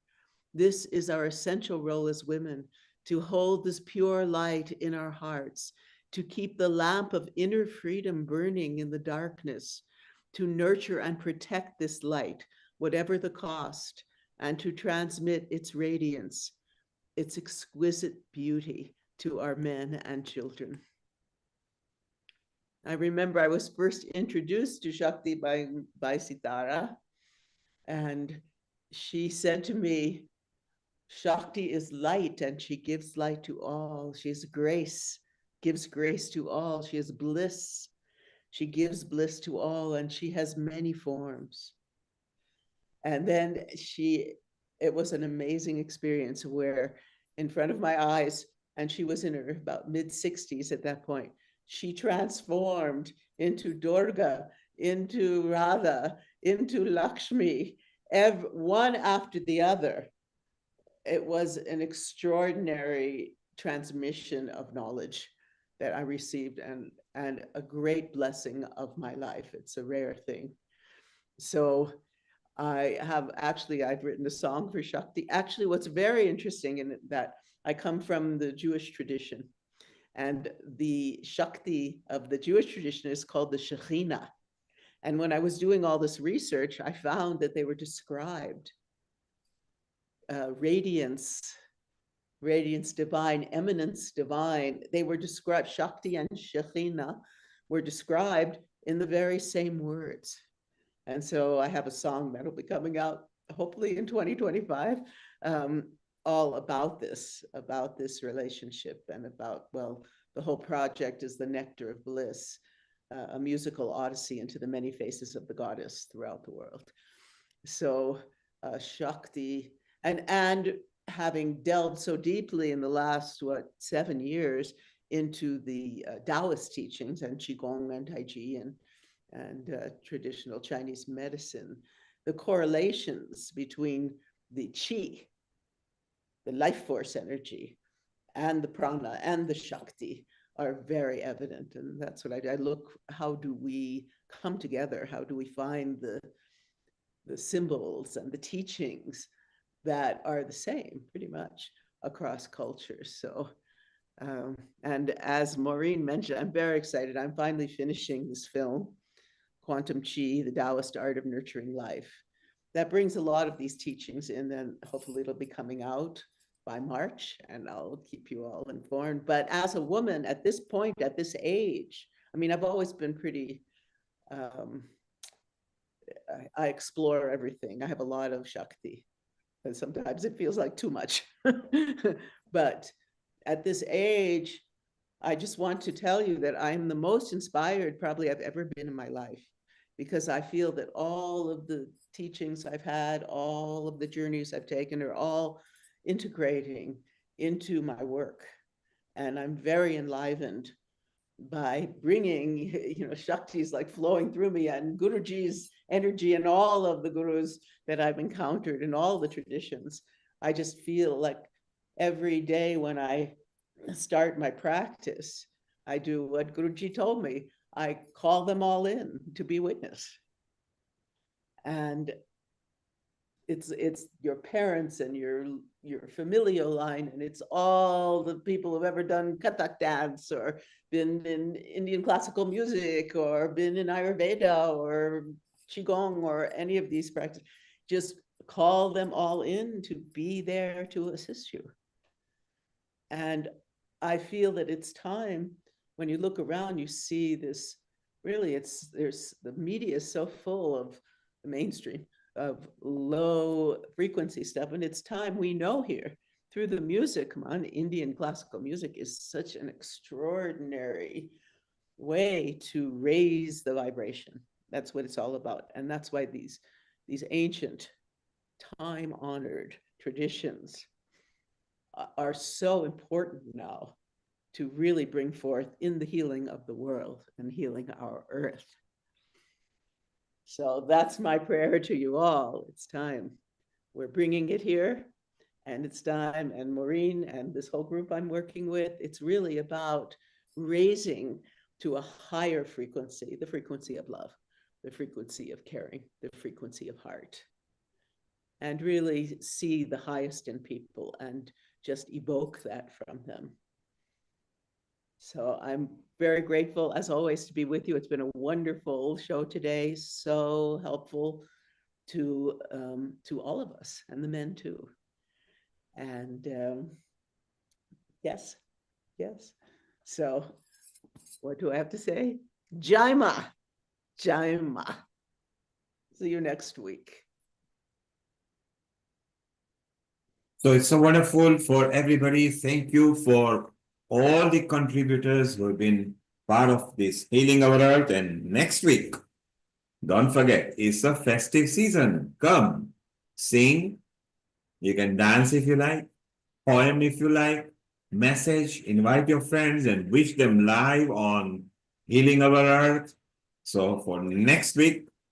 This is our essential role as women, to hold this pure light in our hearts, to keep the lamp of inner freedom burning in the darkness, to nurture and protect this light, whatever the cost, and to transmit its radiance, its exquisite beauty to our men and children. I remember I was first introduced to Shakti by Sitara, and she said to me, Shakti is light and she gives light to all. She is grace, gives grace to all. She is bliss. She gives bliss to all, and she has many forms. And then it was an amazing experience where in front of my eyes, and she was in her about mid-60s at that point, she transformed into Durga, into Radha, into Lakshmi, one after the other. It was an extraordinary transmission of knowledge that I received, and a great blessing of my life. It's a rare thing. So I've written a song for Shakti. Actually, what's very interesting in that I come from the Jewish tradition, and the Shakti of the Jewish tradition is called the Shekhinah. And when I was doing all this research, I found that they were described. Radiance divine, eminence divine. They were described, Shakti and Shekhinah were described in the very same words. And so I have a song that'll be coming out hopefully in 2025, all about this relationship, and about, well, the whole project is the Nectar of Bliss, a musical odyssey into the many faces of the goddess throughout the world. So Shakti, and having delved so deeply in the last, 7 years into the Taoist teachings and Qigong and Tai Chi and traditional Chinese medicine, the correlations between the Qi, the life force energy, and the prana and the Shakti are very evident. And that's what I look, how do we come together? How do we find the symbols and the teachings that are the same pretty much across cultures? So, and as Maureen mentioned, I'm very excited. I'm finally finishing this film, Quantum Qi, the Taoist Art of Nurturing Life. That brings a lot of these teachings in, and hopefully it'll be coming out by March, and I'll keep you all informed. But as a woman at this point, at this age, I mean, I've always been pretty, I explore everything. I have a lot of Shakti, and sometimes it feels like too much. But at this age, I just want to tell you that I'm the most inspired probably I've ever been in my life, because I feel that all of the teachings I've had, all of the journeys I've taken are all integrating into my work. And I'm very enlivened by bringing, Shakti's like flowing through me, and Guruji's energy and all of the gurus that I've encountered in all the traditions. I just feel like every day when I start my practice, I do what Guruji told me. I call them all in to be witness. And it's your parents and your familial line, and it's all the people who've ever done Kathak dance or been in Indian classical music or been in Ayurveda or Qigong or any of these practices. Just call them all in to be there to assist you. And I feel that it's time, when you look around, you see this, really, the media is so full of the mainstream, of low frequency stuff. And it's time we know here through the music. Come on, Indian classical music is such an extraordinary way to raise the vibration. That's what it's all about. And that's why these ancient, time-honored traditions are so important now to really bring forth in the healing of the world and healing our earth. So that's my prayer to you all. It's time. We're bringing it here, and it's time. And Maureen and this whole group I'm working with, it's really about raising to a higher frequency, the frequency of love, the frequency of caring, the frequency of heart, and really see the highest in people and just evoke that from them. So I'm very grateful, as always, to be with you. It's been a wonderful show today, so helpful to all of us, and the men too. And yes. So what do I have to say? Jaima. See you next week. So it's so wonderful for everybody. Thank you for all the contributors who have been part of this Healing Our Earth. And next week, don't forget, it's a festive season. Come, sing. You can dance if you like, poem if you like, message, invite your friends and wish them live on Healing Our Earth. So for next week,